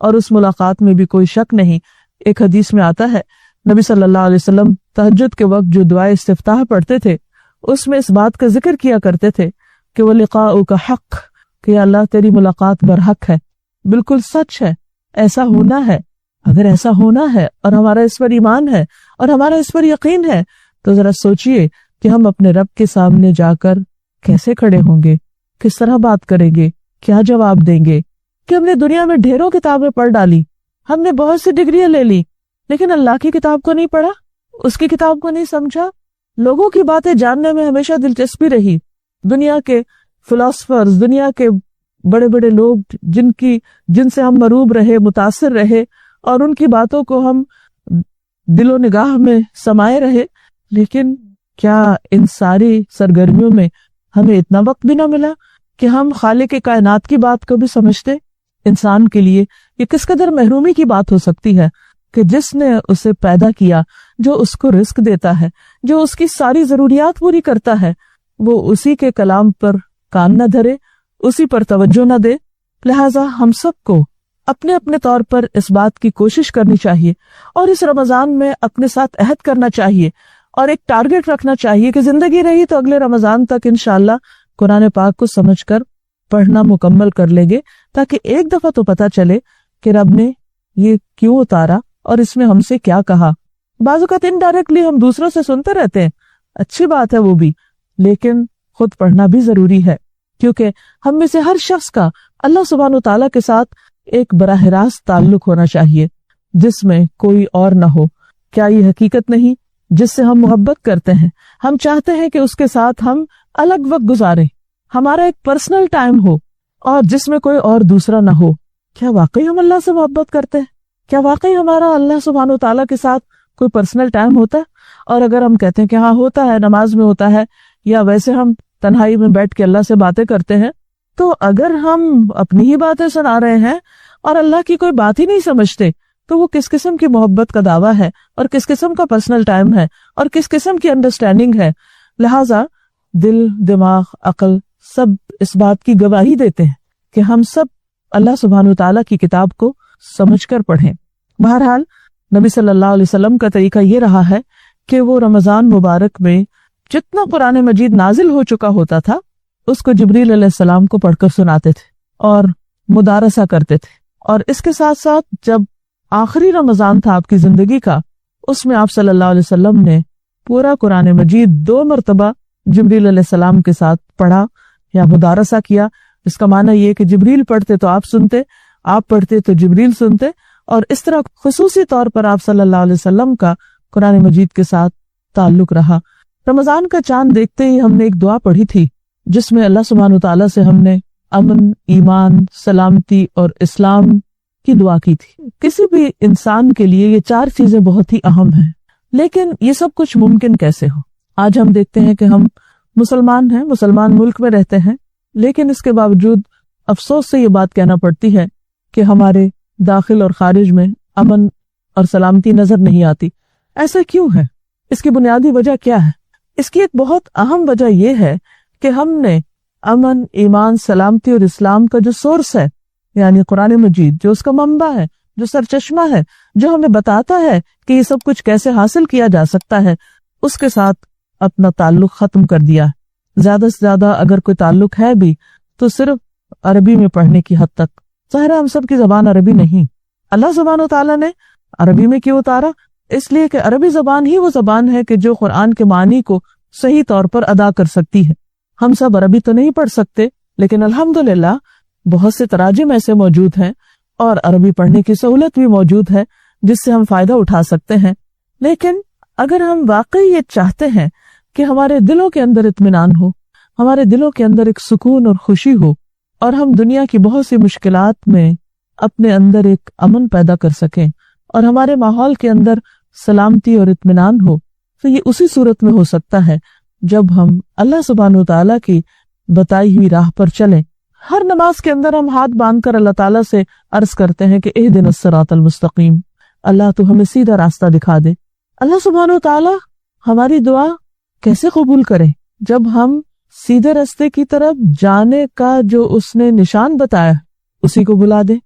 اور اس ملاقات میں بھی کوئی شک نہیں۔ ایک حدیث میں آتا ہے نبی صلی اللہ علیہ وسلم تہجد کے وقت جو دعائے استفتاح پڑھتے تھے اس میں اس بات کا ذکر کیا کرتے تھے کہ وَلِقَاؤُكَ حق، کہ یا اللہ تیری ملاقات برحق ہے، بالکل سچ ہے، ایسا ہونا ہے۔ اگر ایسا ہونا ہے اور ہمارا اس پر ایمان ہے اور ہمارا اس پر یقین ہے تو ذرا سوچئے کہ ہم اپنے رب کے سامنے جا کر کیسے کھڑے ہوں گے، کس طرح بات کریں گے، کیا جواب دیں گے۔ کہ ہم نے دنیا میں ڈھیروں کتابیں پڑھ ڈالی، ہم نے بہت سی ڈگریاں لے لی، لیکن اللہ کی کتاب کو نہیں پڑھا، اس کی کتاب کو نہیں سمجھا۔ لوگوں کی باتیں جاننے میں ہمیشہ دلچسپی رہی، دنیا کے فلاسفرز، دنیا کے بڑے بڑے لوگ جن سے ہم مروب رہے، متاثر رہے اور ان کی باتوں کو ہم دل و نگاہ میں سمائے رہے، لیکن کیا ان ساری سرگرمیوں میں ہمیں اتنا وقت بھی نہ ملا کہ ہم خالق کائنات کی بات کو بھی سمجھتے؟ انسان کے لیے یہ کس قدر محرومی کی بات ہو سکتی ہے کہ جس نے اسے پیدا کیا، جو اس کو رزق دیتا ہے، جو اس کی ساری ضروریات پوری کرتا ہے، وہ اسی کے کلام پر کان نہ دھرے، اسی پر توجہ نہ دے۔ لہٰذا ہم سب کو اپنے اپنے طور پر اس بات کی کوشش کرنی چاہیے اور اس رمضان میں اپنے ساتھ عہد کرنا چاہیے اور ایک ٹارگٹ رکھنا چاہیے کہ زندگی رہی تو اگلے رمضان تک انشاءاللہ قرآن پاک کو سمجھ کر پڑھنا مکمل کر لیں گے، تاکہ ایک دفعہ تو پتہ چلے کہ رب نے یہ کیوں اتارا اور اس میں ہم سے کیا کہا۔ بعض اوقات انڈائریکٹلی ہم دوسروں سے سنتے رہتے ہیں، اچھی بات ہے وہ بھی، لیکن خود پڑھنا بھی ضروری ہے، کیونکہ ہم میں سے ہر شخص کا اللہ سبحانہ و تعالیٰ کے ساتھ ایک براہ راست تعلق ہونا چاہیے جس میں کوئی اور نہ ہو۔ کیا یہ حقیقت نہیں جس سے ہم محبت کرتے ہیں، ہم چاہتے ہیں کہ اس کے ساتھ ہم الگ وقت گزاریں، ہمارا ایک پرسنل ٹائم ہو اور جس میں کوئی اور دوسرا نہ ہو۔ کیا واقعی ہم اللہ سے محبت کرتے ہیں؟ کیا واقعی ہمارا اللہ سبحانہ و تعالیٰ کے ساتھ کوئی پرسنل ٹائم ہوتا ہے؟ اور اگر ہم کہتے ہیں کہ ہاں ہوتا ہے، نماز میں ہوتا ہے، یا ویسے ہم تنہائی میں بیٹھ کے اللہ سے باتیں کرتے ہیں، تو اگر ہم اپنی ہی باتیں سنا رہے ہیں اور اللہ کی کوئی بات ہی نہیں سمجھتے تو وہ کس قسم کی محبت کا دعویٰ ہے اور کس قسم کا پرسنل ٹائم ہے اور کس قسم کی انڈرسٹینڈنگ ہے۔ لہٰذا دل، دماغ، عقل سب اس بات کی گواہی دیتے ہیں کہ ہم سب اللہ سبحانہ وتعالیٰ کی کتاب کو سمجھ کر پڑھیں۔ بہرحال نبی صلی اللہ علیہ وسلم کا طریقہ یہ رہا ہے کہ وہ رمضان مبارک میں جتنا قرآن مجید نازل ہو چکا ہوتا تھا اس کو جبریل علیہ السلام کو پڑھ کر سناتے تھے اور مدارسہ کرتے تھے، اور اس کے ساتھ ساتھ جب آخری رمضان تھا آپ کی زندگی کا، اس میں آپ صلی اللہ علیہ وسلم نے پورا قرآن مجید 2 مرتبہ جبریل علیہ السلام کے ساتھ پڑھا یا مدارسہ کیا۔ اس کا معنی یہ کہ جبریل پڑھتے تو آپ سنتے، آپ پڑھتے تو جبریل سنتے، اور اس طرح خصوصی طور پر آپ صلی اللہ علیہ وسلم کا قرآن مجید کے ساتھ تعلق رہا۔ رمضان کا چاند دیکھتے ہی ہم نے ایک دعا پڑھی تھی جس میں اللہ سبحانہ وتعالیٰ سے ہم نے امن، ایمان، سلامتی اور اسلام کی دعا کی تھی۔ کسی بھی انسان کے لیے یہ 4 چیزیں بہت ہی اہم ہیں، لیکن یہ سب کچھ ممکن کیسے ہو؟ آج ہم دیکھتے ہیں کہ ہم مسلمان ہیں، مسلمان ملک میں رہتے ہیں، لیکن اس کے باوجود افسوس سے یہ بات کہنا پڑتی ہے کہ ہمارے داخل اور خارج میں امن اور سلامتی نظر نہیں آتی۔ ایسا کیوں ہے؟ اس کی بنیادی وجہ کیا ہے؟ اس کی ایک بہت اہم وجہ یہ ہے کہ ہم نے امن، ایمان، سلامتی اور اسلام کا جو سورس ہے، یعنی قرآن مجید، جو اس کا منبع ہے، جو سرچشمہ ہے، جو ہمیں بتاتا ہے کہ یہ سب کچھ کیسے حاصل کیا جا سکتا ہے، اس کے ساتھ اپنا تعلق ختم کر دیا۔ زیادہ سے زیادہ اگر کوئی تعلق ہے بھی تو صرف عربی میں پڑھنے کی حد تک۔ ظاہر ہم سب کی زبان عربی نہیں، اللہ سبحانہ وتعالیٰ نے عربی میں کیوں اتارا؟ اس لیے کہ عربی زبان ہی وہ زبان ہے کہ جو قرآن کے معنی کو صحیح طور پر ادا کر سکتی ہے۔ ہم سب عربی تو نہیں پڑھ سکتے، لیکن الحمدللہ بہت سے تراجم ایسے موجود ہیں اور عربی پڑھنے کی سہولت بھی موجود ہے جس سے ہم فائدہ اٹھا سکتے ہیں۔ لیکن اگر ہم واقعی یہ چاہتے ہیں کہ ہمارے دلوں کے اندر اطمینان ہو، ہمارے دلوں کے اندر ایک سکون اور خوشی ہو، اور ہم دنیا کی بہت سی مشکلات میں اپنے اندر ایک امن پیدا کر سکیں اور ہمارے ماحول کے اندر سلامتی اور اطمینان ہو، تو یہ اسی صورت میں ہو سکتا ہے جب ہم اللہ سبحانہ وتعالیٰ کی بتائی ہوئی راہ پر چلیں۔ ہر نماز کے اندر ہم ہاتھ باندھ کر اللہ تعالیٰ سے عرض کرتے ہیں کہ اہدنا الصراط المستقیم، اللہ تو ہمیں سیدھا راستہ دکھا دے۔ اللہ سبحانہ وتعالیٰ ہماری دعا کیسے قبول کرے جب ہم سیدھے راستے کی طرف جانے کا جو اس نے نشان بتایا اسی کو بلا دیں،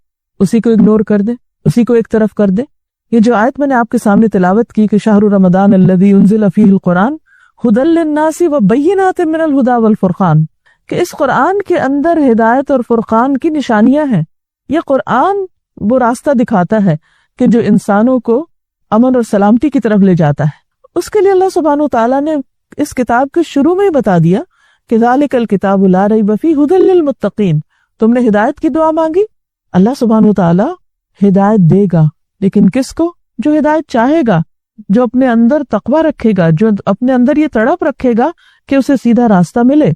اسی کو اگنور کر دیں, اسی کو ایک طرف کر دیں. یہ جو آیت میں نے آپ کے سامنے تلاوت کی کہ شہر رمضان الذی انزل فیہ القرآن ھدی للناس وبینات من الھدی والفرقان, کہ اس قرآن کے اندر ہدایت اور فرقان کی نشانیاں ہیں. یہ قرآن وہ راستہ دکھاتا ہے کہ جو انسانوں کو امن اور سلامتی کی طرف لے جاتا ہے. اس کے لیے اللہ سبحانہ وتعالیٰ نے اس کتاب کے شروع میں ہی بتا دیا کہ ذالک الکتاب لا ریب فیہ ھدی للمتقین. تم نے ہدایت کی دعا مانگی, اللہ سبحانہ وتعالیٰ ہدایت دے گا, لیکن کس کو؟ جو ہدایت چاہے گا, جو اپنے اندر تقوی رکھے گا, جو اپنے اندر یہ تڑپ رکھے گا کہ اسے سیدھا راستہ ملے.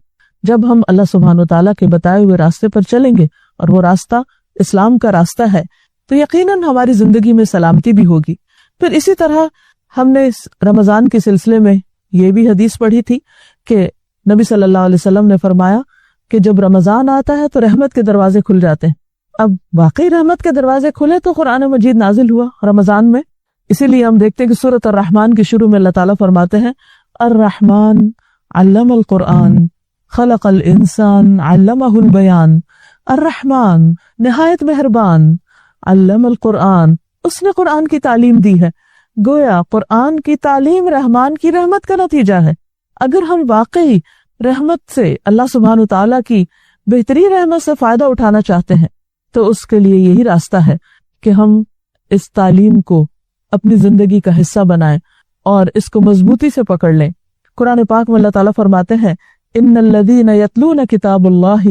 جب ہم اللہ سبحانہ وتعالیٰ کے بتائے ہوئے راستے پر چلیں گے اور وہ راستہ اسلام کا راستہ ہے تو یقیناً ہماری زندگی میں سلامتی بھی ہوگی. پھر اسی طرح ہم نے اس رمضان کے سلسلے میں یہ بھی حدیث پڑھی تھی کہ نبی صلی اللہ علیہ وسلم نے فرمایا کہ جب رمضان آتا ہے تو رحمت کے دروازے کھل جاتے ہیں. اب واقعی رحمت کے دروازے کھلے تو قرآن مجید نازل ہوا رمضان میں. اسی لیے ہم دیکھتے ہیں کہ سورۃ الرحمن کے شروع میں اللہ تعالیٰ فرماتے ہیں الرحمن علم القرآن خلق الانسان علمہ البیان. الرحمن نہایت مہربان, علم القرآن اس نے قرآن کی تعلیم دی ہے. گویا قرآن کی تعلیم رحمان کی رحمت کا نتیجہ ہے. اگر ہم واقعی رحمت سے اللہ سبحانہ وتعالیٰ کی بہترین رحمت سے فائدہ اٹھانا چاہتے ہیں تو اس کے لیے یہی راستہ ہے کہ ہم اس تعلیم کو اپنی زندگی کا حصہ بنائیں اور اس کو مضبوطی سے پکڑ لیں. قرآن پاک میں اللہ تعالیٰ فرماتے ہیں ان الذین یتلون کتاب اللہ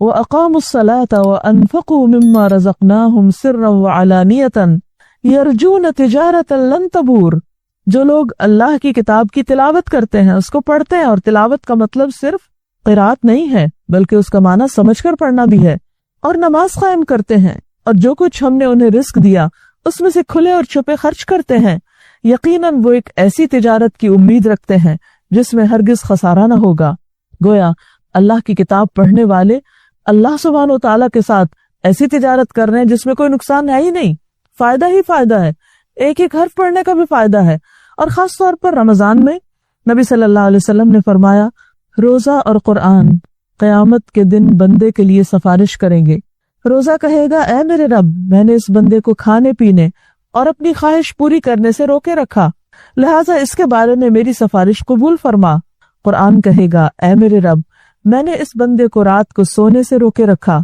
واقاموا الصلاۃ وانفقوا مما رزقناہم سرا وعلانیۃ یرجون تجارۃ لن تبور. جو لوگ اللہ کی کتاب کی تلاوت کرتے ہیں, اس کو پڑھتے ہیں, اور تلاوت کا مطلب صرف قرات نہیں ہے بلکہ اس کا معنی سمجھ کر پڑھنا بھی ہے, اور نماز قائم کرتے ہیں, اور جو کچھ ہم نے انہیں رزق دیا اس میں سے کھلے اور چھپے خرچ کرتے ہیں, یقیناً وہ ایک ایسی تجارت کی امید رکھتے ہیں جس میں ہرگز خسارہ نہ ہوگا. گویا اللہ کی کتاب پڑھنے والے اللہ سبحانہ وتعالیٰ کے ساتھ ایسی تجارت کر رہے ہیں جس میں کوئی نقصان ہے ہی نہیں, فائدہ ہی فائدہ ہے. ایک ایک حرف پڑھنے کا بھی فائدہ ہے. اور خاص طور پر رمضان میں نبی صلی اللہ علیہ وسلم نے فرمایا روزہ اور قرآن قیامت کے دن بندے کے لیے سفارش کریں گے. روزہ کہے گا اے میرے رب, میں نے اس بندے کو کھانے پینے اور اپنی خواہش پوری کرنے سے روکے رکھا, لہٰذا اس کے بارے میں میری سفارش قبول فرما. قرآن کہے گا اے میرے رب, میں نے اس بندے کو رات کو سونے سے روکے رکھا,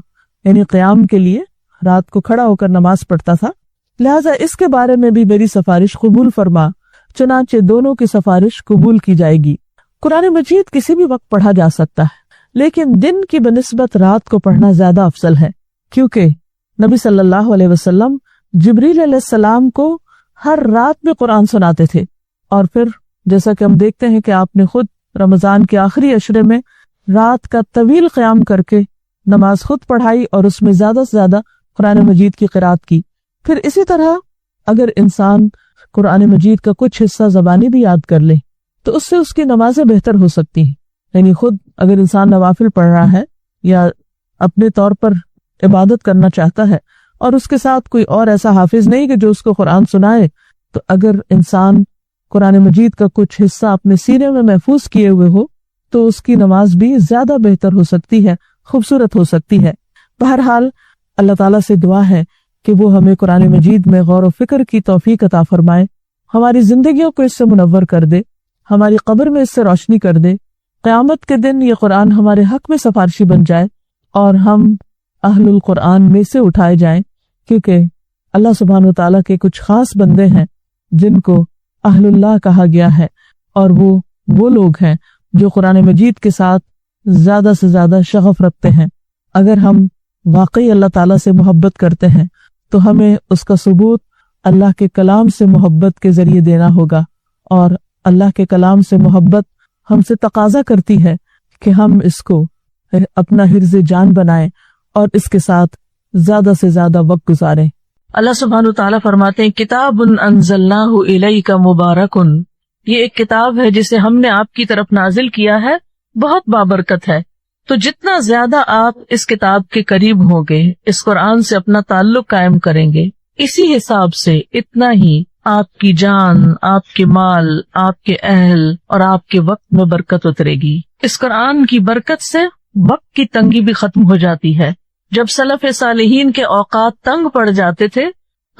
یعنی قیام کے لیے رات کو کھڑا ہو کر نماز پڑھتا تھا, لہٰذا اس کے بارے میں بھی میری سفارش قبول فرما. چنانچہ دونوں کی سفارش قبول کی جائے گی. قرآن مجید کسی بھی وقت پڑھا جا سکتا ہے, لیکن دن کی بنسبت رات کو پڑھنا زیادہ افضل ہے, کیونکہ نبی صلی اللہ علیہ وسلم جبریل علیہ السلام کو ہر رات میں قرآن سناتے تھے. اور پھر جیسا کہ ہم دیکھتے ہیں کہ آپ نے خود رمضان کے آخری عشرے میں رات کا طویل قیام کر کے نماز خود پڑھائی اور اس میں زیادہ سے زیادہ قرآن مجید کی قرات کی. پھر اسی طرح اگر انسان قرآن مجید کا کچھ حصہ زبانی بھی یاد کر لے تو اس سے اس کی نمازیں بہتر ہو سکتی ہیں. یعنی خود اگر انسان نوافل پڑھ رہا ہے یا اپنے طور پر عبادت کرنا چاہتا ہے اور اس کے ساتھ کوئی اور ایسا حافظ نہیں کہ جو اس کو قرآن سنائے, تو اگر انسان قرآن مجید کا کچھ حصہ اپنے سینے میں محفوظ کیے ہوئے ہو تو اس کی نماز بھی زیادہ بہتر ہو سکتی ہے, خوبصورت ہو سکتی ہے. بہرحال اللہ تعالیٰ سے دعا ہے کہ وہ ہمیں قرآن مجید میں غور و فکر کی توفیق عطا فرمائے, ہماری زندگیوں کو اس سے منور کر دے, ہماری قبر میں اس سے روشنی کر دے, قیامت کے دن یہ قرآن ہمارے حق میں سفارشی بن جائے اور ہم اہل القرآن میں سے اٹھائے جائیں, کیونکہ اللہ سبحانہ وتعالیٰ کے کچھ خاص بندے ہیں جن کو اہل اللہ کہا گیا ہے, اور وہ لوگ ہیں جو قرآن مجید کے ساتھ زیادہ سے زیادہ شغف رکھتے ہیں. اگر ہم واقعی اللہ تعالیٰ سے محبت کرتے ہیں تو ہمیں اس کا ثبوت اللہ کے کلام سے محبت کے ذریعے دینا ہوگا, اور اللہ کے کلام سے محبت ہم سے تقاضا کرتی ہے کہ ہم اس کو اپنا حرز جان بنائیں اور اس کے ساتھ زیادہ سے زیادہ وقت گزاریں. اللہ سبحانہ وتعالیٰ فرماتے ہیں کتاب انزلناہ الیک مبارک, یہ ایک کتاب ہے جسے ہم نے آپ کی طرف نازل کیا ہے, بہت بابرکت ہے. تو جتنا زیادہ آپ اس کتاب کے قریب ہوں گے, اس قرآن سے اپنا تعلق قائم کریں گے, اسی حساب سے اتنا ہی آپ کی جان, آپ کے مال, آپ کے اہل اور آپ کے وقت میں برکت اترے گی. اس قرآن کی برکت سے وقت کی تنگی بھی ختم ہو جاتی ہے. جب سلف صالحین کے اوقات تنگ پڑ جاتے تھے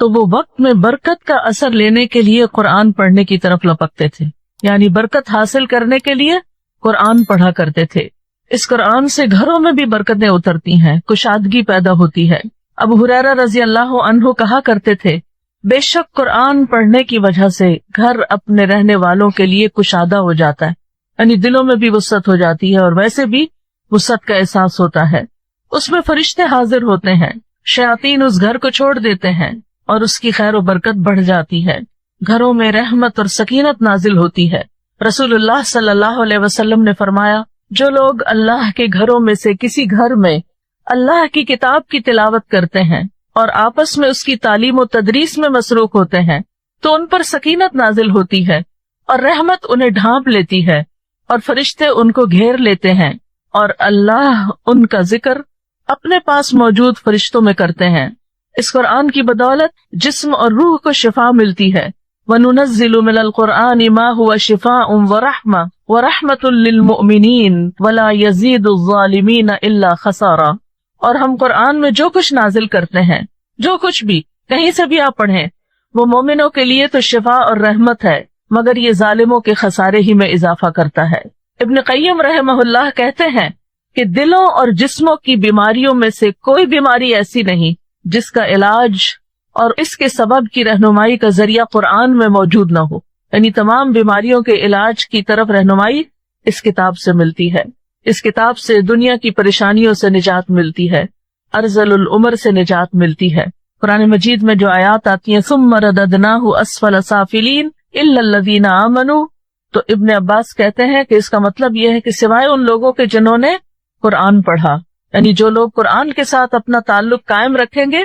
تو وہ وقت میں برکت کا اثر لینے کے لیے قرآن پڑھنے کی طرف لپکتے تھے، یعنی برکت حاصل کرنے کے لیے قرآن پڑھا کرتے تھے۔ اس قرآن سے گھروں میں بھی برکتیں اترتی ہیں، کشادگی پیدا ہوتی ہے۔ ابو ہریرہ رضی اللہ عنہ کہا کرتے تھے، بے شک قرآن پڑھنے کی وجہ سے گھر اپنے رہنے والوں کے لیے کشادہ ہو جاتا ہے، یعنی دلوں میں بھی وسعت ہو جاتی ہے اور ویسے بھی وسعت کا احساس ہوتا ہے۔ اس میں فرشتے حاضر ہوتے ہیں، شیاطین اس گھر کو چھوڑ دیتے ہیں اور اس کی خیر و برکت بڑھ جاتی ہے، گھروں میں رحمت اور سکینت نازل ہوتی ہے۔ رسول اللہ صلی اللہ علیہ وسلم نے فرمایا، جو لوگ اللہ کے گھروں میں سے کسی گھر میں اللہ کی کتاب کی تلاوت کرتے ہیں اور آپس میں اس کی تعلیم و تدریس میں مصروف ہوتے ہیں تو ان پر سکینت نازل ہوتی ہے اور رحمت انہیں ڈھانپ لیتی ہے اور فرشتے ان کو گھیر لیتے ہیں اور اللہ ان کا ذکر اپنے پاس موجود فرشتوں میں کرتے ہیں۔ اس قرآن کی بدولت جسم اور روح کو شفا ملتی ہے۔ وَنُنَزِّلُ مِنَ الْقُرْآنِ مَا هُوَ شِفَاءٌ وَرَحْمَةٌ وَرَحْمَةٌ لِّلْمُؤْمِنِينَ وَلَا يَزِيدُ الظَّالِمِينَ إِلَّا خَسَارًا۔ اور ہم قرآن میں جو کچھ نازل کرتے ہیں، جو کچھ بھی کہیں سے بھی آپ پڑھیں، وہ مومنوں کے لیے تو شفا اور رحمت ہے، مگر یہ ظالموں کے خسارے ہی میں اضافہ کرتا ہے۔ ابن قیم رحمہ اللہ کہتے ہیں کہ دلوں اور جسموں کی بیماریوں میں سے کوئی بیماری ایسی نہیں جس کا علاج اور اس کے سبب کی رہنمائی کا ذریعہ قرآن میں موجود نہ ہو، یعنی تمام بیماریوں کے علاج کی طرف رہنمائی اس کتاب سے ملتی ہے۔ اس کتاب سے دنیا کی پریشانیوں سے نجات ملتی ہے، ارذل العمر سے نجات ملتی ہے۔ قرآن مجید میں جو آیات آتی ہیں ثم رددناہ اسفل سافلین الا الذین آمنوا، تو ابن عباس کہتے ہیں کہ اس کا مطلب یہ ہے کہ سوائے ان لوگوں کے جنہوں نے قرآن پڑھا، یعنی جو لوگ قرآن کے ساتھ اپنا تعلق قائم رکھیں گے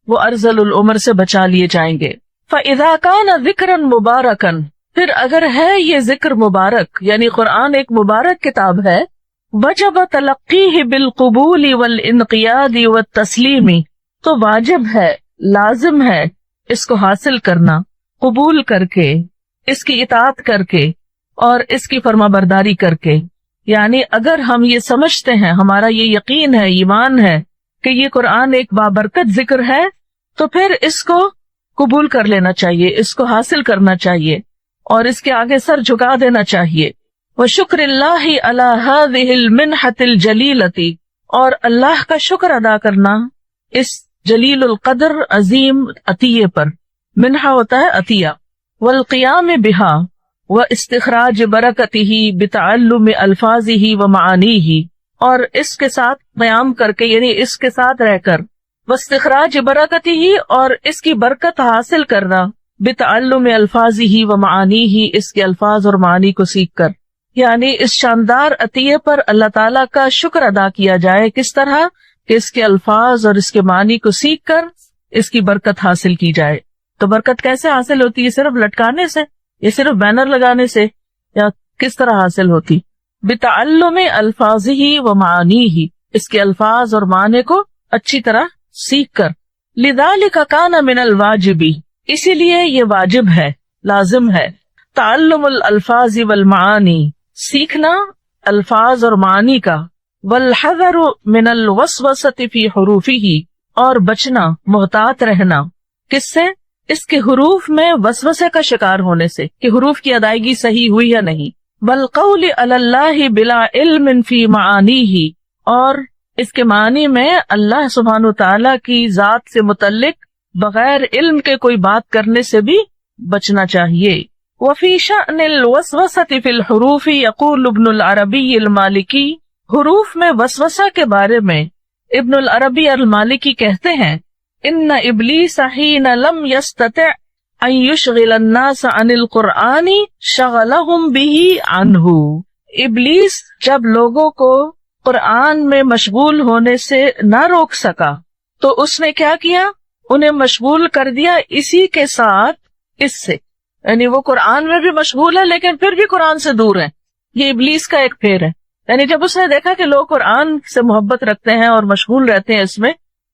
وہ ارذل العمر سے بچا لیے جائیں گے۔ فَإِذَا كَانَ ذِكْرًا مُبَارَكًا، پھر اگر ہے یہ ذکر مبارک، یعنی قرآن ایک مبارک کتاب ہے، وجب تلقیہ بالقبول والانقیاد والتسلیم، تو واجب ہے، لازم ہے اس کو حاصل کرنا، قبول کر کے، اس کی اطاعت کر کے اور اس کی فرما برداری کر کے۔ یعنی اگر ہم یہ سمجھتے ہیں، ہمارا یہ یقین ہے، ایمان ہے کہ یہ قرآن ایک بابرکت ذکر ہے، تو پھر اس کو قبول کر لینا چاہیے، اس کو حاصل کرنا چاہیے اور اس کے آگے سر جھکا دینا چاہیے۔ وَشُكْرِ اللَّهِ عَلَى هَذِهِ الْمِنْحَةِ الْجَلِيلَةِ، اور اللہ کا شکر ادا کرنا اس جلیل القدر عظیم عطیے پر، منحہ ہوتا ہے عطیہ، وَالْقِيَامِ بِهَا وَاسْتِخْرَاجِ بَرَكَتِهِ بِتَعَلُّمِ أَلْفَاظِهِ وَمَعَانِيهِ، اور اس کے ساتھ قیام کر کے، یعنی اس کے ساتھ رہ کر، وَاسْتِخْرَاجِ بَرَكَتِهِ، اور اس کی برکت حاصل کرنا، بِتَعَلُّمِ أَلْفَاظِهِ وَمَعَانِيهِ، اس کے الفاظ اور معانی کو سیکھ کر، یعنی اس شاندار عطیے پر اللہ تعالیٰ کا شکر ادا کیا جائے۔ کس طرح کہ اس کے الفاظ اور اس کے معنی کو سیکھ کر اس کی برکت حاصل کی جائے۔ تو برکت کیسے حاصل ہوتی ہے؟ صرف لٹکانے سے یا صرف بینر لگانے سے، یا کس طرح حاصل ہوتی؟ بتعلم الفاظہ و معانیہ، اس کے الفاظ اور معنی کو اچھی طرح سیکھ کر۔ لذالک کان من الواجب، اسی لیے یہ واجب ہے، لازم ہے، تعلم الالفاظ والمعانی، سیکھنا الفاظ اور معنی کا، والحذر من الوسوسۃ فی حروفہ، اور بچنا، محتاط رہنا، کس سے؟ اس کے حروف میں وسوسے کا شکار ہونے سے کہ حروف کی ادائیگی صحیح ہوئی یا نہیں۔ بالقول علی اللہ بلا علم فی معانیہ، اور اس کے معنی میں اللہ سبحانہ وتعالی کی ذات سے متعلق بغیر علم کے کوئی بات کرنے سے بھی بچنا چاہیے۔ وفی شأن الوسوسۃ فی الحروف یقول ابن العربی المالکی، حروف میں وسوسہ کے بارے میں ابن العربی المالکی کہتے ہیں، ان ابلیس حین لم یستطع ان یشغل الناس عن القرآن شغلہم بہ عنہ، ابلیس جب لوگوں کو قرآن میں مشغول ہونے سے نہ روک سکا تو اس نے کیا کیا؟ انہیں مشغول کر دیا اسی کے ساتھ اس سے، یعنی وہ قرآن میں بھی مشغول ہے لیکن پھر بھی قرآن سے دور ہے۔ یہ ابلیس کا ایک پھیر ہے، یعنی جب اس نے دیکھا کہ لوگ قرآن سے محبت رکھتے ہیں اور مشغول رہتے ہیں اس میں،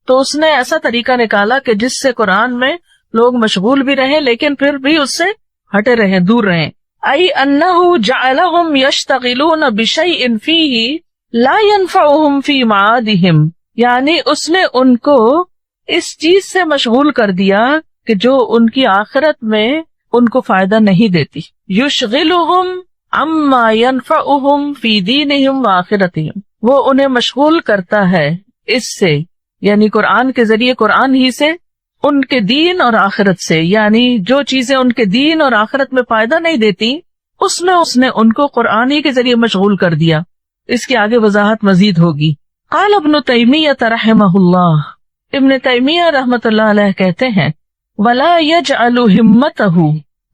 تو اس نے ایسا طریقہ نکالا کہ جس سے قرآن میں لوگ مشغول بھی رہیں لیکن پھر بھی اس سے ہٹے رہیں، دور رہیں۔ ای انہ جعلہم یشتغلون بشیء فیہ لا ینفعہم فی معادہم، یعنی اس نے ان کو اس چیز سے مشغول کر دیا کہ جو ان کی آخرت میں ان کو فائدہ نہیں دیتی. یشغلہم عما ینفعہم فی دینہم وآخرتہم، وہ انہیں مشغول کرتا ہے اس سے، یعنی قرآن کے ذریعے، قرآن ہی سے، ان کے دین اور آخرت سے. یعنی جو چیزیں ان کے دین اور آخرت میں فائدہ نہیں دیتی اس نے ان کو قرآن ہی کے ذریعے مشغول کر دیا. اس کی آگے وضاحت مزید ہوگی. قال ابن تیمیہ رحمہ اللہ، ابن تیمیہ رحمۃ اللہ علیہ کہتے ہیں ولا یجعل ہمتہ،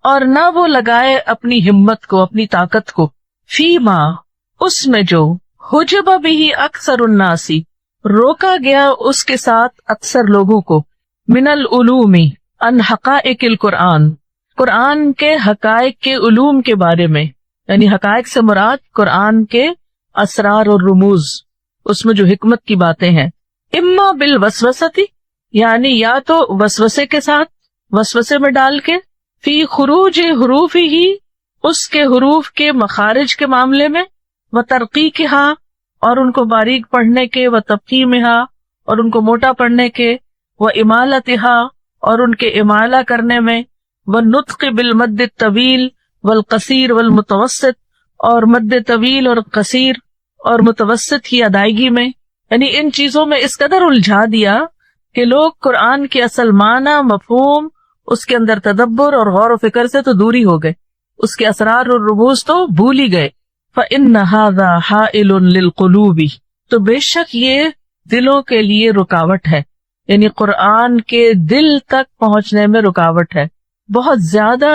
اور نہ وہ لگائے اپنی ہمت کو، اپنی طاقت کو، فیما، اس میں جو حجب بھی اکثر الناس، روکا گیا اس کے ساتھ اکثر لوگوں کو، من العلوم، ان حقائق القرآن، قرآن کے حقائق کے علوم کے بارے میں. یعنی حقائق سے مراد قرآن کے اسرار اور رموز، اس میں جو حکمت کی باتیں ہیں. اما بالوسوستی، یعنی یا تو وسوسے کے ساتھ، وسوسے میں ڈال کے، فی خروج حروف ہی، اس کے حروف کے مخارج کے معاملے میں، و ترقیقہا، اور ان کو باریک پڑھنے کے، و تفخیمہا، اور ان کو موٹا پڑھنے کے، و امالتہا، اور ان کے امالہ کرنے میں، و نطق بالمد الطویل والقصیر والمتوسط، اور مد طویل اور قصیر اور متوسط کی ادائیگی میں. یعنی ان چیزوں میں اس قدر الجھا دیا کہ لوگ قرآن کے اصل معنی، مفہوم، اس کے اندر تدبر اور غور و فکر سے تو دوری ہو گئے، اس کے اسرار اور رموز تو بھول ہی گئے. فَإِنَّ هَذَا حَائِلٌ لِلْقُلُوبِ، تو بے شک یہ دلوں کے لیے رکاوٹ ہے، یعنی قرآن کے دل تک پہنچنے میں رکاوٹ ہے. بہت زیادہ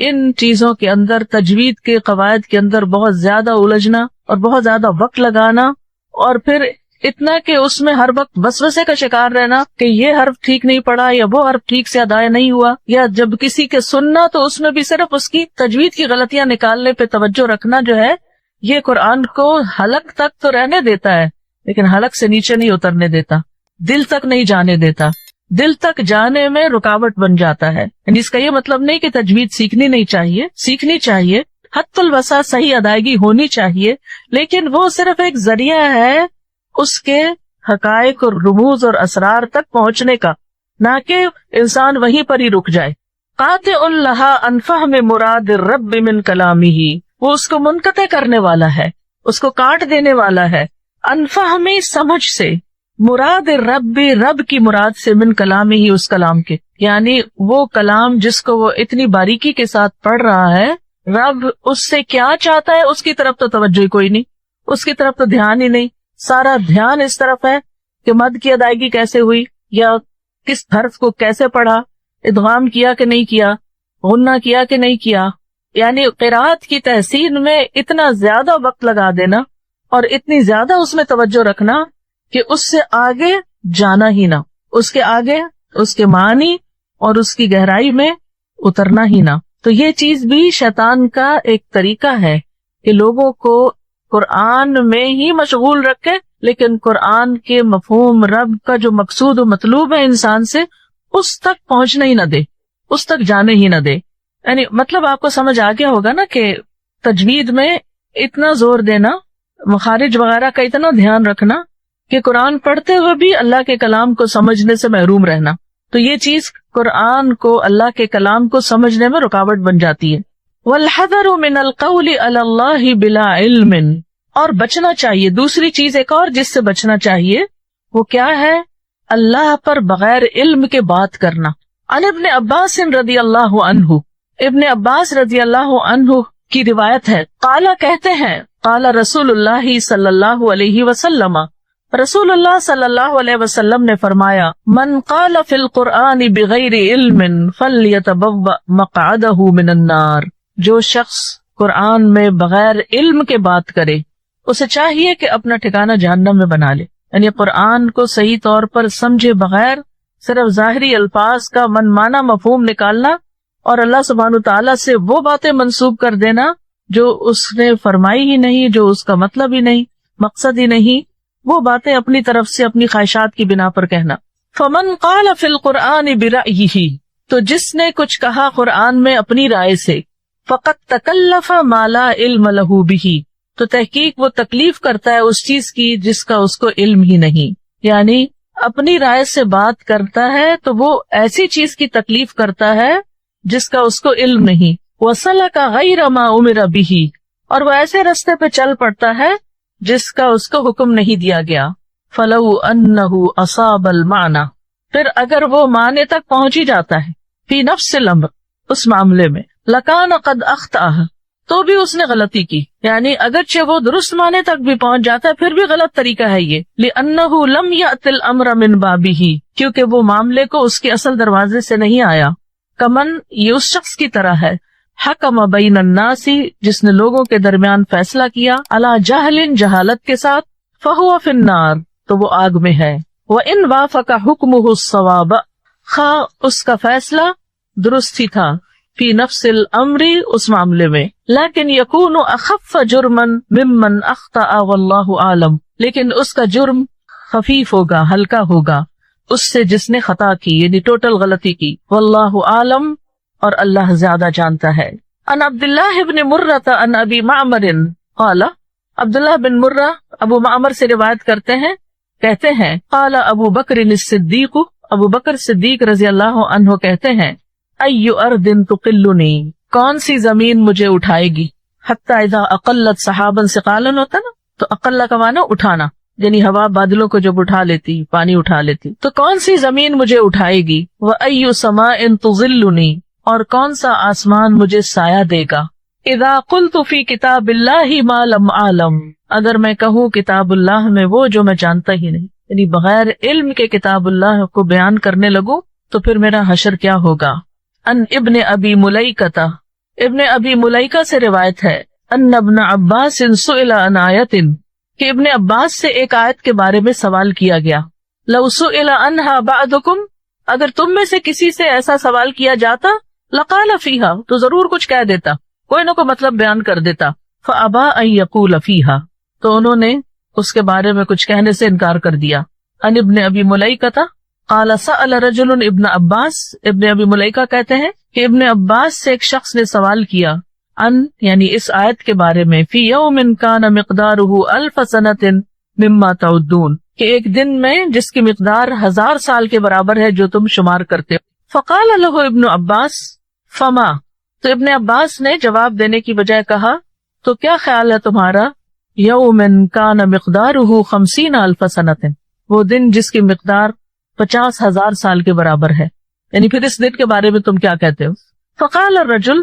ان چیزوں کے اندر، تجوید کے قواعد کے اندر بہت زیادہ الجھنا اور بہت زیادہ وقت لگانا، اور پھر اتنا کہ اس میں ہر وقت وسوسے کا شکار رہنا کہ یہ حرف ٹھیک نہیں پڑا، یا وہ حرف ٹھیک سے ادا نہیں ہوا، یا جب کسی کے سننا تو اس میں بھی صرف اس کی تجوید کی غلطیاں نکالنے پہ توجہ رکھنا جو ہے، یہ قرآن کو حلق تک تو رہنے دیتا ہے لیکن حلق سے نیچے نہیں اترنے دیتا، دل تک نہیں جانے دیتا. دل تک جانے میں رکاوٹ بن جاتا ہے. یعنی اس کا یہ مطلب نہیں کہ تجوید سیکھنی نہیں چاہیے، سیکھنی چاہیے، حد الوسع صحیح ادائیگی ہونی چاہیے، لیکن وہ صرف ایک ذریعہ ہے اس کے حقائق اور رموز اور اسرار تک پہنچنے کا، نہ کہ انسان وہیں پر ہی رک جائے. قاطع لہا عن فہم مراد الرب من کلامہ، وہ اس کو منقطع کرنے والا ہے، اس کو کاٹ دینے والا ہے، عن فہم، سمجھ سے، مراد رب، رب کی مراد سے، من کلام ہی، اس کلام کے، یعنی وہ کلام جس کو وہ اتنی باریکی کے ساتھ پڑھ رہا ہے، رب اس سے کیا چاہتا ہے اس کی طرف تو توجہ ہی کوئی نہیں، اس کی طرف تو دھیان ہی نہیں. سارا دھیان اس طرف ہے کہ مد کی ادائیگی کیسے ہوئی، یا کس حرف کو کیسے پڑھا، ادغام کیا کہ نہیں کیا، غنہ کیا کہ نہیں کیا. یعنی قرات کی تحسین میں اتنا زیادہ وقت لگا دینا اور اتنی زیادہ اس میں توجہ رکھنا کہ اس سے آگے جانا ہی نہ، اس کے آگے اس کے معنی اور اس کی گہرائی میں اترنا ہی نہ. تو یہ چیز بھی شیطان کا ایک طریقہ ہے کہ لوگوں کو قرآن میں ہی مشغول رکھے، لیکن قرآن کے مفہوم، رب کا جو مقصود و مطلوب ہے انسان سے، اس تک پہنچنے ہی نہ دے، اس تک جانے ہی نہ دے. یعنی مطلب آپ کو سمجھ آ گیا ہوگا نا کہ تجوید میں اتنا زور دینا، مخارج وغیرہ کا اتنا دھیان رکھنا کہ قرآن پڑھتے ہوئے بھی اللہ کے کلام کو سمجھنے سے محروم رہنا. تو یہ چیز قرآن کو، اللہ کے کلام کو سمجھنے میں رکاوٹ بن جاتی ہے. والحذر من القول علی اللہ بلا علم، اور بچنا چاہیے. دوسری چیز ایک اور جس سے بچنا چاہیے وہ کیا ہے؟ اللہ پر بغیر علم کے بات کرنا. عن ابن عباس رضی اللہ عنہ، ابن عباس رضی اللہ عنہ کی روایت ہے، قال کہتے ہیں، قال رسول اللہ صلی اللہ علیہ وسلم، رسول اللہ صلی اللہ علیہ وسلم نے فرمایا، من قال فی القرآن بغیر علم فلیتبوأ مقعدہ من النار، جو شخص قرآن میں بغیر علم کے بات کرے اسے چاہیے کہ اپنا ٹھکانہ جہنم میں بنا لے. یعنی قرآن کو صحیح طور پر سمجھے بغیر صرف ظاہری الفاظ کا من معنی مفہوم نکالنا اور اللہ سبحانہ تعالیٰ سے وہ باتیں منسوب کر دینا جو اس نے فرمائی ہی نہیں، جو اس کا مطلب ہی نہیں، مقصد ہی نہیں، وہ باتیں اپنی طرف سے اپنی خواہشات کی بنا پر کہنا. فمن قال فی القرآن برأیہ، تو جس نے کچھ کہا قرآن میں اپنی رائے سے، فقط تکلف ما لا علم لہ بہ، تو تحقیق وہ تکلیف کرتا ہے اس چیز کی جس کا اس کو علم ہی نہیں. یعنی اپنی رائے سے بات کرتا ہے تو وہ ایسی چیز کی تکلیف کرتا ہے جس کا اس کو علم نہیں. وَسَلَكَ غَيْرَ مَا أُمِرَ بِهِ، اور وہ ایسے رستے پہ چل پڑتا ہے جس کا اس کو حکم نہیں دیا گیا. فَلَوْ أَنَّهُ أَصَابَ الْمَعْنَى، پھر اگر وہ معنی تک پہنچ ہی جاتا ہے، فی نفس الامر، اس معاملے میں، لَكَانَ قَدْ أَخْطَأَ، تو بھی اس نے غلطی کی. یعنی اگرچہ وہ درست معنی تک بھی پہنچ جاتا ہے پھر بھی غلط طریقہ ہے یہ. لِأَنَّهُ لَمْ يَأْتِ الْأَمْرَ مِنْ بَابِهِ، کیونکہ وہ معاملے کو اس کے اصل دروازے سے نہیں آیا. کمن، یہ اس شخص کی طرح ہے، حکم بین الناس، جس نے لوگوں کے درمیان فیصلہ کیا، علی جہل، جہالت کے ساتھ، فہو فی النار، تو وہ آگ میں ہے. وَإِنْ وَافَقَ حُكْمُهُ الصَّوَابَ، خواہ اس کا فیصلہ درست ہی تھا، فی نفس الامر، اس معاملے میں، لیکن یکون اخف جرما ممن اخطأ واللہ عالم، لیکن اس کا جرم خفیف ہوگا، ہلکا ہوگا اس سے جس نے خطا کی، یعنی ٹوٹل غلطی کی. واللہ عالم، اور اللہ زیادہ جانتا ہے. ان عبداللہ بن مرہ ان ابی معمر قال، عبداللہ بن مرہ ابو معمر سے روایت کرتے ہیں، کہتے ہیں، قال ابو بکر الصدیق، ابو بکر صدیق رضی اللہ عنہ کہتے ہیں، ای ارض تقلنی، کون سی زمین مجھے اٹھائے گی، حتی اذا اقلت سحابا ثقالا، ہوتا نا، تو اقلہ کا معنی اٹھانا، یعنی ہوا بادلوں کو جب اٹھا لیتی، پانی اٹھا لیتی، تو کون سی زمین مجھے اٹھائے گی. وَأَيُّ سَمَاءٍ تُظِلُّنِي، اور کون سا آسمان مجھے سایہ دے گا. اذا قلت فی کتاب اللہ ما لم اعلم، اگر میں کہوں کتاب اللہ میں وہ جو میں جانتا ہی نہیں، یعنی بغیر علم کے کتاب اللہ کو بیان کرنے لگوں تو پھر میرا حشر کیا ہوگا. ان ابن ابی ملیکہ، ابن ابی ملیکہ سے روایت ہے، ان ابن عباس سئل عن آیت، کہ ابن عباس سے ایک آیت کے بارے میں سوال کیا گیا. لو سئل عنہا بعضکم، اگر تم میں سے کسی سے ایسا سوال کیا جاتا، لقال فیہا، تو ضرور کچھ کہہ دیتا، کوئی نہ کوئی مطلب بیان کر دیتا. فابا ان یقول فیہا، تو انہوں نے اس کے بارے میں کچھ کہنے سے انکار کر دیا. ان ابن ابی ملیکہ قال سأل رجل ابن عباس، ابن ابی ملیکہ کہتے ہیں کہ ابن عباس سے ایک شخص نے سوال کیا، ان یعنی اس آیت کے بارے میں، فی یوم کان مقدارہ الف سنۃ مما تعدون، کہ ایک دن میں جس کی مقدار 1000 سال کے برابر ہے جو تم شمار کرتے ہو. فقال له ابن عباس فما، تو ابن عباس نے جواب دینے کی بجائے کہا، تو کیا خیال ہے تمہارا، یوم کان مقدارہ 50,000 سنۃ، وہ دن جس کی مقدار 50,000 سال کے برابر ہے، یعنی پھر اس دن کے بارے میں تم کیا کہتے ہو. فقال الرجل،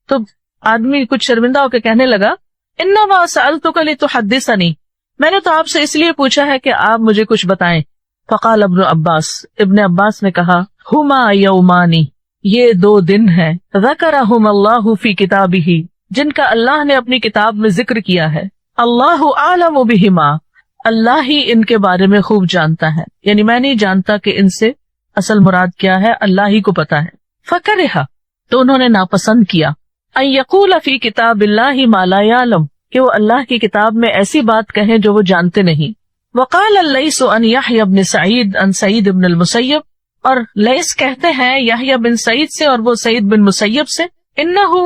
تو آدمی کچھ شرمندہ ہو کے کہنے لگا، انما سألتک لتحدثنی، میں نے تو آپ سے اس لیے پوچھا ہے کہ آپ مجھے کچھ بتائیں. فقال ابن عباس، ابن عباس نے کہا، ہما یومانی، یہ 2 دن ہیں، ذکرہم اللہ فی کتابہ، جن کا اللہ نے اپنی کتاب میں ذکر کیا ہے. اللہ اعلم بہما، اللہ ہی ان کے بارے میں خوب جانتا ہے، یعنی میں نہیں جانتا کہ ان سے اصل مراد کیا ہے، اللہ ہی کو پتا ہے. فکرہ، تو انہوں نے ناپسند کیا، ان یقول فی کتاب اللہ ما لا یعلم، کہ وہ اللہ کی کتاب میں ایسی بات کہیں جو وہ جانتے نہیں. وقال اللیث عن یحیی بن سعید عن سعید بن المسیب، اور لیث کہتے ہیں یحیی بن سعید سے اور وہ سعید بن مسیب سے، انہ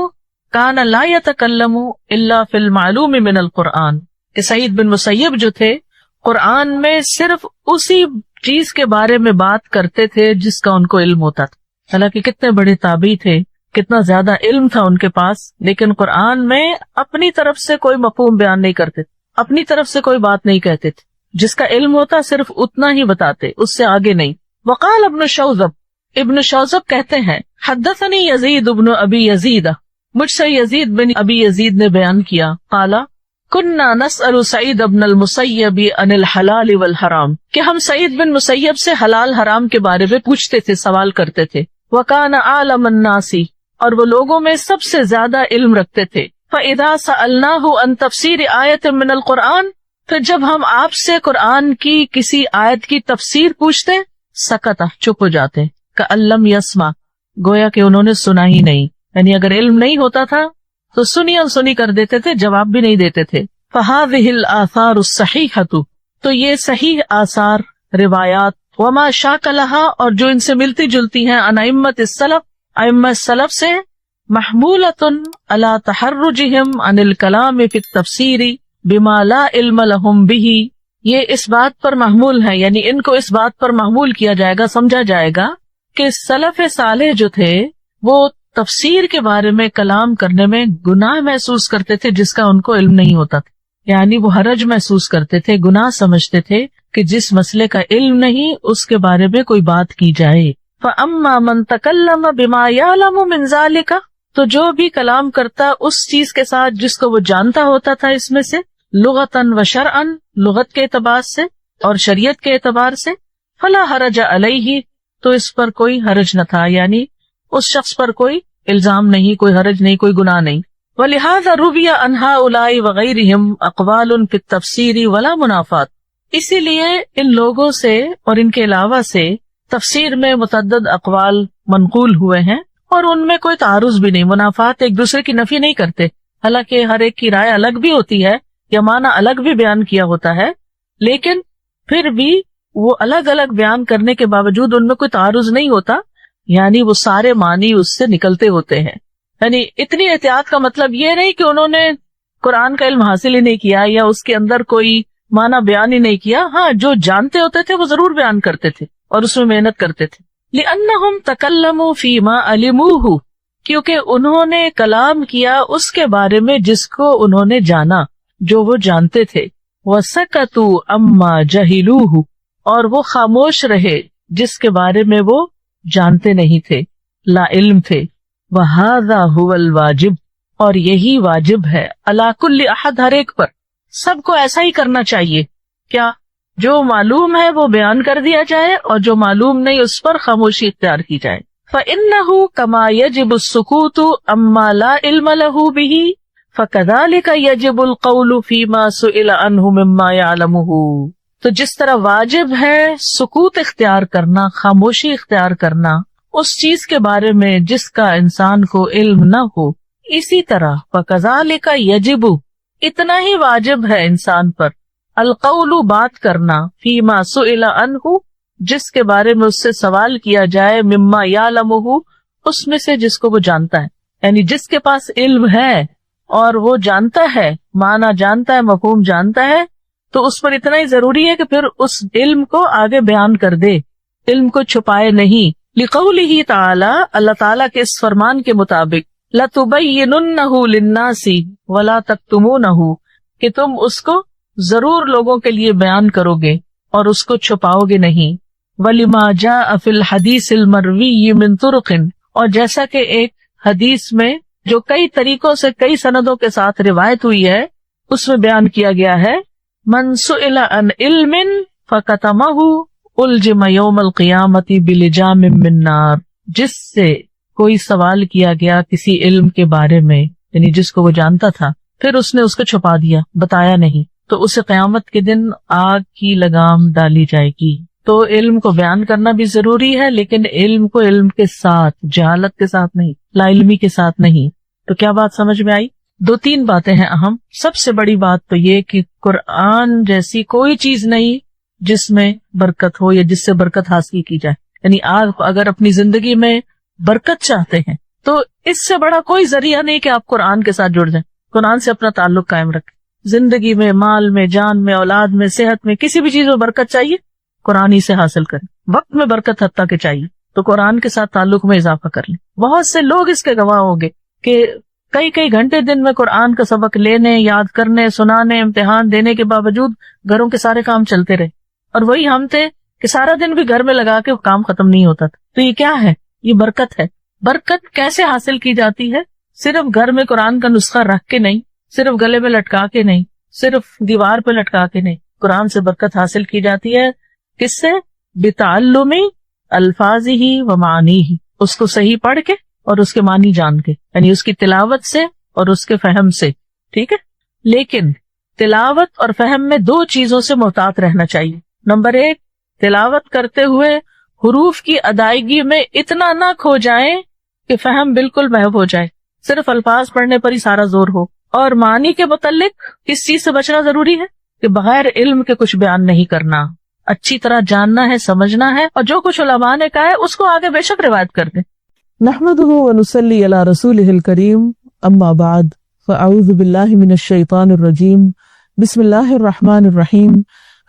کان لا یتکلم الا فی المعلوم من القرآن، کہ سعید بن مسیب جو تھے قرآن میں صرف اسی چیز کے بارے میں بات کرتے تھے جس کا ان کو علم ہوتا تھا. حالانکہ کتنے بڑے تابعی تھے، کتنا زیادہ علم تھا ان کے پاس، لیکن قرآن میں اپنی طرف سے کوئی مفہوم بیان نہیں کرتے، اپنی طرف سے کوئی بات نہیں کہتے تھے، جس کا علم ہوتا صرف اتنا ہی بتاتے، اس سے آگے نہیں. وقال ابن شوذب، ابن شوذب کہتے ہیں، حدثنی یزید ابن ابی یزید، مجھ سے یزید بن ابی یزید نے بیان کیا، قالا کننا نسأل سعید بن المسیب عن الحلال والحرام، کہ ہم سعید بن مسیب سے حلال حرام کے بارے میں پوچھتے تھے، سوال کرتے تھے. وکان عالم الناس، اور وہ لوگوں میں سب سے زیادہ علم رکھتے تھے. فَإِذَا سَأَلْنَاهُ عَن تَفْسِيرِ آیَةٍ مِّنَ الْقُرْآنِ، پھر جب ہم آپ سے قرآن کی کسی آیت کی تفسیر پوچھتے، سکتا، چپ ہو جاتے، کأن لم یسمع، گویا کہ انہوں نے سنا ہی نہیں، یعنی اگر علم نہیں ہوتا تھا تو سنی اور سنی کر دیتے تھے، جواب بھی نہیں دیتے تھے. فَهَذِهِ الْآثَارُ الصَّحِيحَةُ، تو یہ صحیح آثار، روایات، وما شاک لها، اور جو ان سے ملتی جلتی ہیں، عن ائمۃ السلف، ائمہ السلف سے، محمولۃ علی تحرجہم عن الکلام فی التفسیر بما لا علم لہم بہ، یہ اس بات پر محمول ہے، یعنی ان کو اس بات پر محمول کیا جائے گا، سمجھا جائے گا کہ سلف صالح جو تھے وہ تفسیر کے بارے میں کلام کرنے میں گناہ محسوس کرتے تھے جس کا ان کو علم نہیں ہوتا تھا، یعنی وہ حرج محسوس کرتے تھے، گناہ سمجھتے تھے کہ جس مسئلے کا علم نہیں اس کے بارے میں کوئی بات کی جائے۔ فَأَمَّا مَن تَكَلَّمَ بِمَا يَعْلَمُ مِن ذَلِكَ، تو جو بھی کلام کرتا اس چیز کے ساتھ جس کو وہ جانتا ہوتا تھا اس میں سے، لغتاً و شرعاً، لغت کے اعتبار سے اور شریعت کے اعتبار سے، فلا حرج علیہ، تو اس پر کوئی حرج نہ تھا، یعنی اس شخص پر کوئی الزام نہیں، کوئی حرج نہیں، کوئی گناہ نہیں۔ وَلِهَذَا رُوِيَ عَنْ هَؤُلَاءِ وَغَيْرِهِمْ أَقْوَالٌ فِي التَّفْسِيرِ وَلَا مُنَافَاتٌ، اسی لیے ان لوگوں سے اور ان کے علاوہ سے تفسیر میں متعدد اقوال منقول ہوئے ہیں اور ان میں کوئی تعارض بھی نہیں، منافات ایک دوسرے کی نفی نہیں کرتے، حالانکہ ہر ایک کی رائے الگ بھی ہوتی ہے یا معنی الگ بھی بیان کیا ہوتا ہے، لیکن پھر بھی وہ الگ الگ بیان کرنے کے باوجود ان میں کوئی تعارض نہیں ہوتا، یعنی وہ سارے معنی اس سے نکلتے ہوتے ہیں۔ یعنی اتنی احتیاط کا مطلب یہ نہیں کہ انہوں نے قرآن کا علم حاصل ہی نہیں کیا یا اس کے اندر کوئی معنی بیان ہی نہیں کیا، ہاں جو جانتے ہوتے تھے وہ ضرور بیان کرتے تھے اور اس میں محنت کرتے تھے۔ لِأَنَّهُمْ تَكَلَّمُوا فِي مَا عَلِمُوهُ، کیونکہ انہوں نے کلام کیا اس کے بارے میں جس کو انہوں نے جانا، جو وہ جانتے تھے۔ وَسَكَتُوا عَمَّا جَهِلُوهُ، اور وہ خاموش رہے جس کے بارے میں وہ جانتے نہیں تھے، لا علم تھے۔ وَهَذَا هُوَ الْوَاجِبُ، اور یہی واجب ہے، عَلَى كُلِّ أَحَدٍ، ہر ایک پر، سب کو ایسا ہی کرنا چاہیے، کیا جو معلوم ہے وہ بیان کر دیا جائے اور جو معلوم نہیں اس پر خاموشی اختیار کی جائے۔ فَإِنَّهُ كَمَا يَجِبُ السُّكُوتُ عَمَّا لَا عِلْمَ لَهُ بِهِ فَكَذَلِكَ يَجِبُ الْقَوْلُ فِي مَا سُئِلَ عَنْهُ مِمَّا يَعْلَمُهُ، تو جس طرح واجب ہے سکوت اختیار کرنا، خاموشی اختیار کرنا اس چیز کے بارے میں جس کا انسان کو علم نہ ہو، اسی طرح فَكَذَلِكَ يَجِبُ، اتنا ہی واجب ہے انسان پر، القول، بات کرنا، فیما سئل عنہ، جس کے بارے میں اس سے سوال کیا جائے، مما یعلمہ، اس میں سے جس کو وہ جانتا ہے، یعنی جس کے پاس علم ہے اور وہ جانتا ہے، معنی جانتا ہے، مفہوم جانتا ہے، تو اس پر اتنا ہی ضروری ہے کہ پھر اس علم کو آگے بیان کر دے، علم کو چھپائے نہیں۔ لقولہ تعالی، اللہ تعالیٰ کے اس فرمان کے مطابق، لَتُبَيِّنُنَّهُ لِلنَّاسِ وَلَا تَكْتُمُونَهُ، کہ تم اس کو ضرور لوگوں کے لیے بیان کرو گے اور اس کو چھپاؤ گے نہیں۔ وَلِمَا جَاءَ فِي الْحَدِيثِ الْمَرْوِيِّ مِن طُرُقٍ، اور جیسا کہ ایک حدیث میں جو کئی طریقوں سے کئی سندوں کے ساتھ روایت ہوئی ہے، اس میں بیان کیا گیا ہے، مَن سُئِلَ عَنْ عِلْمٍ فَكَتَمَهُ أُلْجِمَ يَوْمَ الْقِيَامَةِ بِلِجَامٍ مِّن نَّارٍ، جس سے کوئی سوال کیا گیا کسی علم کے بارے میں، یعنی جس کو وہ جانتا تھا، پھر اس نے اس کو چھپا دیا، بتایا نہیں، تو اسے قیامت کے دن آگ کی لگام ڈالی جائے گی۔ تو علم کو بیان کرنا بھی ضروری ہے، لیکن علم کو علم کے ساتھ، جہالت کے ساتھ نہیں، لا علمی کے ساتھ نہیں۔ تو کیا بات سمجھ میں آئی؟ دو تین باتیں ہیں اہم۔ سب سے بڑی بات تو یہ کہ قرآن جیسی کوئی چیز نہیں جس میں برکت ہو یا جس سے برکت حاصل کی جائے، یعنی آپ اگر اپنی زندگی میں برکت چاہتے ہیں تو اس سے بڑا کوئی ذریعہ نہیں کہ آپ قرآن کے ساتھ جڑ جائیں، قرآن سے اپنا تعلق قائم رکھیں۔ زندگی میں، مال میں، جان میں، اولاد میں، صحت میں، کسی بھی چیز میں برکت چاہیے، قرآن ہی سے حاصل کریں۔ وقت میں برکت حتیٰ کہ چاہیے تو قرآن کے ساتھ تعلق میں اضافہ کر لیں۔ بہت سے لوگ اس کے گواہ ہوں گے کہ کئی کئی گھنٹے دن میں قرآن کا سبق لینے، یاد کرنے، سنانے، امتحان دینے کے باوجود گھروں کے سارے کام چلتے رہے، اور وہی ہم تھے کہ سارا دن بھی گھر میں لگا کے کام ختم نہیں ہوتا تھا۔ تو یہ کیا ہے؟ یہ برکت ہے۔ برکت کیسے حاصل کی جاتی ہے؟ صرف گھر میں قرآن کا نسخہ رکھ کے نہیں، صرف گلے میں لٹکا کے نہیں، صرف دیوار پہ لٹکا کے نہیں۔ قرآن سے برکت حاصل کی جاتی ہے کس سے؟ بتعلم الفاظہ و معانیہ، اس کو صحیح پڑھ کے اور اس کے معنی جان کے، یعنی اس کی تلاوت سے اور اس کے فہم سے، ٹھیک ہے؟ لیکن تلاوت اور فہم میں دو چیزوں سے محتاط رہنا چاہیے۔ نمبر ایک، تلاوت کرتے ہوئے حروف کی ادائیگی میں اتنا نہ کھو جائیں کہ فہم بالکل محو ہو جائے، صرف الفاظ پڑھنے پر ہی سارا زور ہو۔ اور معنی کے متعلق اس چیز سے بچنا ضروری ہے کہ بغیر علم کے کچھ بیان نہیں کرنا، اچھی طرح جاننا ہے، سمجھنا ہے، اور جو کچھ علماء نے کہا ہے اس کو آگے بے شک روایت کر دیں۔ نحمده ونصلي على رسوله الكريم، اما بعد، فاعوذ باللہ من الشیطان الرجیم، بسم اللہ الرحمن الرحیم،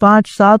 5 7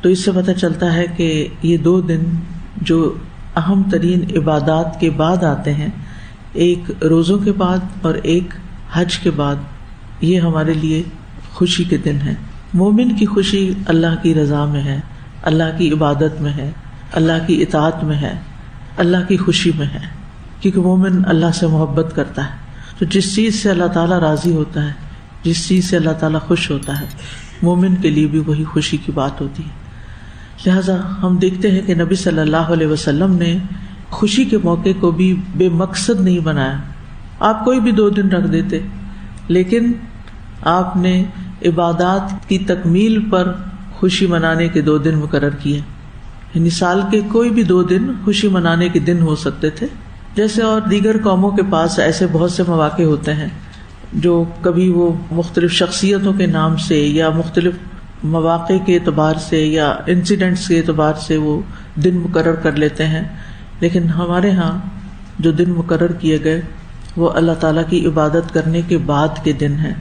تو اس سے پتہ چلتا ہے کہ یہ 2 دن جو اہم ترین عبادات کے بعد آتے ہیں، ایک روزوں کے بعد اور ایک حج کے بعد، یہ ہمارے لیے خوشی کے دن ہیں۔ مومن کی خوشی اللہ کی رضا میں ہے، اللہ کی عبادت میں ہے، اللہ کی اطاعت میں ہے، اللہ کی خوشی میں ہے، کیونکہ مومن اللہ سے محبت کرتا ہے۔ تو جس چیز سے اللہ تعالیٰ راضی ہوتا ہے، جس چیز سے اللہ تعالیٰ خوش ہوتا ہے، مومن کے لیے بھی وہی خوشی کی بات ہوتی ہے۔ لہٰذا ہم دیکھتے ہیں کہ نبی صلی اللہ علیہ وسلم نے خوشی کے موقع کو بھی بے مقصد نہیں بنایا۔ آپ کوئی بھی 2 دن رکھ دیتے، لیکن آپ نے عبادات کی تکمیل پر خوشی منانے کے 2 دن مقرر کیے، یعنی سال کے کوئی بھی 2 دن خوشی منانے کے دن ہو سکتے تھے۔ جیسے اور دیگر قوموں کے پاس ایسے بہت سے مواقع ہوتے ہیں جو کبھی وہ مختلف شخصیتوں کے نام سے یا مختلف مواقع کے اعتبار سے یا انسیڈنٹس کے اعتبار سے وہ دن مقرر کر لیتے ہیں، لیکن ہمارے ہاں جو دن مقرر کیے گئے وہ اللہ تعالیٰ کی عبادت کرنے کے بعد کے دن ہیں۔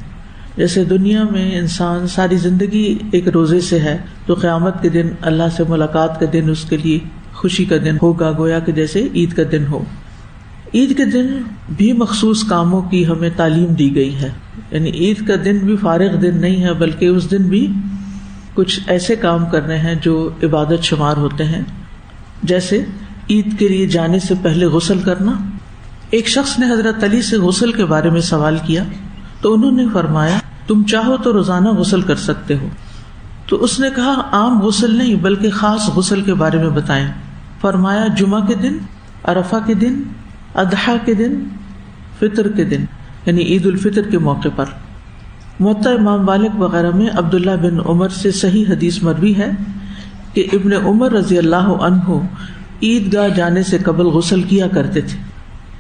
جیسے دنیا میں انسان ساری زندگی ایک روزے سے ہے، تو قیامت کے دن اللہ سے ملاقات کا دن اس کے لیے خوشی کا دن ہوگا، گویا کہ جیسے عید کا دن ہو۔ عید کے دن بھی مخصوص کاموں کی ہمیں تعلیم دی گئی ہے، یعنی عید کا دن بھی فارغ دن نہیں ہے، بلکہ اس دن بھی کچھ ایسے کام کرنے ہیں جو عبادت شمار ہوتے ہیں۔ جیسے عید کے لیے جانے سے پہلے غسل کرنا۔ ایک شخص نے حضرت علی سے غسل کے بارے میں سوال کیا تو انہوں نے فرمایا، تم چاہو تو روزانہ غسل کر سکتے ہو۔ تو اس نے کہا، عام غسل نہیں بلکہ خاص غسل کے بارے میں بتائیں۔ فرمایا، جمعہ کے دن، عرفہ کے دن، اضحیٰ کے دن، فطر کے دن، یعنی عید الفطر کے موقع پر۔ موطا امام مالک وغیرہ میں عبداللہ بن عمر سے صحیح حدیث مروی ہے کہ ابن عمر رضی اللہ عنہ عیدگاہ جانے سے قبل غسل کیا کرتے تھے۔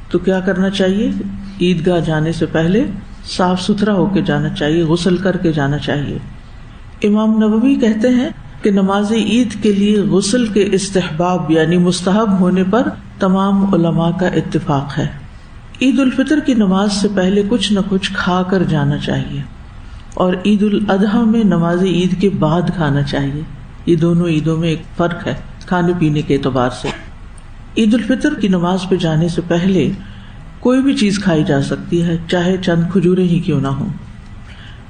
تو کیا کرنا چاہیے؟ عیدگاہ جانے سے پہلے صاف ستھرا ہو کے جانا چاہیے، غسل کر کے جانا چاہیے۔ امام نووی کہتے ہیں کہ نماز عید کے لیے غسل کے استحباب یعنی مستحب ہونے پر تمام علماء کا اتفاق ہے۔ عید الفطر کی نماز سے پہلے کچھ نہ کچھ کھا کر جانا چاہیے، اور عید الاضحیٰ میں نماز عید کے بعد کھانا چاہیے۔ یہ دونوں عیدوں میں ایک فرق ہے کھانے پینے کے اعتبار سے۔ عید الفطر کی نماز پہ جانے سے پہلے کوئی بھی چیز کھائی جا سکتی ہے، چاہے چند کھجوریں ہی کیوں نہ ہوں۔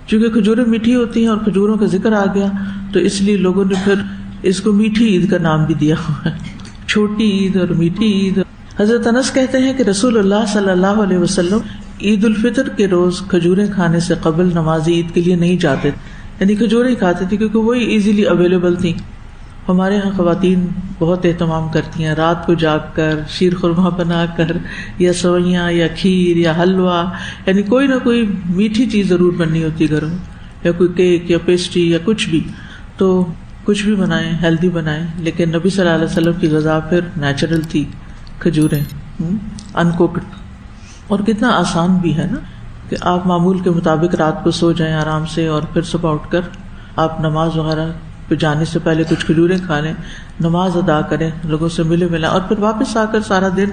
چونکہ کھجوریں میٹھی ہوتی ہیں اور کھجوروں کا ذکر آ گیا تو اس لیے لوگوں نے پھر اس کو میٹھی عید کا نام بھی دیا ہوا ہے، چھوٹی عید اور میٹھی عید۔ حضرت انس کہتے ہیں کہ رسول اللہ صلی اللہ علیہ وسلم عید الفطر کے روز کھجوریں کھانے سے قبل نماز عید کے لیے نہیں جاتے، یعنی کھجوریں کھاتے تھے کیونکہ وہی ایزیلی اویلیبل تھی۔ ہمارے یہاں خواتین بہت اہتمام کرتی ہیں، رات کو جاگ کر شیر خورما بنا کر یا سوئیاں یا کھیر یا حلوہ، یعنی کوئی نہ کوئی میٹھی چیز ضرور بننی ہوتی ہے گھروں میں، یا کوئی کیک یا پیسٹری یا کچھ بھی۔ تو کچھ بھی بنائیں، ہیلدی بنائیں، لیکن نبی صلی اللہ علیہ وسلم کی غذا پھر نیچرل تھی، کھجوریں انکوکڈ۔ اور کتنا آسان بھی ہے نا کہ آپ معمول کے مطابق رات کو سو جائیں آرام سے، اور پھر صبح اٹھ کر آپ نماز وغیرہ پہ جانے سے پہلے کچھ کھجوریں کھا لیں، نماز ادا کریں، لوگوں سے ملے ملیں، اور پھر واپس آ کر سارا دن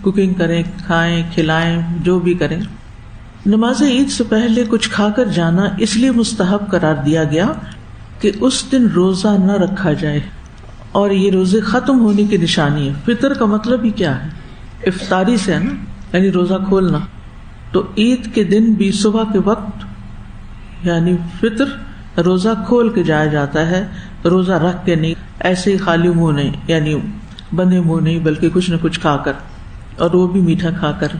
کوکنگ کریں، کھائیں، کھلائیں، جو بھی کریں۔ نماز عید سے پہلے کچھ کھا کر جانا اس لیے مستحب قرار دیا گیا کہ اس دن روزہ نہ رکھا جائے، اور یہ روزے ختم ہونے کی نشانی ہے۔ فطر کا مطلب ہی کیا ہے؟ افطاری سے ہے نا، یعنی روزہ کھولنا۔ تو عید کے دن بھی صبح کے وقت یعنی فطر روزہ کھول کے جایا جاتا ہے، روزہ رکھ کے نہیں، ایسے ہی خالی منہ نہیں، یعنی بندے منہ نہیں، بلکہ کچھ نہ کچھ کھا کر، اور وہ بھی میٹھا کھا کر۔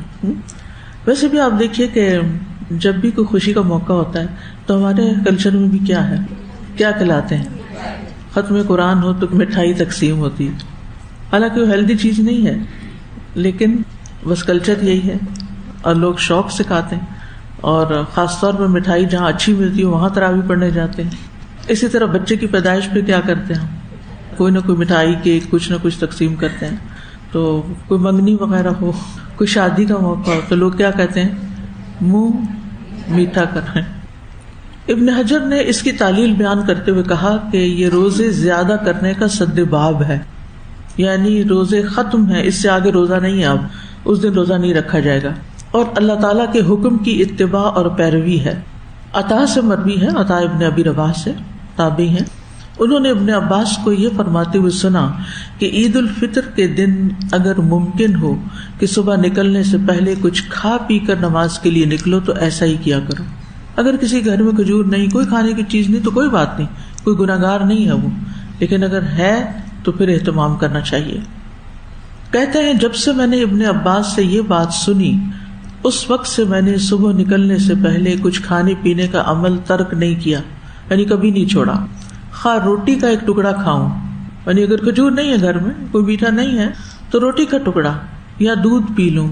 ویسے بھی آپ دیکھیے کہ جب بھی کوئی خوشی کا موقع ہوتا ہے تو ہمارے کلچر میں بھی کیا ہے، کیا کھلاتے ہیں؟ ختم قرآن ہو تو مٹھائی تقسیم ہوتی ہے، حالانکہ وہ ہیلدی چیز نہیں ہے، لیکن بس کلچر یہی ہے اور لوگ شوق سے کھاتے ہیں۔ اور خاص طور پر مٹھائی جہاں اچھی ملتی ہے وہاں تراویح پڑھنے جاتے ہیں۔ اسی طرح بچے کی پیدائش پہ کیا کرتے ہیں، کوئی نہ کوئی مٹھائی کے کچھ نہ کچھ تقسیم کرتے ہیں۔ تو کوئی منگنی وغیرہ ہو، کوئی شادی کا موقع ہو تو لوگ کیا کہتے ہیں، منہ میٹھا کر رہے ہیں۔ ابن حجر نے اس کی تعلیل بیان کرتے ہوئے کہا کہ یہ روزے زیادہ کرنے کا سد باب ہے، یعنی روزے ختم ہیں، اس سے آگے روزہ نہیں ہے، اب اس دن روزہ نہیں رکھا جائے گا، اور اللہ تعالیٰ کے حکم کی اتباع اور پیروی ہے۔ عطا سے مروی ہے، عطا ابن ابی رباح سے، تابعی ہیں، انہوں نے ابن عباس کو یہ فرماتے ہوئے سنا کہ عید الفطر کے دن اگر ممکن ہو کہ صبح نکلنے سے پہلے کچھ کھا پی کر نماز کے لیے نکلو تو ایسا ہی کیا کرو. اگر کسی گھر میں کھجور نہیں، کوئی کھانے کی چیز نہیں تو کوئی بات نہیں، کوئی گناہگار نہیں ہے وہ، لیکن اگر ہے تو پھر اہتمام کرنا چاہیے. کہتے ہیں جب سے میں نے ابن عباس سے یہ بات سنی اس وقت سے میں نے صبح نکلنے سے پہلے کچھ کھانے پینے کا عمل ترک نہیں کیا، یعنی کبھی نہیں چھوڑا. خواہ روٹی کا ایک ٹکڑا کھاؤں، یعنی اگر کھجور نہیں ہے گھر میں، کوئی میٹھا نہیں ہے تو روٹی کا ٹکڑا یا دودھ پی لوں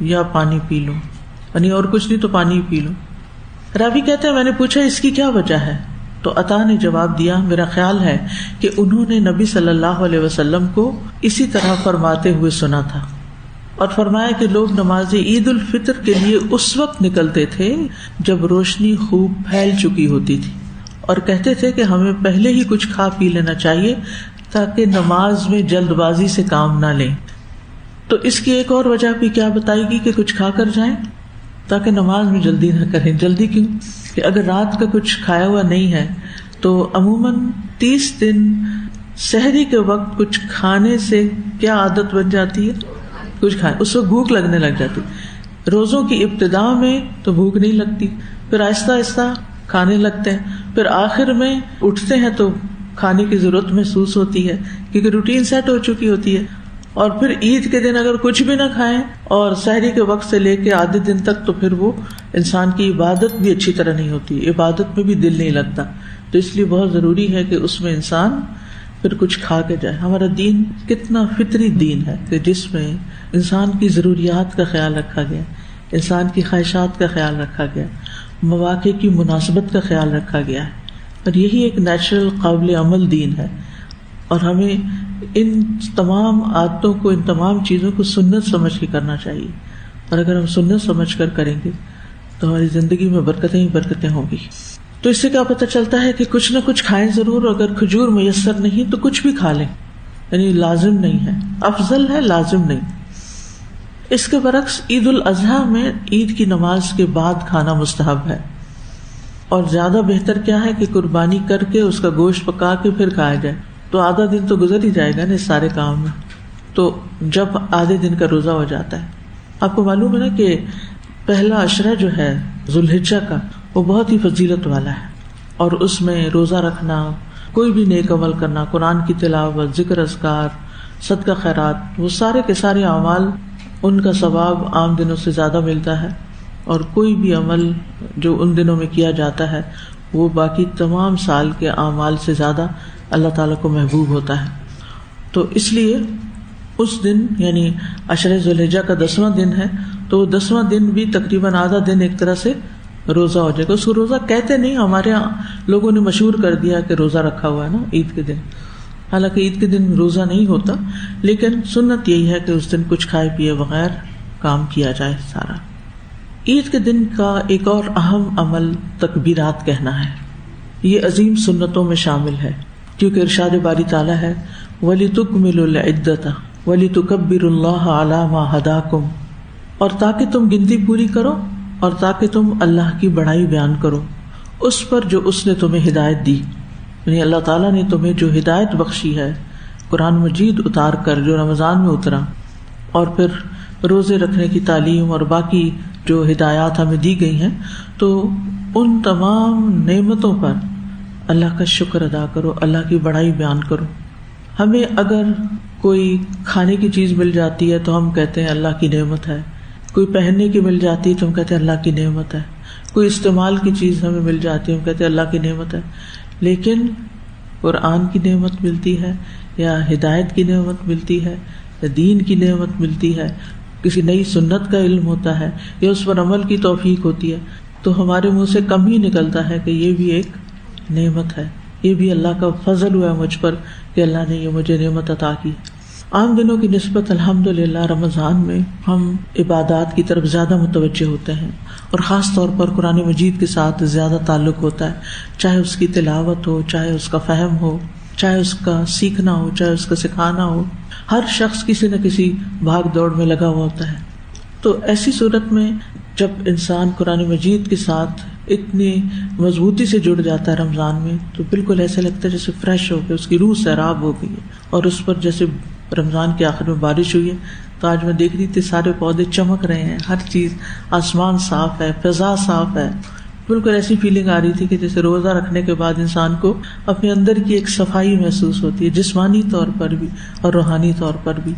یا پانی پی لوں، یعنی اور کچھ نہیں تو پانی پی لوں. راوی کہتے ہیں میں نے پوچھا اس کی کیا وجہ ہے تو عطا نے جواب دیا میرا خیال ہے کہ انہوں نے نبی صلی اللہ علیہ وسلم کو اسی طرح فرماتے ہوئے سنا تھا، اور فرمایا کہ لوگ نماز عید الفطر کے لیے اس وقت نکلتے تھے جب روشنی خوب پھیل چکی ہوتی تھی، اور کہتے تھے کہ ہمیں پہلے ہی کچھ کھا پی لینا چاہیے تاکہ نماز میں جلد بازی سے کام نہ لیں. تو اس کی ایک اور وجہ بھی کیا بتائے گی کہ کچھ کھا کر جائیں تاکہ نماز میں جلدی نہ کریں. جلدی کیوں؟ کہ اگر رات کا کچھ کھایا ہوا نہیں ہے تو عموماً 30 دن سحری کے وقت کچھ کھانے سے کیا عادت بن جاتی ہے، کچھ کھائیں، اس وقت بھوک لگنے لگ جاتی. روزوں کی ابتدا میں تو بھوک نہیں لگتی، پھر آہستہ آہستہ کھانے لگتے ہیں، پھر آخر میں اٹھتے ہیں تو کھانے کی ضرورت محسوس ہوتی ہے کیونکہ روٹین سیٹ ہو چکی ہوتی ہے. اور پھر عید کے دن اگر کچھ بھی نہ کھائیں اور سحری کے وقت سے لے کے آدھے دن تک تو پھر وہ انسان کی عبادت بھی اچھی طرح نہیں ہوتی، عبادت میں بھی دل نہیں لگتا. تو اس لیے بہت ضروری ہے کہ اس میں انسان پھر کچھ کھا کے جائے. ہمارا دین کتنا فطری دین ہے کہ جس میں انسان کی ضروریات کا خیال رکھا گیا، انسان کی خواہشات کا خیال رکھا گیا، مواقع کی مناسبت کا خیال رکھا گیا ہے، اور یہی ایک نیچرل قابل عمل دین ہے. اور ہمیں ان تمام عادتوں کو، ان تمام چیزوں کو سنت سمجھ کے کرنا چاہیے، اور اگر ہم سنت سمجھ کر کریں گے تو ہماری زندگی میں برکتیں ہی برکتیں ہوں گی. تو اس سے کیا پتہ چلتا ہے کہ کچھ نہ کچھ کھائیں ضرور. اگر کھجور میسر نہیں تو کچھ بھی کھا لیں، یعنی لازم نہیں ہے، افضل ہے، لازم نہیں. اس کے برعکس عید الاضحیٰ میں عید کی نماز کے بعد کھانا مستحب ہے، اور زیادہ بہتر کیا ہے کہ قربانی کر کے اس کا گوشت پکا کے پھر کھایا جائے. تو آدھا دن تو گزر ہی جائے گا نا اس سارے کام میں. تو جب آدھے دن کا روزہ ہو جاتا ہے، آپ کو معلوم ہے نا کہ پہلا عشرہ جو ہے ذوالحجہ کا وہ بہت ہی فضیلت والا ہے، اور اس میں روزہ رکھنا، کوئی بھی نیک عمل کرنا، قرآن کی تلاوت، ذکر اذکار، صدقہ خیرات، وہ سارے کے سارے اعمال ان کا ثواب عام دنوں سے زیادہ ملتا ہے. اور کوئی بھی عمل جو ان دنوں میں کیا جاتا ہے وہ باقی تمام سال کے اعمال سے زیادہ اللہ تعالیٰ کو محبوب ہوتا ہے. تو اس لیے اس دن یعنی عشرہ ذوالحجہ کا 10واں دن ہے، تو وہ 10واں دن بھی تقریباً آدھا دن ایک طرح سے روزہ ہو جائے گا. اس کو روزہ کہتے نہیں، ہمارے یہاں لوگوں نے مشہور کر دیا کہ روزہ رکھا ہوا ہے نا عید کے دن. حالانکہ عید کے دن روزہ نہیں ہوتا، لیکن سنت یہی ہے کہ اس دن کچھ کھائے پیے بغیر کام کیا جائے سارا. عید کے دن کا ایک اور اہم عمل تکبیرات کہنا ہے. یہ عظیم سنتوں میں شامل ہے کیونکہ ارشاد باری تعالیٰ ہے وَلِتُكْمِلُوا الْعِدَّةَ وَلِتُكَبِّرُوا اللَّهَ عَلَى مَا هَدَاكُمْ، اور تاکہ تم گنتی پوری کرو اور تاکہ تم اللہ کی بڑائی بیان کرو اس پر جو اس نے تمہیں ہدایت دی. یعنی اللہ تعالیٰ نے تمہیں جو ہدایت بخشی ہے قرآن مجید اتار کر جو رمضان میں اترا، اور پھر روزے رکھنے کی تعلیم اور باقی جو ہدایات ہمیں دی گئی ہیں، تو ان تمام نعمتوں پر اللہ کا شکر ادا کرو، اللہ کی بڑائی بیان کرو. ہمیں اگر کوئی کھانے کی چیز مل جاتی ہے تو ہم کہتے ہیں اللہ کی نعمت ہے، کوئی پہننے کی مل جاتی ہے تو ہم کہتے ہیں اللہ کی نعمت ہے، کوئی استعمال کی چیز ہمیں مل جاتی ہے ہم کہتے ہیں اللہ کی نعمت ہے. لیکن قرآن کی نعمت ملتی ہے یا ہدایت کی نعمت ملتی ہے یا دین کی نعمت ملتی ہے، کسی نئی سنت کا علم ہوتا ہے یا اس پر عمل کی توفیق ہوتی ہے، تو ہمارے منہ سے کم ہی نکلتا ہے کہ یہ بھی ایک نعمت ہے، یہ بھی اللہ کا فضل ہوا ہے مجھ پر کہ اللہ نے یہ مجھے نعمت عطا کی. عام دنوں کی نسبت الحمدللہ رمضان میں ہم عبادات کی طرف زیادہ متوجہ ہوتے ہیں، اور خاص طور پر قرآن مجید کے ساتھ زیادہ تعلق ہوتا ہے، چاہے اس کی تلاوت ہو، چاہے اس کا فہم ہو، چاہے اس کا سیکھنا ہو، چاہے اس کا سکھانا ہو. ہر شخص کسی نہ کسی بھاگ دوڑ میں لگا ہوا ہوتا ہے. تو ایسی صورت میں جب انسان قرآن مجید کے ساتھ اتنی مضبوطی سے جڑ جاتا ہے رمضان میں، تو بالکل ایسا لگتا ہے جیسے فریش ہو گیا، اس کی روح سیراب ہو گئی ہے، اور اس پر جیسے رمضان کے آخر میں بارش ہوئی ہے، تو آج میں دیکھ رہی تھی سارے پودے چمک رہے ہیں، ہر چیز، آسمان صاف ہے، فضا صاف ہے، بالکل ایسی فیلنگ آ رہی تھی کہ جیسے روزہ رکھنے کے بعد انسان کو اپنے اندر کی ایک صفائی محسوس ہوتی ہے، جسمانی طور پر بھی اور روحانی طور پر بھی.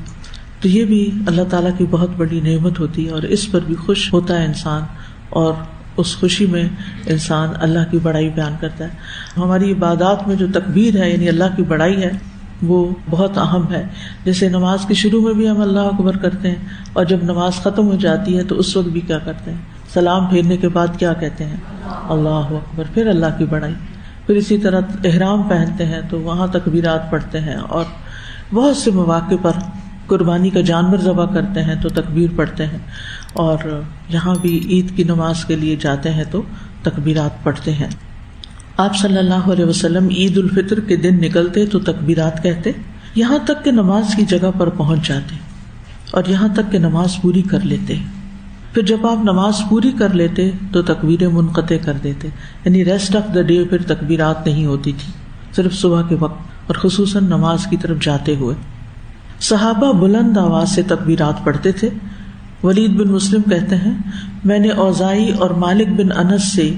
تو یہ بھی اللہ تعالیٰ کی بہت بڑی نعمت ہوتی ہے، اور اس پر بھی خوش ہوتا ہے انسان، اور اس خوشی میں انسان اللہ کی بڑائی بیان کرتا ہے. ہماری عبادات میں جو تکبیر ہے یعنی اللہ کی بڑائی ہے وہ بہت اہم ہے. جیسے نماز کے شروع میں بھی ہم اللہ اکبر کرتے ہیں، اور جب نماز ختم ہو جاتی ہے تو اس وقت بھی کیا کرتے ہیں؟ سلام پھیرنے کے بعد کیا کہتے ہیں؟ اللہ اکبر، پھر اللہ کی بڑائی. پھر اسی طرح احرام پہنتے ہیں تو وہاں تکبیرات پڑھتے ہیں، اور بہت سے مواقع پر قربانی کا جانور ذبح کرتے ہیں تو تکبیر پڑھتے ہیں، اور یہاں بھی عید کی نماز کے لیے جاتے ہیں تو تکبیرات پڑھتے ہیں. آپ صلی اللہ علیہ وسلم عید الفطر کے دن نکلتے تو تکبیرات کہتے، یہاں تک کہ نماز کی جگہ پر پہنچ جاتے، اور یہاں تک کہ نماز پوری کر لیتے. پھر جب آپ نماز پوری کر لیتے تو تکبیریں منقطع کر دیتے، یعنی ریسٹ آف دا ڈے پھر تکبیرات نہیں ہوتی تھی، صرف صبح کے وقت اور خصوصاً نماز کی طرف جاتے ہوئے. صحابہ بلند آواز سے تکبیرات پڑھتے تھے. ولید بن مسلم کہتے ہیں، میں نے اوزاعی اور مالک بن انس سے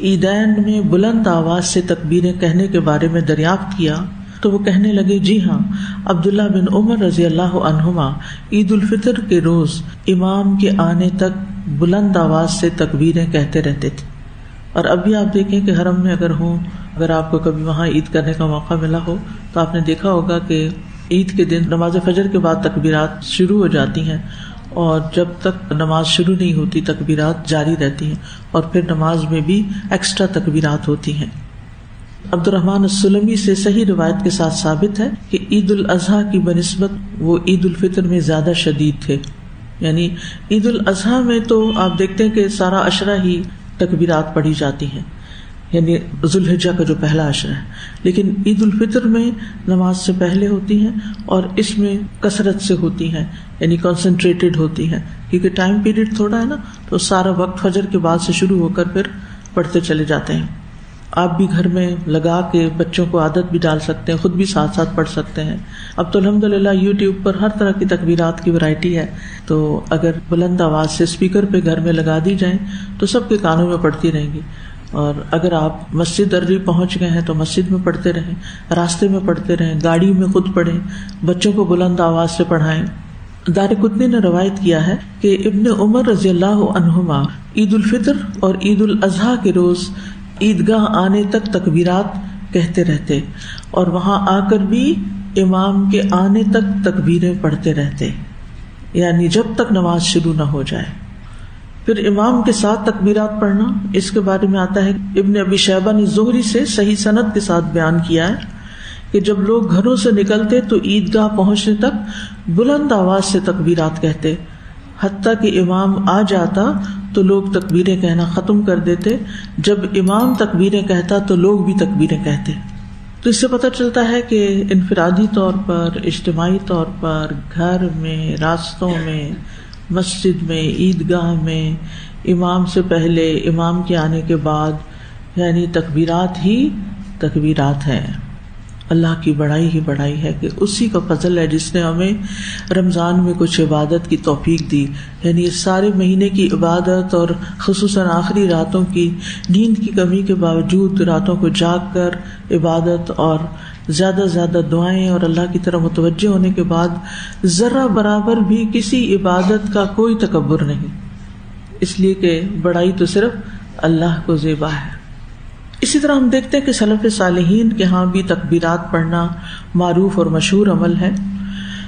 عیدین میں بلند آواز سے تکبیریں کہنے کے بارے میں دریافت کیا تو وہ کہنے لگے، جی ہاں، عبداللہ بن عمر رضی اللہ عنہما عید الفطر کے روز امام کے آنے تک بلند آواز سے تکبیریں کہتے رہتے تھے. اور اب بھی آپ دیکھیں کہ حرم میں اگر آپ کو کبھی وہاں عید کرنے کا موقع ملا ہو تو آپ نے دیکھا ہوگا کہ عید کے دن نماز فجر کے بعد تکبیرات شروع ہو جاتی ہیں، اور جب تک نماز شروع نہیں ہوتی تکبیرات جاری رہتی ہیں، اور پھر نماز میں بھی ایکسٹرا تکبیرات ہوتی ہیں. عبد الرحمن السلمی سے صحیح روایت کے ساتھ ثابت ہے کہ عید الاضحیٰ کی بنسبت وہ عید الفطر میں زیادہ شدید تھے. یعنی عید الاضحیٰ میں تو آپ دیکھتے ہیں کہ سارا عشرہ ہی تکبیرات پڑھی جاتی ہیں، یعنی ذوالحجہ کا جو پہلا عشرہ ہے، لیکن عید الفطر میں نماز سے پہلے ہوتی ہیں، اور اس میں کثرت سے ہوتی ہیں، یعنی کنسنٹریٹڈ ہوتی ہیں، کیونکہ ٹائم پیریڈ تھوڑا ہے نا، تو سارا وقت فجر کے بعد سے شروع ہو کر پھر پڑھتے چلے جاتے ہیں. آپ بھی گھر میں لگا کے بچوں کو عادت بھی ڈال سکتے ہیں، خود بھی ساتھ ساتھ پڑھ سکتے ہیں. اب تو الحمدللہ یوٹیوب پر ہر طرح کی تکبیرات کی ورائٹی ہے، تو اگر بلند آواز سے اسپیکر پہ گھر میں لگا دی جائیں تو سب کے کانوں میں پڑتی رہیں گی. اور اگر آپ مسجد ارری پہنچ گئے ہیں تو مسجد میں پڑھتے رہیں، راستے میں پڑھتے رہیں، گاڑی میں خود پڑھیں، بچوں کو بلند آواز سے پڑھائیں. دارقطنی نے روایت کیا ہے کہ ابن عمر رضی اللہ عنہما عید الفطر اور عید الاضحیٰ کے روز عیدگاہ آنے تک تکبیرات کہتے رہتے، اور وہاں آ کر بھی امام کے آنے تک تکبیریں پڑھتے رہتے، یعنی جب تک نماز شروع نہ ہو جائے. پھر امام کے ساتھ تکبیرات پڑھنا، اس کے بارے میں آتا ہے ابن ابی شیبہ نے زہری سے صحیح سند کے ساتھ بیان کیا ہے کہ جب لوگ گھروں سے نکلتے تو عیدگاہ پہنچنے تک بلند آواز سے تکبیرات کہتے، حتیٰ کہ امام آ جاتا تو لوگ تکبیریں کہنا ختم کر دیتے. جب امام تکبیریں کہتا تو لوگ بھی تکبیریں کہتے. تو اس سے پتہ چلتا ہے کہ انفرادی طور پر، اجتماعی طور پر، گھر میں، راستوں میں، مسجد میں، عیدگاہ میں، امام سے پہلے، امام کے آنے کے بعد، یعنی تکبیرات ہی تکبیرات ہیں. اللہ کی بڑائی ہی بڑائی ہے کہ اسی کا فضل ہے جس نے ہمیں رمضان میں کچھ عبادت کی توفیق دی. یعنی اس سارے مہینے کی عبادت، اور خصوصاً آخری راتوں کی نیند کی کمی کے باوجود راتوں کو جاگ کر عبادت اور زیادہ سے زیادہ دعائیں اور اللہ کی طرف متوجہ ہونے کے بعد ذرہ برابر بھی کسی عبادت کا کوئی تکبر نہیں، اس لیے کہ بڑائی تو صرف اللہ کو زیبا ہے. اسی طرح ہم دیکھتے ہیں کہ سلف صالحین کے ہاں بھی تکبیرات پڑھنا معروف اور مشہور عمل ہے.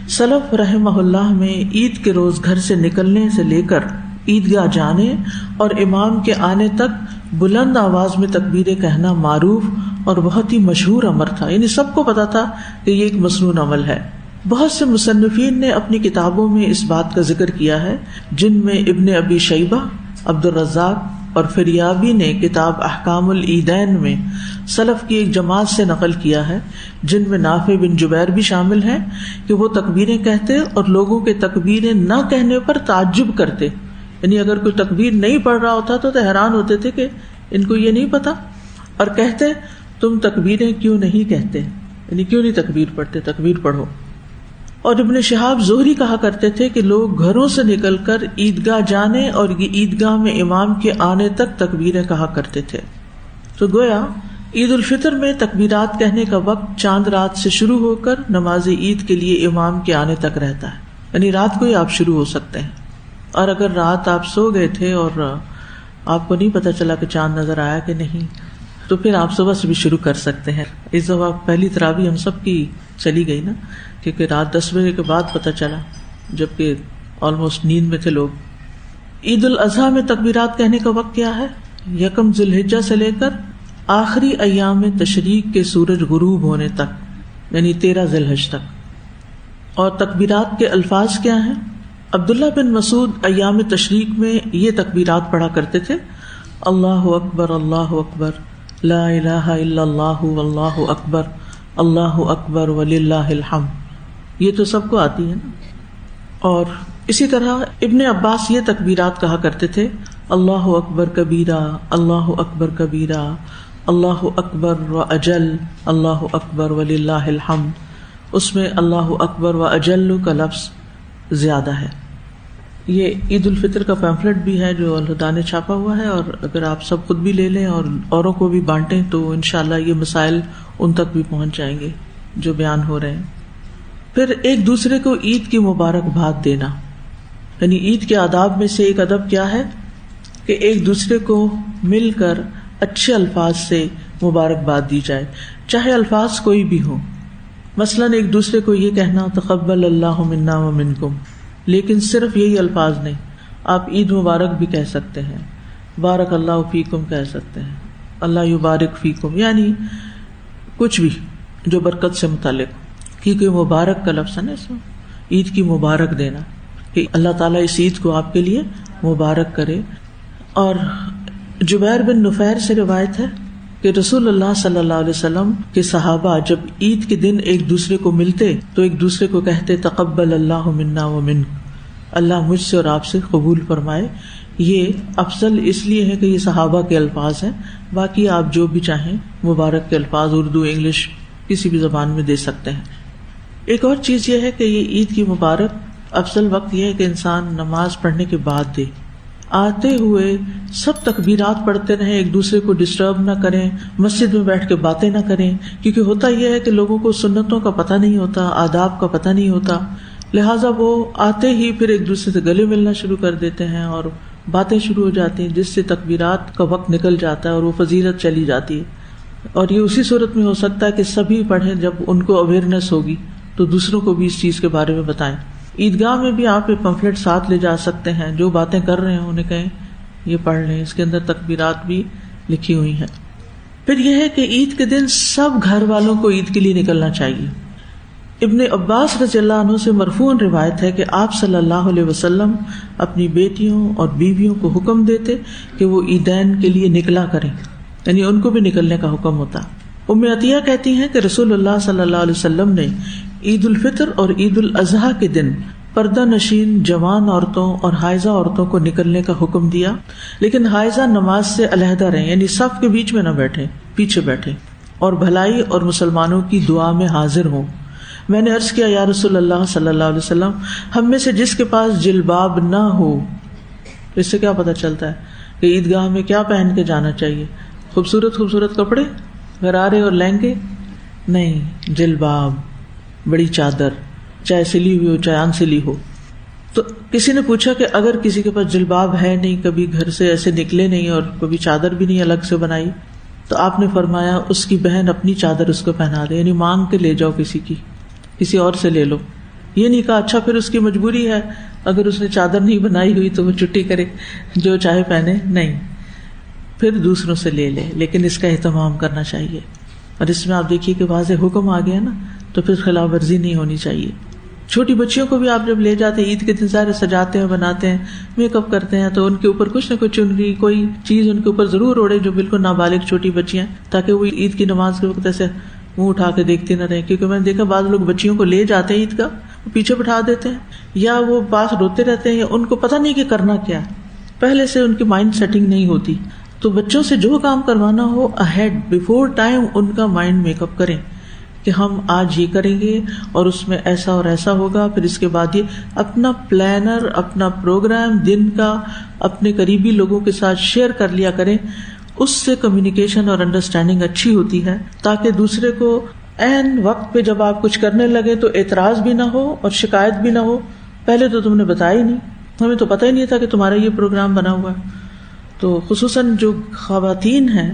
سلف رحمہ اللہ میں عید کے روز گھر سے نکلنے سے لے کر عیدگاہ جانے اور امام کے آنے تک بلند آواز میں تکبیریں کہنا معروف اور بہت ہی مشہور امر تھا، یعنی سب کو پتا تھا کہ یہ ایک مسنون عمل ہے. بہت سے مصنفین نے اپنی کتابوں میں اس بات کا ذکر کیا ہے، جن میں ابن ابی شیبہ، عبد الرزاق اور فریابی نے کتاب احکام العیدین میں سلف کی ایک جماعت سے نقل کیا ہے، جن میں نافع بن جبیر بھی شامل ہیں، کہ وہ تکبیریں کہتے اور لوگوں کے تکبیریں نہ کہنے پر تعجب کرتے، یعنی اگر کوئی تکبیر نہیں پڑھ رہا ہوتا تو حیران ہوتے تھے کہ ان کو یہ نہیں پتا، اور کہتے تم تکبیریں کیوں نہیں کہتے، یعنی کیوں نہیں تکبیر پڑھتے، تکبیر پڑھو۔ اور ابن شہاب زہری کہا کرتے تھے کہ لوگ گھروں سے نکل کر عیدگاہ جانے اور عیدگاہ میں امام کے آنے تک تکبیریں کہا کرتے تھے۔ تو گویا عید الفطر میں تکبیرات کہنے کا وقت چاند رات سے شروع ہو کر نماز عید کے لیے امام کے آنے تک رہتا ہے، یعنی رات کو ہی آپ شروع ہو سکتے ہیں۔ اور اگر رات آپ سو گئے تھے اور آپ کو نہیں پتا چلا کہ چاند نظر آیا کہ نہیں، تو پھر آپ صبح سے بھی شروع کر سکتے ہیں۔ اس دفعہ پہلی تراویح ہم سب کی چلی گئی نا، کیونکہ رات 10 بجے کے بعد پتہ چلا، جبکہ آلموسٹ نیند میں تھے لوگ۔ عید الاضحیٰ میں تکبیرات کہنے کا وقت کیا ہے؟ 1 ذی الحجہ سے لے کر آخری ایام تشریق کے سورج غروب ہونے تک، یعنی 13 ذی الحجہ تک۔ اور تکبیرات کے الفاظ کیا ہیں؟ عبداللہ بن مسعود ایام تشریق میں یہ تکبیرات پڑھا کرتے تھے: اللہ اکبر، اللہ اکبر، لا الہ الا اللہ واللہ اکبر، اللہ اکبر وللہ الحمد۔ یہ تو سب کو آتی ہے نا۔ اور اسی طرح ابن عباس یہ تکبیرات کہا کرتے تھے: اللہ اکبر کبیرہ، اللہ اکبر کبیرہ، اللہ اکبر و اجل، اللہ اکبر وللہ الحمد۔ اس میں اللہ اکبر و اجل کا لفظ زیادہ ہے۔ یہ عید الفطر کا پیمفلٹ بھی ہے جو الہدیٰ نے چھاپا ہوا ہے، اور اگر آپ سب خود بھی لے لیں اور اوروں کو بھی بانٹیں تو انشاءاللہ یہ مسائل ان تک بھی پہنچ جائیں گے جو بیان ہو رہے ہیں۔ پھر ایک دوسرے کو عید کی مبارکباد دینا، یعنی عید کے آداب میں سے ایک ادب کیا ہے کہ ایک دوسرے کو مل کر اچھے الفاظ سے مبارکباد دی جائے، چاہے الفاظ کوئی بھی ہو۔ مثلاً ایک دوسرے کو یہ کہنا تقبل اللہ منا و منکم، لیکن صرف یہی الفاظ نہیں، آپ عید مبارک بھی کہہ سکتے ہیں، بارک اللہ فیکم کہہ سکتے ہیں، اللہ یبارک فیکم، یعنی کچھ بھی جو برکت سے متعلق، کیونکہ مبارک کا لفظ ہے نا اس میں، عید کی مبارک دینا کہ اللہ تعالیٰ اس عید کو آپ کے لیے مبارک کرے۔ اور جبیر بن نفیر سے روایت ہے کہ رسول اللہ صلی اللہ علیہ وسلم کے صحابہ جب عید کے دن ایک دوسرے کو ملتے تو ایک دوسرے کو کہتے تقبل اللہ منا و منک، اللہ مجھ سے اور آپ سے قبول فرمائے۔ یہ افضل اس لیے ہے کہ یہ صحابہ کے الفاظ ہیں، باقی آپ جو بھی چاہیں مبارک کے الفاظ اردو، انگلش، کسی بھی زبان میں دے سکتے ہیں۔ ایک اور چیز یہ ہے کہ یہ عید کی مبارک افضل وقت یہ ہے کہ انسان نماز پڑھنے کے بعد دے، آتے ہوئے سب تکبیرات پڑھتے رہیں، ایک دوسرے کو ڈسٹرب نہ کریں، مسجد میں بیٹھ کے باتیں نہ کریں، کیونکہ ہوتا یہ ہے کہ لوگوں کو سنتوں کا پتہ نہیں ہوتا، آداب کا پتہ نہیں ہوتا، لہٰذا وہ آتے ہی پھر ایک دوسرے سے گلے ملنا شروع کر دیتے ہیں اور باتیں شروع ہو جاتی ہیں، جس سے تکبیرات کا وقت نکل جاتا ہے اور وہ فضیلت چلی جاتی ہے۔ اور یہ اسی صورت میں ہو سکتا ہے کہ سبھی پڑھیں، جب ان کو اویئرنیس ہوگی تو دوسروں کو بھی اس چیز کے بارے میں بتائیں۔ عیدگاہ میں بھی آپ ایک پمفلٹ ساتھ لے جا سکتے ہیں، جو باتیں کر رہے ہیں انہیں کہیں یہ پڑھ لیں، اس کے اندر تکبیرات بھی لکھی ہوئی ہیں۔ پھر یہ ہے کہ عید کے دن سب گھر والوں کو عید کے لیے نکلنا چاہیے۔ ابن عباس رضی اللہ عنہ سے مرفوعاً روایت ہے کہ آپ صلی اللہ علیہ وسلم اپنی بیٹیوں اور بیویوں کو حکم دیتے کہ وہ عیدین کے لیے نکلا کریں، یعنی ان کو بھی نکلنے کا حکم ہوتا۔ ام عطیہ کہتی ہیں کہ رسول اللہ صلی اللہ علیہ وسلم نے عید الفطر اور عید الاضحیٰ کے دن پردہ نشین جوان عورتوں اور حائضہ عورتوں کو نکلنے کا حکم دیا، لیکن حائضہ نماز سے علیحدہ رہیں، یعنی صف کے بیچ میں نہ بیٹھیں، پیچھے بیٹھیں، اور بھلائی اور مسلمانوں کی دعا میں حاضر ہوں۔ میں نے عرض کیا یا رسول اللہ صلی اللہ علیہ وسلم، ہم میں سے جس کے پاس جلباب نہ ہو، اس سے کیا پتہ چلتا ہے کہ عیدگاہ میں کیا پہن کے جانا چاہیے؟ خوبصورت خوبصورت کپڑے، غرارے اور لہنگے نہیں، جلباب، بڑی چادر، چاہے سلی ہوئی ہو چاہے ان سلی ہو۔ تو کسی نے پوچھا کہ اگر کسی کے پاس جلباب ہے نہیں، کبھی گھر سے ایسے نکلے نہیں اور کبھی چادر بھی نہیں الگ سے بنائی، تو آپ نے فرمایا اس کی بہن اپنی چادر اس کو پہنا دے، یعنی مانگ کے لے جاؤ، کسی اور سے لے لو۔ یہ نہیں کہا اچھا پھر اس کی مجبوری ہے، اگر اس نے چادر نہیں بنائی ہوئی تو وہ چھٹی کرے، جو چاہے پہنے، نہیں، پھر دوسروں سے لے لے، لیکن اس کا اہتمام کرنا چاہیے۔ اور اس میں آپ دیکھیے کہ واضح حکم آ گیا نا، تو پھر خلاف ورزی نہیں ہونی چاہیے۔ چھوٹی بچیوں کو بھی آپ جب لے جاتے ہیں عید کے دن، ظاہر سجاتے ہیں، بناتے ہیں، میک اپ کرتے ہیں، تو ان کے اوپر کچھ نہ کچھ چنری، کوئی چیز ان کے اوپر ضرور اوڑے جو بالکل نابالغ چھوٹی بچیاں، تاکہ وہ عید کی نماز کے وقت ایسے منہ اٹھا کے دیکھتے نہ رہیں۔ کیونکہ میں نے دیکھا بعض لوگ بچیوں کو لے جاتے ہیں عید کا، پیچھے بٹھا دیتے ہیں، یا وہ پاس روتے رہتے ہیں، یا ان کو پتہ نہیں کہ کرنا کیا ہے، پہلے سے ان کی مائنڈ سیٹنگ نہیں ہوتی. تو بچوں سے جو کام کروانا ہو اہیڈ بیفور ٹائم ان کا مائنڈ میک اپ کریں کہ ہم آج یہ کریں گے اور اس میں ایسا اور ایسا ہوگا, پھر اس کے بعد یہ اپنا پلانر, اپنا پروگرام دن کا اپنے قریبی لوگوں کے ساتھ شیئر کر لیا کریں. اس سے کمیونیکیشن اور انڈرسٹینڈنگ اچھی ہوتی ہے, تاکہ دوسرے کو عین وقت پہ جب آپ کچھ کرنے لگے تو اعتراض بھی نہ ہو اور شکایت بھی نہ ہو, پہلے تو تم نے بتایا ہی نہیں, ہمیں تو پتہ ہی نہیں تھا کہ تمہارا یہ پروگرام بنا ہوا ہے. تو خصوصاً جو خواتین ہیں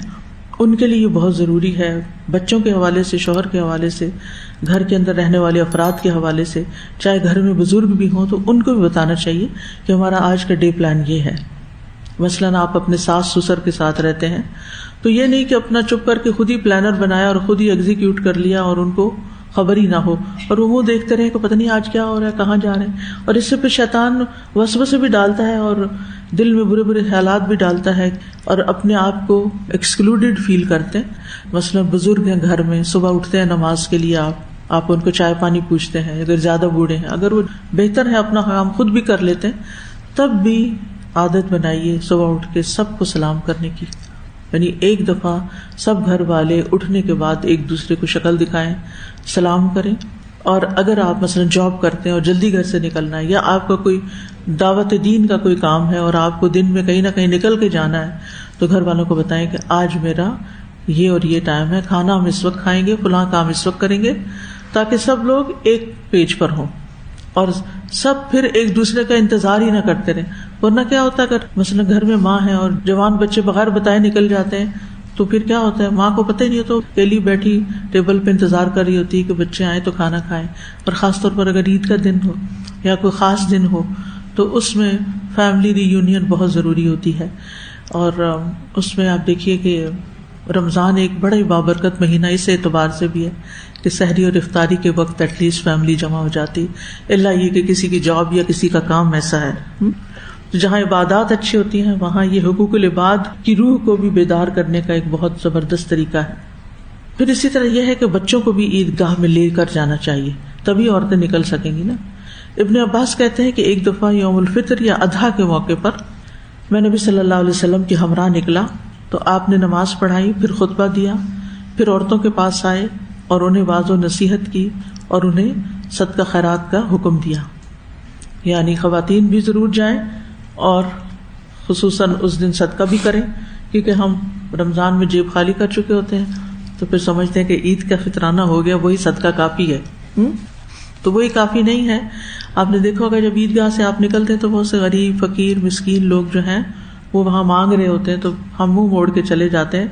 ان کے لیے یہ بہت ضروری ہے, بچوں کے حوالے سے, شوہر کے حوالے سے, گھر کے اندر رہنے والے افراد کے حوالے سے, چاہے گھر میں بزرگ بھی ہوں تو ان کو بھی بتانا چاہیے کہ ہمارا آج کا ڈے پلان یہ ہے. مثلاً آپ اپنے ساس سسر کے ساتھ رہتے ہیں تو یہ نہیں کہ اپنا چپ کر کے خود ہی پلانر بنایا اور خود ہی ایگزیکیوٹ کر لیا اور ان کو خبر ہی نہ ہو, اور وہ دیکھتے رہے کہ پتہ نہیں آج کیا ہو رہا ہے, کہاں جا رہے ہیں. اور اس سے پھر شیطان وسوسے بھی ڈالتا ہے اور دل میں برے برے خیالات بھی ڈالتا ہے, اور اپنے آپ کو ایکسکلوڈیڈ فیل کرتے ہیں. مثلا بزرگ ہیں گھر میں, صبح اٹھتے ہیں نماز کے لیے, آپ ان کو چائے پانی پوچھتے ہیں, اگر زیادہ بوڑھے ہیں, اگر وہ بہتر ہے اپنا کام خود بھی کر لیتے ہیں, تب بھی عادت بنائیے صبح اٹھ کے سب کو سلام کرنے کی. یعنی ایک دفعہ سب گھر والے اٹھنے کے بعد ایک دوسرے کو شکل دکھائیں, سلام کریں. اور اگر آپ مثلا جاب کرتے ہیں اور جلدی گھر سے نکلنا ہے, یا آپ کا کوئی دعوت دین کا کوئی کام ہے اور آپ کو دن میں کہیں نہ کہیں نکل کے جانا ہے, تو گھر والوں کو بتائیں کہ آج میرا یہ اور یہ ٹائم ہے, کھانا ہم اس وقت کھائیں گے, فلاں کام اس وقت کریں گے, تاکہ سب لوگ ایک پیج پر ہوں اور سب پھر ایک دوسرے کا انتظار ہی نہ کرتے رہیں. ورنہ کیا ہوتا ہے اگر مثلا گھر میں ماں ہے اور جوان بچے بغیر بتائے نکل جاتے ہیں تو پھر کیا ہوتا ہے, ماں کو پتہ ہی نہیں ہوتا, اکیلی بیٹھی ٹیبل پہ انتظار کر رہی ہوتی ہے کہ بچے آئیں تو کھانا کھائیں. اور خاص طور پر اگر عید کا دن ہو یا کوئی خاص دن ہو تو اس میں فیملی ری یونین بہت ضروری ہوتی ہے. اور اس میں آپ دیکھیے کہ رمضان ایک بڑا ہی بابرکت مہینہ اس اعتبار سے بھی ہے کہ سحری اور افطاری کے وقت ایٹ لیسٹ فیملی جمع ہو جاتی, اللہ یہ کہ کسی کی جاب یا کسی کا کام ایسا ہے. جہاں عبادات اچھی ہوتی ہیں وہاں یہ حقوق العباد کی روح کو بھی بیدار کرنے کا ایک بہت زبردست طریقہ ہے. پھر اسی طرح یہ ہے کہ بچوں کو بھی عیدگاہ میں لے کر جانا چاہیے, تبھی عورتیں نکل سکیں گی نا. ابن عباس کہتے ہیں کہ ایک دفعہ یوم الفطر یا اضحیٰ کے موقع پر میں نبی صلی اللہ علیہ وسلم کے ہمراہ نکلا تو آپ نے نماز پڑھائی, پھر خطبہ دیا, پھر عورتوں کے پاس آئے اور انہیں واعظ و نصیحت کی اور انہیں صدقہ خیرات کا حکم دیا. یعنی خواتین بھی ضرور جائیں اور خصوصاً اس دن صدقہ بھی کریں, کیونکہ ہم رمضان میں جیب خالی کر چکے ہوتے ہیں تو پھر سمجھتے ہیں کہ عید کا فطرانہ ہو گیا, وہی صدقہ کافی ہے. تو وہی کافی نہیں ہے. آپ نے دیکھا ہوگا جب عیدگاہ سے آپ نکلتے ہیں تو بہت سے غریب فقیر مسکین لوگ جو ہیں وہ وہاں مانگ رہے ہوتے ہیں, تو ہم منہ موڑ کے چلے جاتے ہیں,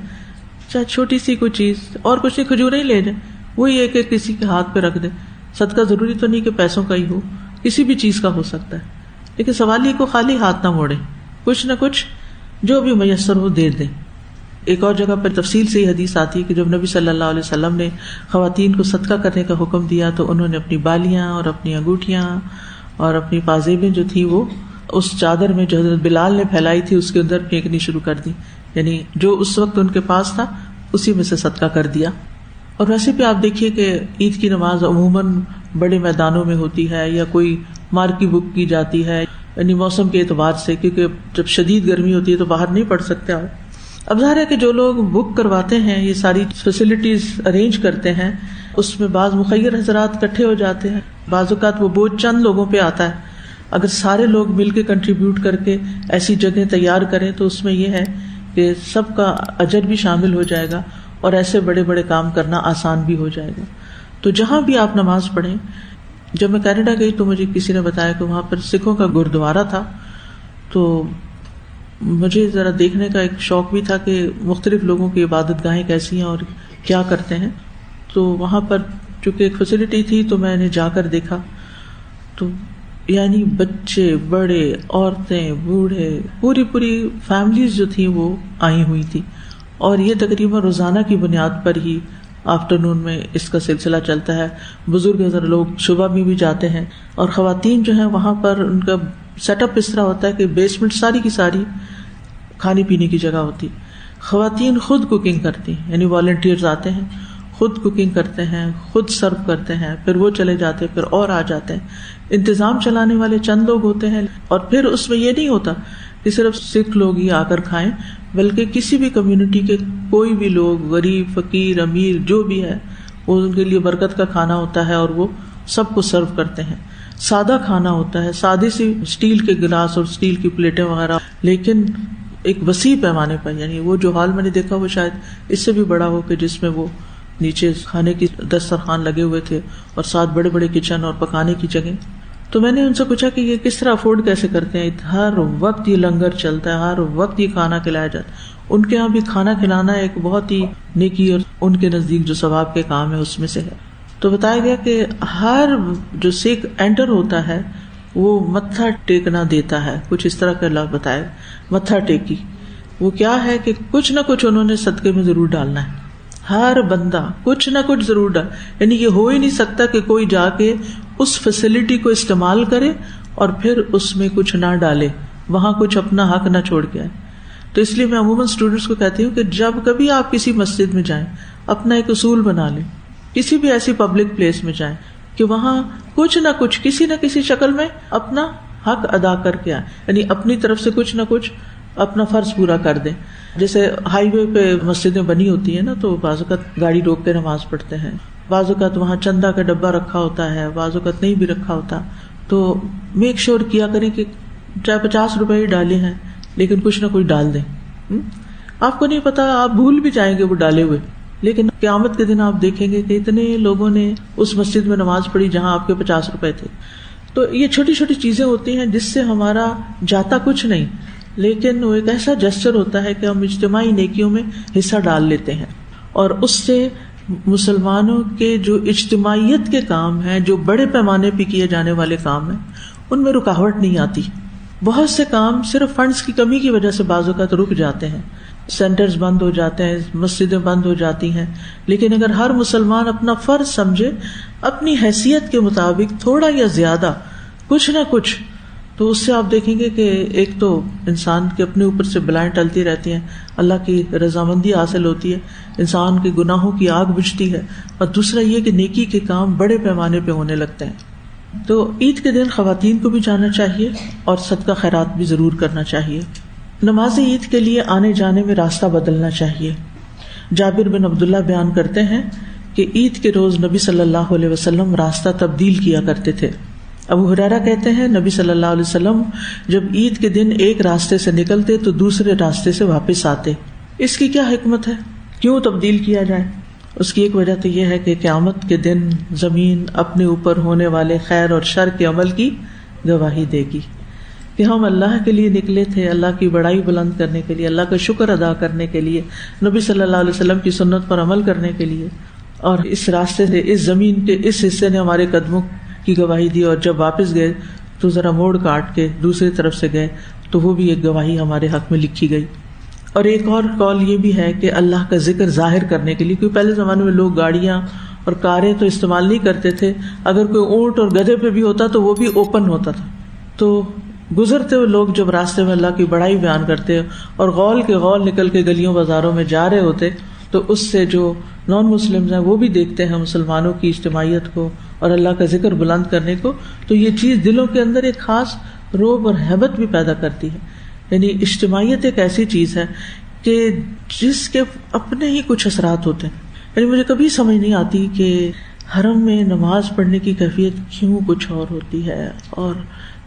چاہے چھوٹی سی کوئی چیز اور کچھ نہیں, کھجور ہی لے جائیں, وہی ایک ایک کسی کے ہاتھ پہ رکھ دیں. صدقہ ضروری تو نہیں کہ پیسوں کا ہی ہو, کسی بھی چیز کا ہو سکتا ہے, لیکن سوال یہ کو خالی ہاتھ نہ موڑے, کچھ نہ کچھ جو بھی میسر ہو دے دیں. ایک اور جگہ پر تفصیل سے یہ حدیث آتی ہے کہ جب نبی صلی اللہ علیہ وسلم نے خواتین کو صدقہ کرنے کا حکم دیا تو انہوں نے اپنی بالیاں اور اپنی انگوٹھیاں اور اپنی پازیبیں جو تھی وہ اس چادر میں جو حضرت بلال نے پھیلائی تھی اس کے اندر پھینکنی شروع کر دی. یعنی جو اس وقت ان کے پاس تھا اسی میں سے صدقہ کر دیا. اور ویسے بھی آپ دیکھیے کہ عید کی نماز عموماً بڑے میدانوں میں ہوتی ہے یا کوئی مارکی بک کی جاتی ہے, یعنی موسم کے اعتبار سے, کیونکہ جب شدید گرمی ہوتی ہے تو باہر نہیں پڑھ سکتے آپ. اب ظاہر ہے کہ جو لوگ بک کرواتے ہیں, یہ ساری فیسلٹیز ارینج کرتے ہیں, اس میں بعض مخیر حضرات اکٹھے ہو جاتے ہیں, بعض اوقات وہ بوجھ چند لوگوں پہ آتا ہے. اگر سارے لوگ مل کے کنٹریبیوٹ کر کے ایسی جگہیں تیار کریں تو اس میں یہ ہے کہ سب کا اجر بھی شامل ہو جائے گا اور ایسے بڑے بڑے کام کرنا آسان بھی ہو جائے گا. تو جہاں بھی آپ نماز پڑھیں, جب میں کینیڈا گئی تو مجھے کسی نے بتایا کہ وہاں پر سکھوں کا گردوارا تھا, تو مجھے ذرا دیکھنے کا ایک شوق بھی تھا کہ مختلف لوگوں کی عبادت گاہیں کیسی ہیں اور کیا کرتے ہیں. تو وہاں پر چونکہ ایک فیسلٹی تھی تو میں نے جا کر دیکھا, تو یعنی بچے بڑے عورتیں بوڑھے پوری فیملیز جو تھیں وہ آئی ہوئی تھی, اور یہ تقریباً روزانہ کی بنیاد پر ہی آفٹرنون میں اس کا سلسلہ چلتا ہے. بزرگ حضرات لوگ صبح میں بھی جاتے ہیں, اور خواتین جو ہیں وہاں پر ان کا سیٹ اپ اس طرح ہوتا ہے کہ بیسمنٹ ساری کی ساری کھانے پینے کی جگہ ہوتی. خواتین خود کوکنگ کرتی ہیں, یعنی والنٹیئرز آتے ہیں, خود کوکنگ کرتے ہیں, خود سرو کرتے ہیں, پھر وہ چلے جاتے پھر اور آ جاتے ہیں. انتظام چلانے والے چند لوگ ہوتے ہیں, اور پھر اس میں یہ نہیں ہوتا کہ صرف سکھ لوگ ہی آ کر کھائیں، بلکہ کسی بھی کمیونٹی کے کوئی بھی لوگ، غریب، فقیر، امیر، جو بھی ہے، وہ ان کے لیے برکت کا کھانا ہوتا ہے اور وہ سب کو سرو کرتے ہیں. سادہ کھانا ہوتا ہے، سادی سی اسٹیل کے گلاس اور اسٹیل کی پلیٹیں وغیرہ، لیکن ایک وسیع پیمانے پر. یعنی وہ جو ہال میں نے دیکھا وہ شاید اس سے بھی بڑا ہو کہ جس میں وہ نیچے کھانے کی دسترخوان لگے ہوئے تھے اور ساتھ بڑے بڑے کچن اور پکانے کی جگہ. تو میں نے ان سے پوچھا کہ یہ کس طرح افورڈ کیسے کرتے ہیں؟ ہر وقت یہ لنگر چلتا ہے، ہر وقت یہ کھانا کھلایا جاتا ہے. ان کے یہاں بھی کھانا کھلانا ایک بہت ہی نیکی اور ان کے نزدیک جو ثواب کے کام ہے اس میں سے ہے. تو بتایا گیا کہ ہر جو سکھ انٹر ہوتا ہے وہ متھا ٹیکنا دیتا ہے. کچھ اس طرح کا اللہ بتایا، متھا ٹیکی. وہ کیا ہے کہ کچھ نہ کچھ انہوں نے صدقے میں ضرور ڈالنا ہے. ہر بندہ کچھ نہ کچھ ضرور ڈال. یعنی یہ ہو ہی نہیں سکتا کہ کوئی جا کے اس فیسلٹی کو استعمال کرے اور پھر اس میں کچھ نہ ڈالے، وہاں کچھ اپنا حق نہ چھوڑ کے آئے. تو اس لیے میں عموماً اسٹوڈینٹس کو کہتی ہوں کہ جب کبھی آپ کسی مسجد میں جائیں، اپنا ایک اصول بنا لیں. کسی بھی ایسی پبلک پلیس میں جائیں کہ وہاں کچھ نہ کچھ کسی نہ کسی شکل میں اپنا حق ادا کر کے آئیں. یعنی اپنی طرف سے کچھ نہ کچھ اپنا فرض پورا کر دیں. جیسے ہائی وے پہ مسجدیں بنی ہوتی ہیں نا، تو بعض اوقات گاڑی روک کے نماز پڑھتے ہیں، بعض اوقات وہاں چندہ کا ڈبہ رکھا ہوتا ہے، بعض اوقات نہیں بھی رکھا ہوتا. تو میک شور کیا کریں کہ چاہے 50 روپے ہی ڈالے ہیں لیکن کچھ نہ کچھ ڈال دیں. آپ کو نہیں پتا، آپ بھول بھی جائیں گے وہ ڈالے ہوئے، لیکن قیامت کے دن آپ دیکھیں گے کہ اتنے لوگوں نے اس مسجد میں نماز پڑھی جہاں آپ کے 50 روپے تھے. تو یہ چھوٹی چھوٹی چیزیں ہوتی ہیں جس سے ہمارا جاتا کچھ نہیں، لیکن وہ ایک ایسا جسچر ہوتا ہے کہ ہم اجتماعی نیکیوں میں حصہ ڈال لیتے ہیں، اور اس سے مسلمانوں کے جو اجتماعیت کے کام ہیں، جو بڑے پیمانے پہ کیے جانے والے کام ہیں، ان میں رکاوٹ نہیں آتی. بہت سے کام صرف فنڈز کی کمی کی وجہ سے بعض اوقات رک جاتے ہیں، سینٹرز بند ہو جاتے ہیں، مسجدیں بند ہو جاتی ہیں. لیکن اگر ہر مسلمان اپنا فرض سمجھے، اپنی حیثیت کے مطابق تھوڑا یا زیادہ کچھ نہ کچھ، تو اس سے آپ دیکھیں گے کہ ایک تو انسان کے اپنے اوپر سے بلائیں ٹلتی رہتی ہیں، اللہ کی رضامندی حاصل ہوتی ہے، انسان کے گناہوں کی آگ بجھتی ہے، اور دوسرا یہ کہ نیکی کے کام بڑے پیمانے پہ ہونے لگتے ہیں. تو عید کے دن خواتین کو بھی جانا چاہیے اور صدقہ خیرات بھی ضرور کرنا چاہیے. نماز عید کے لیے آنے جانے میں راستہ بدلنا چاہیے. جابر بن عبداللہ بیان کرتے ہیں کہ عید کے روز نبی صلی اللہ علیہ وسلم راستہ تبدیل کیا کرتے تھے. ابو ہریرہ کہتے ہیں نبی صلی اللہ علیہ وسلم جب عید کے دن ایک راستے سے نکلتے تو دوسرے راستے سے واپس آتے. اس کی کیا حکمت ہے؟ کیوں تبدیل کیا جائے؟ اس کی ایک وجہ تو یہ ہے کہ قیامت کے دن زمین اپنے اوپر ہونے والے خیر اور شر کے عمل کی گواہی دے گی کہ ہم اللہ کے لیے نکلے تھے، اللہ کی بڑائی بلند کرنے کے لیے، اللہ کا شکر ادا کرنے کے لیے، نبی صلی اللہ علیہ وسلم کی سنت پر عمل کرنے کے لیے، اور اس راستے سے، اس زمین کے اس حصے نے ہمارے قدموں کی گواہی دی، اور جب واپس گئے تو ذرا موڑ کاٹ کے دوسری طرف سے گئے تو وہ بھی ایک گواہی ہمارے حق میں لکھی گئی. اور ایک اور قول یہ بھی ہے کہ اللہ کا ذکر ظاہر کرنے کے لیے، کیونکہ پہلے زمانے میں لوگ گاڑیاں اور کاریں تو استعمال نہیں کرتے تھے، اگر کوئی اونٹ اور گدھے پہ بھی ہوتا تو وہ بھی اوپن ہوتا تھا. تو گزرتے ہوئے لوگ جب راستے میں اللہ کی بڑائی بیان کرتے اور غول کے غول نکل کے گلیوں بازاروں میں جا رہے ہوتے، تو اس سے جو نان مسلمز ہیں وہ بھی دیکھتے ہیں مسلمانوں کی اجتماعیت کو اور اللہ کا ذکر بلند کرنے کو، تو یہ چیز دلوں کے اندر ایک خاص رعب اور ہیبت بھی پیدا کرتی ہے. یعنی اجتماعیت ایک ایسی چیز ہے کہ جس کے اپنے ہی کچھ اثرات ہوتے ہیں. یعنی مجھے کبھی سمجھ نہیں آتی کہ حرم میں نماز پڑھنے کی کیفیت کیوں کچھ اور ہوتی ہے، اور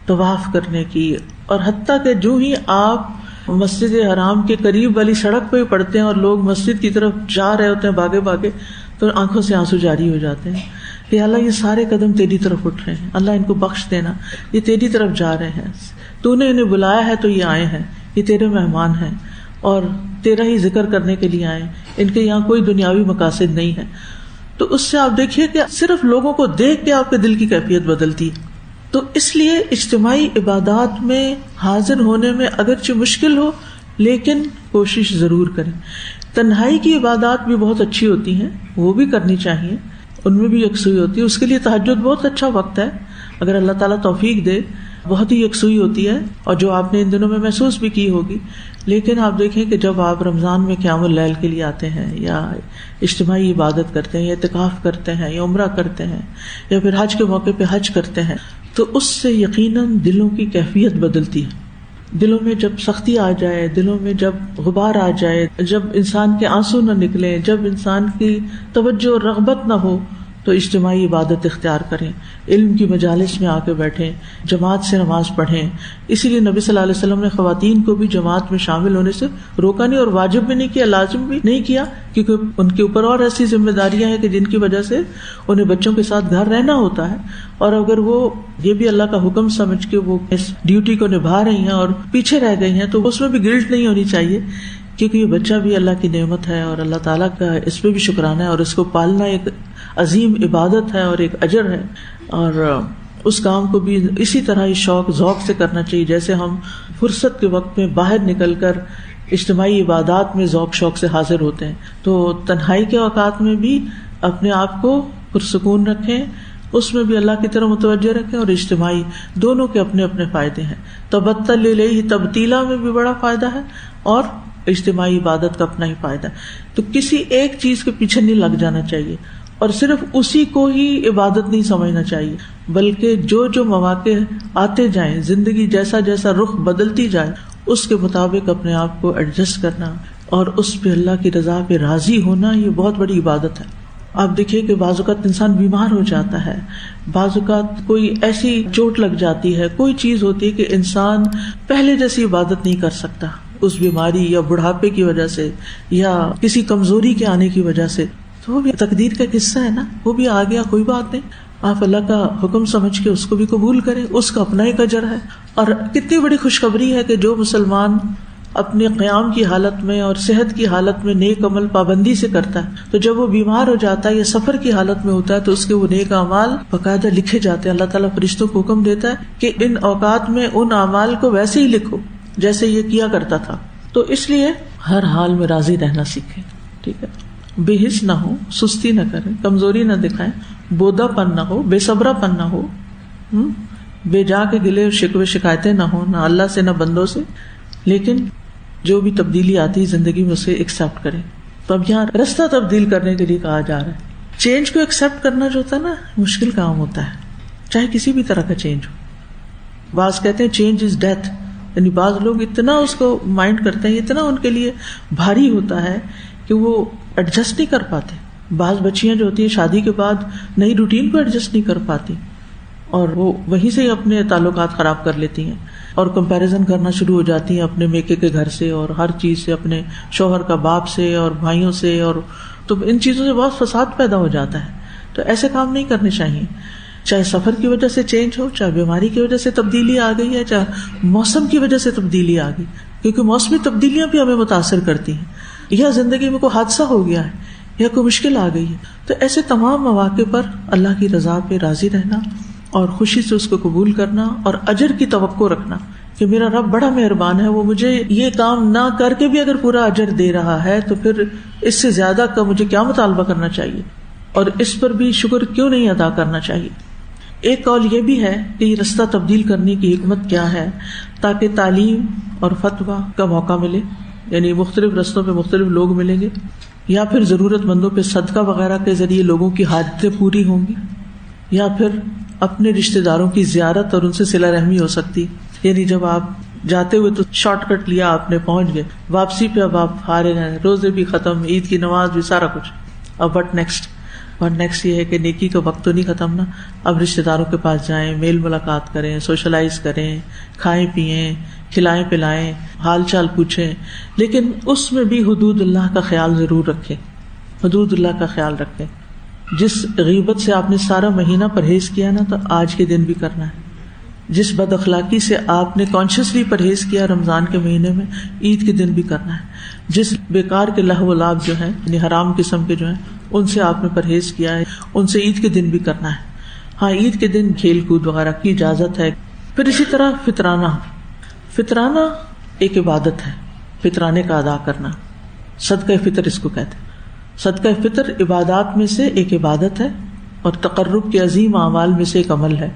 طواف کرنے کی، اور حتیٰ کہ جو ہی آپ مسجد حرام کے قریب والی سڑک پہ پڑھتے ہیں اور لوگ مسجد کی طرف جا رہے ہوتے ہیں بھاگے بھاگے، تو آنکھوں سے آنسو جاری ہو جاتے ہیں کہ اللہ یہ سارے قدم تیری طرف اٹھ رہے ہیں، اللہ ان کو بخش دینا، یہ تیری طرف جا رہے ہیں، تو نے انہیں بلایا ہے تو یہ آئے ہیں، یہ تیرے مہمان ہیں اور تیرا ہی ذکر کرنے کے لیے آئے، ان کے یہاں کوئی دنیاوی مقاصد نہیں ہے. تو اس سے آپ دیکھیے کہ صرف لوگوں کو دیکھ کے آپ کے دل کی کیفیت بدلتی ہے. تو اس لیے اجتماعی عبادات میں حاضر ہونے میں اگرچہ مشکل ہو لیکن کوشش ضرور کریں. تنہائی کی عبادات بھی بہت اچھی ہوتی ہیں، وہ بھی کرنی چاہیے، ان میں بھی یکسوئی ہوتی ہے. اس کے لیے تہجد بہت اچھا وقت ہے، اگر اللہ تعالیٰ توفیق دے بہت ہی یکسوئی ہوتی ہے، اور جو آپ نے ان دنوں میں محسوس بھی کی ہوگی. لیکن آپ دیکھیں کہ جب آپ رمضان میں قیام اللیل کے لیے آتے ہیں، یا اجتماعی عبادت کرتے ہیں، یا اعتکاف کرتے ہیں، یا عمرہ کرتے ہیں، یا پھر حج کے موقع پہ حج کرتے ہیں، تو اس سے یقیناً دلوں کی کیفیت بدلتی ہے. دلوں میں جب سختی آ جائے، دلوں میں جب غبار آ جائے، جب انسان کے آنسو نہ نکلیں، جب انسان کی توجہ اور رغبت نہ ہو، تو اجتماعی عبادت اختیار کریں، علم کی مجالس میں آ کے بیٹھیں، جماعت سے نماز پڑھیں۔ اسی لیے نبی صلی اللہ علیہ وسلم نے خواتین کو بھی جماعت میں شامل ہونے سے روکا نہیں، اور واجب بھی نہیں کیا، لازم بھی نہیں کیا، کیونکہ ان کے اوپر اور ایسی ذمہ داریاں ہیں کہ جن کی وجہ سے انہیں بچوں کے ساتھ گھر رہنا ہوتا ہے، اور اگر وہ یہ بھی اللہ کا حکم سمجھ کے وہ اس ڈیوٹی کو نبھا رہی ہیں اور پیچھے رہ گئی ہیں، تو اس میں بھی گلٹ نہیں ہونی چاہیے، کیونکہ یہ بچہ بھی اللہ کی نعمت ہے اور اللہ تعالیٰ کا اس پہ بھی شکرانہ ہے، اور اس کو پالنا ایک عظیم عبادت ہے اور ایک اجر ہے، اور اس کام کو بھی اسی طرح شوق ذوق سے کرنا چاہیے جیسے ہم فرصت کے وقت میں باہر نکل کر اجتماعی عبادات میں ذوق شوق سے حاضر ہوتے ہیں۔ تو تنہائی کے اوقات میں بھی اپنے آپ کو پرسکون رکھیں، اس میں بھی اللہ کی طرف متوجہ رکھیں، اور اجتماعی دونوں کے اپنے اپنے فائدے ہیں۔ تبتل الیہ تبتیلا میں بھی بڑا فائدہ ہے اور اجتماعی عبادت کا اپنا ہی فائدہ ہے۔ تو کسی ایک چیز کے پیچھے نہیں لگ جانا چاہیے، اور صرف اسی کو ہی عبادت نہیں سمجھنا چاہیے، بلکہ جو جو مواقع آتے جائیں، زندگی جیسا جیسا رخ بدلتی جائے، اس کے مطابق اپنے آپ کو ایڈجسٹ کرنا اور اس پہ اللہ کی رضا پہ راضی ہونا، یہ بہت بڑی عبادت ہے۔ آپ دیکھیے کہ بعض اوقات انسان بیمار ہو جاتا ہے، بعض اوقات کوئی ایسی چوٹ لگ جاتی ہے، کوئی چیز ہوتی ہے کہ انسان پہلے جیسی عبادت نہیں کر سکتا، اس بیماری یا بڑھاپے کی وجہ سے یا کسی کمزوری کے آنے کی وجہ سے، تو وہ بھی تقدیر کا قصہ ہے نا، وہ بھی آ گیا، کوئی بات نہیں، آپ اللہ کا حکم سمجھ کے اس کو بھی قبول کریں، اس کا اپنا ایک اجر ہے۔ اور کتنی بڑی خوشخبری ہے کہ جو مسلمان اپنے قیام کی حالت میں اور صحت کی حالت میں نیک عمل پابندی سے کرتا ہے، تو جب وہ بیمار ہو جاتا ہے یا سفر کی حالت میں ہوتا ہے تو اس کے وہ نیک اعمال باقاعدہ لکھے جاتے ہیں۔ اللہ تعالیٰ فرشتوں کو حکم دیتا ہے کہ ان اوقات میں ان اعمال کو ویسے ہی لکھو جیسے یہ کیا کرتا تھا۔ تو اس لیے ہر حال میں راضی رہنا سیکھیں، ٹھیک ہے، بے حس نہ ہو، سستی نہ کریں، کمزوری نہ دکھائیں، بودا پن نہ ہو، بے صبرا پن نہ ہو، بے جا کے گلے اور شکوے شکایتیں نہ ہو، نہ اللہ سے نہ بندوں سے، لیکن جو بھی تبدیلی آتی ہے زندگی میں اسے ایکسپٹ کریں۔ تو اب یہاں رستہ تبدیل کرنے کے لیے کہا جا رہا ہے۔ چینج کو ایکسپٹ کرنا جو ہوتا ہے نا، مشکل کام ہوتا ہے، چاہے کسی بھی طرح کا چینج ہو۔ بعض کہتے ہیں چینج از ڈیتھ، یعنی بعض لوگ اتنا اس کو مائنڈ کرتے ہیں، اتنا ان کے لیے بھاری ہوتا ہے کہ وہ ایڈجسٹ نہیں کر پاتے۔ بعض بچیاں جو ہوتی ہیں شادی کے بعد نئی روٹین کو ایڈجسٹ نہیں کر پاتی، اور وہ وہیں سے ہی اپنے تعلقات خراب کر لیتی ہیں اور کمپیریزن کرنا شروع ہو جاتی ہیں اپنے میکے کے گھر سے اور ہر چیز سے، اپنے شوہر کا باپ سے اور بھائیوں سے، اور تو ان چیزوں سے بہت فساد پیدا ہو جاتا ہے۔ تو ایسے کام نہیں کرنے چاہیے، چاہے سفر کی وجہ سے چینج ہو، چاہے بیماری کی وجہ سے تبدیلی آ گئی ہے، چاہے موسم کی وجہ سے تبدیلی آ گئی، کیونکہ موسمی تبدیلیاں بھی ہمیں متاثر کرتی ہیں، یا زندگی میں کوئی حادثہ ہو گیا ہے یا کوئی مشکل آ گئی ہے۔ تو ایسے تمام مواقع پر اللہ کی رضا پہ راضی رہنا اور خوشی سے اس کو قبول کرنا اور اجر کی توقع رکھنا کہ میرا رب بڑا مہربان ہے، وہ مجھے یہ کام نہ کر کے بھی اگر پورا اجر دے رہا ہے تو پھر اس سے زیادہ کا مجھے کیا مطالبہ کرنا چاہیے، اور اس پر بھی شکر کیوں نہیں ادا کرنا چاہیے۔ ایک قول یہ بھی ہے کہ یہ رستہ تبدیل کرنے کی حکمت کیا ہے، تاکہ تعلیم اور فتویٰ کا موقع ملے، یعنی مختلف رستوں پہ مختلف لوگ ملیں گے، یا پھر ضرورت مندوں پہ صدقہ وغیرہ کے ذریعے لوگوں کی حاجتیں پوری ہوں گی، یا پھر اپنے رشتہ داروں کی زیارت اور ان سے صلہ رحمی ہو سکتی، یعنی جب آپ جاتے ہوئے تو شارٹ کٹ لیا، آپ نے پہنچ گئے، واپسی پہ اب آپ فارغ ہیں، روزے بھی ختم، عید کی نماز بھی، سارا کچھ، اب وٹ نیکسٹ یہ ہے کہ نیکی کا وقت تو نہیں ختم نا، اب رشتہ داروں کے پاس جائیں، میل ملاقات کریں، سوشلائز کریں، کھائیں پیئیں، کھلائیں پلائیں، حال چال پوچھیں، لیکن اس میں بھی حدود اللہ کا خیال ضرور رکھیں، حدود اللہ کا خیال رکھیں۔ جس غیبت سے آپ نے سارا مہینہ پرہیز کیا نا، تو آج کے دن بھی کرنا ہے۔ جس بد اخلاقی سے آپ نے کانشیسلی پرہیز کیا رمضان کے مہینے میں، عید کے دن بھی کرنا ہے۔ جس بیکار کے لہو و لعب جو ہیں، یعنی حرام قسم کے جو ہیں، ان سے آپ نے پرہیز کیا ہے، ان سے عید کے دن بھی کرنا ہے۔ ہاں، عید کے دن کھیل کود وغیرہ کی اجازت ہے۔ پھر اسی طرح فطرانہ ایک عبادت ہے، فطرانے کا ادا کرنا، صدقہ فطر اس کو کہتے ہیں۔ صدقہ فطر عبادات میں سے ایک عبادت ہے اور تقرب کے عظیم اعمال میں سے ایک عمل ہے،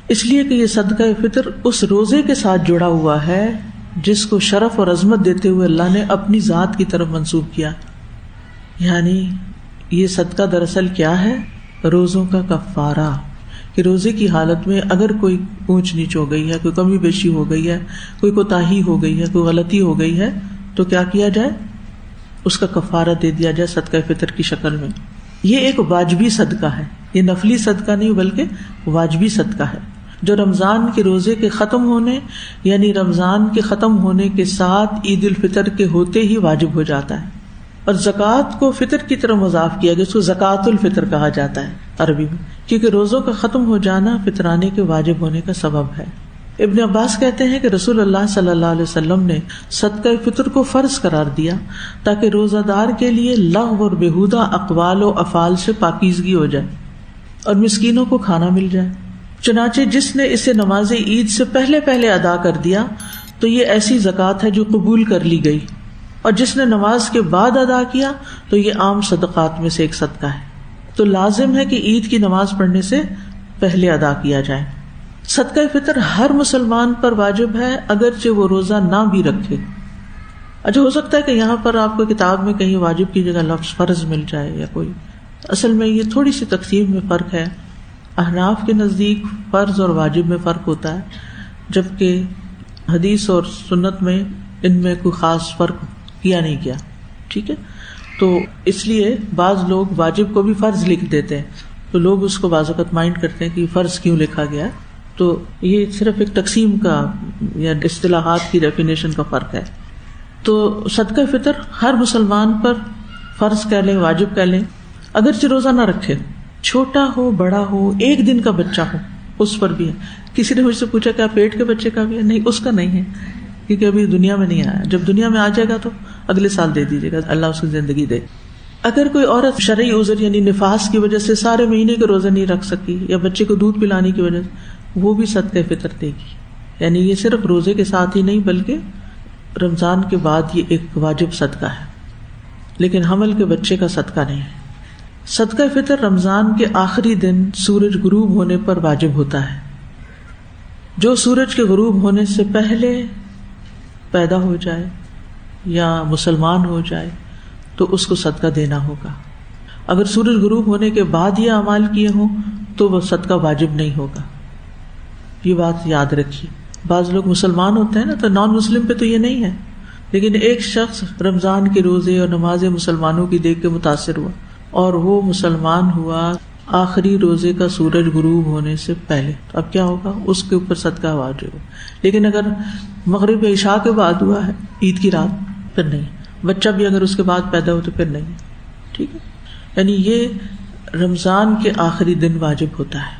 اس لیے کہ یہ صدقہ فطر اس روزے کے ساتھ جڑا ہوا ہے جس کو شرف اور عظمت دیتے ہوئے اللہ نے اپنی ذات کی طرف منسوب کیا۔ یعنی یہ صدقہ دراصل کیا ہے؟ روزوں کا کفارہ، کہ روزے کی حالت میں اگر کوئی اونچ نیچ ہو گئی ہے، کوئی کمی بیشی ہو گئی ہے، کوئی کوتاہی ہو گئی ہے، کوئی غلطی ہو گئی ہے، تو کیا کیا جائے؟ اس کا کفارہ دے دیا جائے صدقہ فطر کی شکل میں. یہ ایک واجبی صدقہ ہے، یہ نفلی صدقہ نہیں بلکہ واجبی صدقہ ہے جو رمضان کے روزے کے ختم ہونے یعنی رمضان کے ختم ہونے کے ساتھ عید الفطر کے ہوتے ہی واجب ہو جاتا ہے. اور زکوٰۃ کو فطر کی طرح مضاف کیا گیا، اس کو زکوٰۃ الفطر کہا جاتا ہے عربی میں، کیونکہ روزوں کا ختم ہو جانا فطرانے کے واجب ہونے کا سبب ہے. ابن عباس کہتے ہیں کہ رسول اللہ صلی اللہ علیہ وسلم نے صدقہ فطر کو فرض قرار دیا تاکہ روزہ دار کے لیے لغو اور بیہودہ اقوال و افعال سے پاکیزگی ہو جائے اور مسکینوں کو کھانا مل جائے. چنانچہ جس نے اسے نماز عید سے پہلے ادا کر دیا تو یہ ایسی زکوٰۃ ہے جو قبول کر لی گئی، اور جس نے نماز کے بعد ادا کیا تو یہ عام صدقات میں سے ایک صدقہ ہے. تو لازم ہے کہ عید کی نماز پڑھنے سے پہلے ادا کیا جائے. صدقہ فطر ہر مسلمان پر واجب ہے اگرچہ وہ روزہ نہ بھی رکھے. اچھا، ہو سکتا ہے کہ یہاں پر آپ کو کتاب میں کہیں واجب کی جگہ لفظ فرض مل جائے یا کوئی، اصل میں یہ تھوڑی سی تقسیم میں فرق ہے. احناف کے نزدیک فرض اور واجب میں فرق ہوتا ہے، جبکہ حدیث اور سنت میں ان میں کوئی خاص فرق کیا نہیں گیا. ٹھیک ہے، تو اس لیے بعض لوگ واجب کو بھی فرض لکھ دیتے ہیں، تو لوگ اس کو بعض اوقات مائنڈ کرتے ہیں کہ فرض کیوں لکھا گیا. تو یہ صرف ایک تقسیم کا یا اصطلاحات کی ڈیفینیشن کا فرق ہے. تو صدقہ فطر ہر مسلمان پر فرض کہہ لیں، واجب کہہ لیں، اگرچہ روزہ نہ رکھے، چھوٹا ہو بڑا ہو، ایک دن کا بچہ ہو، اس پر بھی ہے. کسی نے مجھ سے پوچھا کیا پیٹ کے بچے کا بھی ہے؟ نہیں، اس کا نہیں ہے، کیونکہ ابھی دنیا میں نہیں آیا. جب دنیا میں آ جائے گا تو اگلے سال دے دیجیے گا، اللہ اس کی زندگی دے. اگر کوئی عورت شرعی عذر یعنی نفاس کی وجہ سے سارے مہینے کے روزے نہیں رکھ سکی یا بچے کو دودھ پلانے کی وجہ سے، وہ بھی صدقہ فطر دے گی. یعنی یہ صرف روزے کے ساتھ ہی نہیں بلکہ رمضان کے بعد یہ ایک واجب صدقہ ہے، لیکن حمل کے بچے کا صدقہ نہیں ہے. صدقہ فطر رمضان کے آخری دن سورج غروب ہونے پر واجب ہوتا ہے. جو سورج کے غروب ہونے سے پہلے پیدا ہو جائے یا مسلمان ہو جائے تو اس کو صدقہ دینا ہوگا. اگر سورج غروب ہونے کے بعد یہ اعمال کیے ہوں تو وہ صدقہ واجب نہیں ہوگا. یہ بات یاد رکھیے. بعض لوگ مسلمان ہوتے ہیں نا، تو نان مسلم پہ تو یہ نہیں ہے، لیکن ایک شخص رمضان کے روزے اور نماز مسلمانوں کی دیکھ کے متاثر ہوا اور وہ مسلمان ہوا آخری روزے کا سورج غروب ہونے سے پہلے، تو اب کیا ہوگا؟ اس کے اوپر صدقہ واجب ہو. لیکن اگر مغرب عشاء کے بعد ہوا ہے عید کی رات، پھر نہیں. بچہ بھی اگر اس کے بعد پیدا ہو تو پھر نہیں. ٹھیک ہے، یعنی یہ رمضان کے آخری دن واجب ہوتا ہے،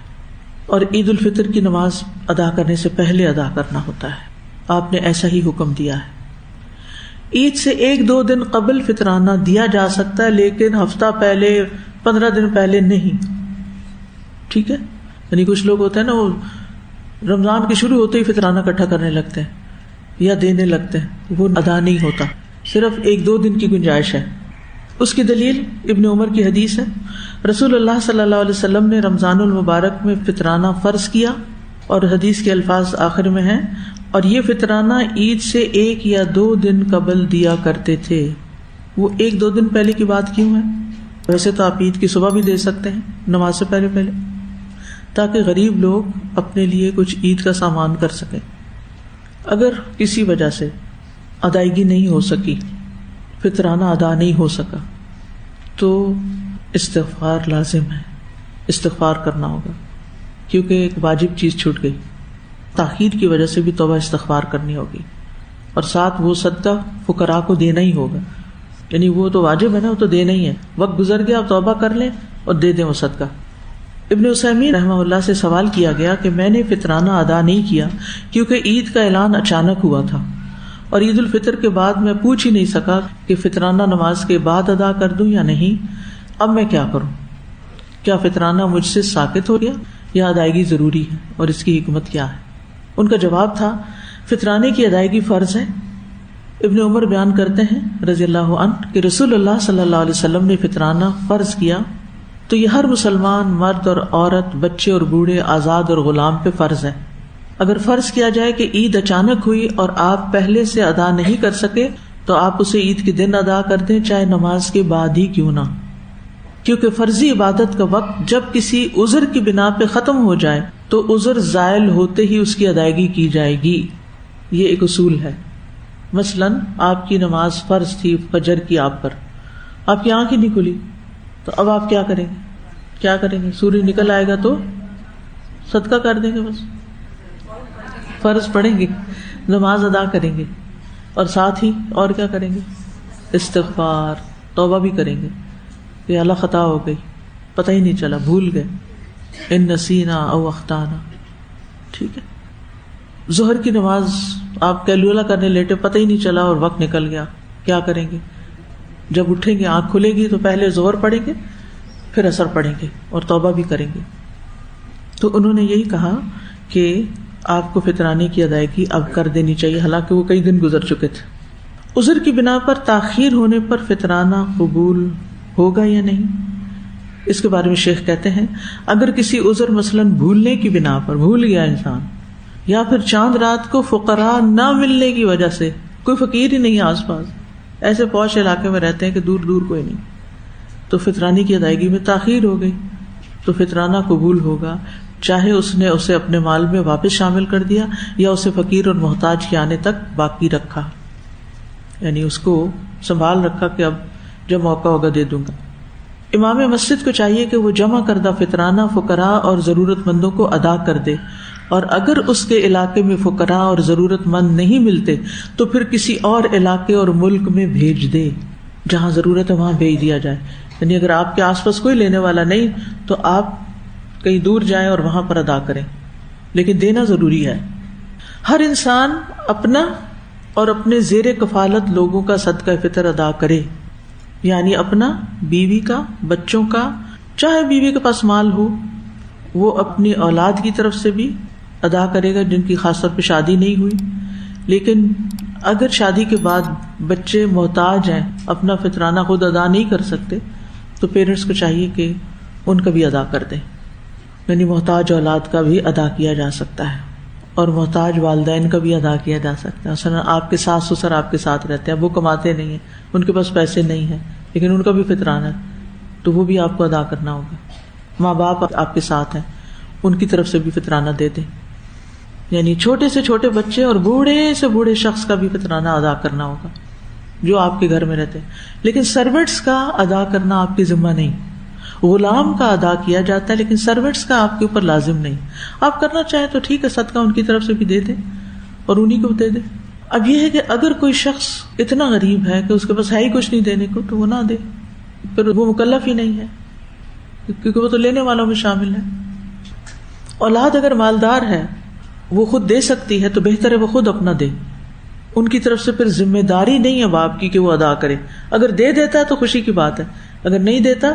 اور عید الفطر کی نماز ادا کرنے سے پہلے ادا کرنا ہوتا ہے. آپ نے ایسا ہی حکم دیا ہے. عید سے 1-2 دن قبل فطرانہ دیا جا سکتا ہے، لیکن ہفتہ پہلے، 15 دن پہلے نہیں. ٹھیک ہے، یعنی کچھ لوگ ہوتے ہیں نا، وہ رمضان کے شروع ہوتے ہی فطرانہ اکٹھا کرنے لگتے ہیں یا دینے لگتے ہیں، وہ ادا نہیں ہوتا، صرف 1-2 دن کی گنجائش ہے. اس کی دلیل ابن عمر کی حدیث ہے، رسول اللہ صلی اللہ علیہ وسلم نے رمضان المبارک میں فطرانہ فرض کیا، اور حدیث کے الفاظ آخر میں ہیں، اور یہ فطرانہ عید سے 1 یا 2 دن قبل دیا کرتے تھے. وہ 1-2 دن پہلے کی بات کیوں ہے؟ ویسے تو آپ عید کی صبح بھی دے سکتے ہیں نماز سے پہلے، تاکہ غریب لوگ اپنے لیے کچھ عید کا سامان کر سکیں. اگر کسی وجہ سے ادائیگی نہیں ہو سکی، فطرانہ ادا نہیں ہو سکا، تو استغفار لازم ہے، استغفار کرنا ہوگا، کیونکہ ایک واجب چیز چھوٹ گئی. تاخیر کی وجہ سے بھی توبہ استغفار کرنی ہوگی، اور ساتھ وہ صدقہ فقراء کو دینا ہی ہوگا. یعنی وہ تو واجب ہے نا، وہ تو دینا ہی ہے. وقت گزر گیا، آپ توبہ کر لیں اور دے دیں وہ صدقہ. ابن عثیمین رحمہ اللہ سے سوال کیا گیا کہ میں نے فطرانہ ادا نہیں کیا کیونکہ عید کا اعلان اچانک ہوا تھا، اور عید الفطر کے بعد میں پوچھ ہی نہیں سکا کہ فطرانہ نماز کے بعد ادا کر دوں یا نہیں. اب میں کیا کروں؟ کیا فطرانہ مجھ سے ساقط ہو گیا یا ادائیگی ضروری ہے، اور اس کی حکمت کیا ہے؟ ان کا جواب تھا، فطرانے کی ادائیگی فرض ہے. ابن عمر بیان کرتے ہیں رضی اللہ عنہ کہ رسول اللہ صلی اللہ علیہ وسلم نے فطرانہ فرض کیا تو یہ ہر مسلمان مرد اور عورت، بچے اور بوڑھے، آزاد اور غلام پہ فرض ہے. اگر فرض کیا جائے کہ عید اچانک ہوئی اور آپ پہلے سے ادا نہیں کر سکے تو آپ اسے عید کے دن ادا کر دیں، چاہے نماز کے بعد ہی کیوں نہ. کیونکہ فرضی عبادت کا وقت جب کسی عذر کی بنا پہ ختم ہو جائے تو عذر زائل ہوتے ہی اس کی ادائیگی کی جائے گی. یہ ایک اصول ہے. مثلاً آپ کی نماز فرض تھی فجر کی آپ پر، آپ کی آنکھ ہی نہیں کھلی، تو اب آپ کیا کریں گے؟ کیا کریں گے؟ سورج نکل آئے گا تو صدقہ کر دیں گے، بس فرض پڑھیں گے، نماز ادا کریں گے، اور ساتھ ہی اور کیا کریں گے؟ استغفار، توبہ بھی کریں گے کہ اللہ خطا ہو گئی، پتہ ہی نہیں چلا، بھول گئے، ان نسینا او اخطانا. ٹھیک ہے. ظہر کی نماز آپ کیلولا کرنے لیٹے، پتہ ہی نہیں چلا اور وقت نکل گیا، کیا کریں گے؟ جب اٹھیں گے، آنکھ کھلے گی تو پہلے ظہر پڑھیں گے، پھر عصر پڑھیں گے اور توبہ بھی کریں گے. تو انہوں نے یہی کہا کہ آپ کو فطرانے کی ادائیگی اب کر دینی چاہیے، حالانکہ وہ کئی دن گزر چکے تھے. عذر کی بنا پر تاخیر ہونے پر فطرانہ قبول ہوگا یا نہیں، اس کے بارے میں شیخ کہتے ہیں اگر کسی عذر مثلاً بھولنے کی بنا پر بھول گیا انسان، یا پھر چاند رات کو فقراء نہ ملنے کی وجہ سے، کوئی فقیر ہی نہیں آس پاس، ایسے پوش علاقے میں رہتے ہیں کہ دور دور کوئی نہیں، تو فطرانے کی ادائیگی میں تاخیر ہو گئی تو فطرانہ قبول ہوگا، چاہے اس نے اسے اپنے مال میں واپس شامل کر دیا یا اسے فقیر اور محتاج کے آنے تک باقی رکھا، یعنی اس کو سنبھال رکھا کہ اب جب موقع ہوگا دے دوں گا. امام مسجد کو چاہیے کہ وہ جمع کردہ فطرانہ فقراء اور ضرورت مندوں کو ادا کر دے، اور اگر اس کے علاقے میں فقراء اور ضرورت مند نہیں ملتے تو پھر کسی اور علاقے اور ملک میں بھیج دے، جہاں ضرورت ہے وہاں بھیج دیا جائے. یعنی اگر آپ کے آس پاس کوئی لینے والا نہیں تو آپ کہیں دور جائیں اور وہاں پر ادا کریں، لیکن دینا ضروری ہے. ہر انسان اپنا اور اپنے زیر کفالت لوگوں کا صدقہ فطر ادا کرے، یعنی اپنا، بیوی کا، بچوں کا، چاہے بیوی کے پاس مال ہو وہ اپنی اولاد کی طرف سے بھی ادا کرے گا جن کی خاص طور پہ شادی نہیں ہوئی. لیکن اگر شادی کے بعد بچے محتاج ہیں، اپنا فطرانہ خود ادا نہیں کر سکتے، تو پیرنٹس کو چاہیے کہ ان کا بھی ادا کر دیں. یعنی محتاج اولاد کا بھی ادا کیا جا سکتا ہے، اور محتاج والدین کا بھی ادا کیا جا سکتا ہے. مثلا آپ کے ساس سسر آپ کے ساتھ رہتے ہیں، وہ کماتے نہیں ہیں، ان کے پاس پیسے نہیں ہیں، لیکن ان کا بھی فطرانہ ہے تو وہ بھی آپ کو ادا کرنا ہوگا. ماں باپ آپ کے ساتھ ہیں، ان کی طرف سے بھی فطرانہ دے دیں. یعنی چھوٹے سے چھوٹے بچے اور بوڑھے سے بوڑھے شخص کا بھی فطرانہ ادا کرنا ہوگا جو آپ کے گھر میں رہتے ہیں. لیکن سروینٹس کا ادا کرنا آپ کی ذمہ نہیں. غلام کا ادا کیا جاتا ہے لیکن سروینٹس کا آپ کے اوپر لازم نہیں. آپ کرنا چاہیں تو ٹھیک ہے، صدقہ ان کی طرف سے بھی دے دیں اور انہیں کو دے دیں. اب یہ ہے کہ اگر کوئی شخص اتنا غریب ہے کہ اس کے پاس ہے ہی کچھ نہیں دینے کو تو وہ نہ دے، پھر وہ مکلف ہی نہیں ہے کیونکہ وہ تو لینے والوں میں شامل ہے. اولاد اگر مالدار ہے، وہ خود دے سکتی ہے تو بہتر ہے وہ خود اپنا دے. ان کی طرف سے پھر ذمہ داری نہیں ہے باپ کی کہ وہ ادا کرے. اگر دے دیتا ہے تو خوشی کی بات ہے، اگر نہیں دیتا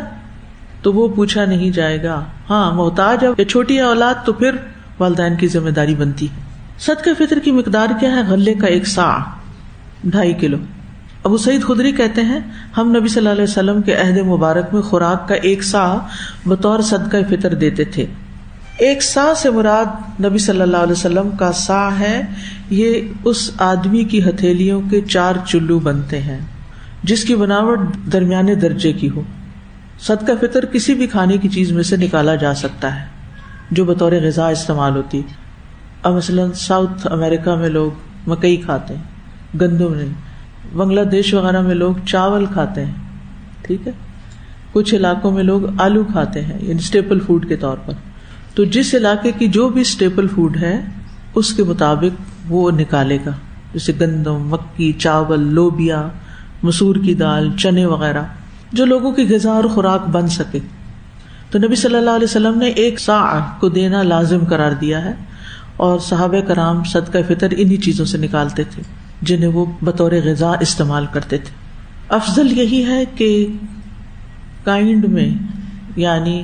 تو وہ پوچھا نہیں جائے گا. ہاں محتاج ہے یا چھوٹی ہے اولاد تو پھر والدین کی ذمہ داری بنتی ہے. صدقہ فطر کی مقدار کیا ہے؟ غلے کا 1 صاع، 2.5 کلو. ابو سعید خدری کہتے ہیں ہم نبی صلی اللہ علیہ وسلم کے عہد مبارک میں خوراک کا 1 صاع بطور صدقہ فطر دیتے تھے. 1 صاع سے مراد نبی صلی اللہ علیہ وسلم کا صاع ہے، یہ اس آدمی کی ہتھیلیوں کے 4 چلو بنتے ہیں جس کی بناوٹ درمیانے درجے کی ہو. صدقہ فطر کسی بھی کھانے کی چیز میں سے نکالا جا سکتا ہے جو بطور غذا استعمال ہوتی. اب مثلاً ساؤتھ امریکہ میں لوگ مکئی کھاتے ہیں، گندم نہیں. بنگلہ دیش وغیرہ میں لوگ چاول کھاتے ہیں، ٹھیک ہے. کچھ علاقوں میں لوگ آلو کھاتے ہیں، یعنی اسٹیپل فوڈ کے طور پر. تو جس علاقے کی جو بھی اسٹیپل فوڈ ہے اس کے مطابق وہ نکالے گا، جیسے گندم، مکی، چاول، لوبیا، مسور کی دال، چنے وغیرہ جو لوگوں کی غذا اور خوراک بن سکے. تو نبی صلی اللہ علیہ وسلم نے 1 صاع کو دینا لازم قرار دیا ہے، اور صحابہ کرام صدقہ فطر انہی چیزوں سے نکالتے تھے جنہیں وہ بطور غذا استعمال کرتے تھے. افضل یہی ہے کہ کائنڈ میں، یعنی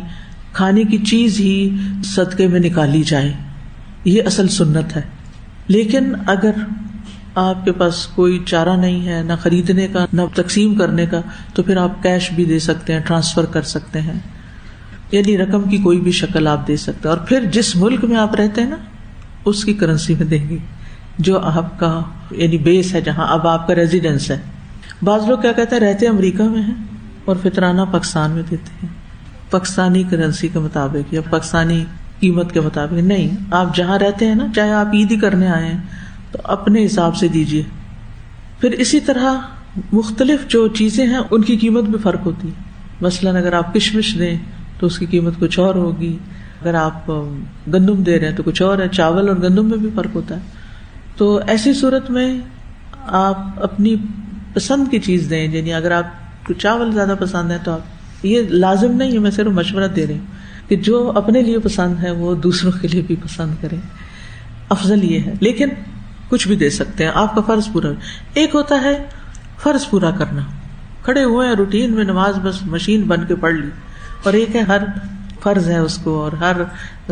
کھانے کی چیز ہی صدقے میں نکالی جائے، یہ اصل سنت ہے. لیکن اگر آپ کے پاس کوئی چارہ نہیں ہے، نہ خریدنے کا نہ تقسیم کرنے کا، تو پھر آپ کیش بھی دے سکتے ہیں، ٹرانسفر کر سکتے ہیں، یعنی رقم کی کوئی بھی شکل آپ دے سکتے ہیں. اور پھر جس ملک میں آپ رہتے ہیں نا اس کی کرنسی میں دیں گے جو آپ کا یعنی بیس ہے، جہاں اب آپ کا ریزیڈنس ہے. بعض لوگ کیا کہتے ہیں رہتے امریکہ میں ہیں اور فطرانہ پاکستان میں دیتے ہیں پاکستانی کرنسی کے مطابق یا پاکستانی قیمت کے مطابق. نہیں، آپ جہاں رہتے ہیں نا، چاہے آپ عید ہی کرنے آئے ہیں تو اپنے حساب سے دیجیے. پھر اسی طرح مختلف جو چیزیں ہیں ان کی قیمت بھی فرق ہوتی ہے. مثلاً اگر آپ کشمش دیں تو اس کی قیمت کچھ اور ہوگی، اگر آپ گندم دے رہے ہیں تو کچھ اور ہے. چاول اور گندم میں بھی فرق ہوتا ہے. تو ایسی صورت میں آپ اپنی پسند کی چیز دیں. یعنی اگر آپ کو چاول زیادہ پسند ہے تو آپ، یہ لازم نہیں ہے، میں صرف مشورہ دے رہی ہوں کہ جو اپنے لیے پسند ہے وہ دوسروں کے لیے بھی پسند کریں. افضل یہ ہے، لیکن کچھ بھی دے سکتے ہیں. آپ کا فرض پورا. ایک ہوتا ہے فرض پورا کرنا، کھڑے ہوئے ہیں روٹین میں نماز بس مشین بن کے پڑھ لی، اور ایک ہے ہر فرض ہے اس کو اور ہر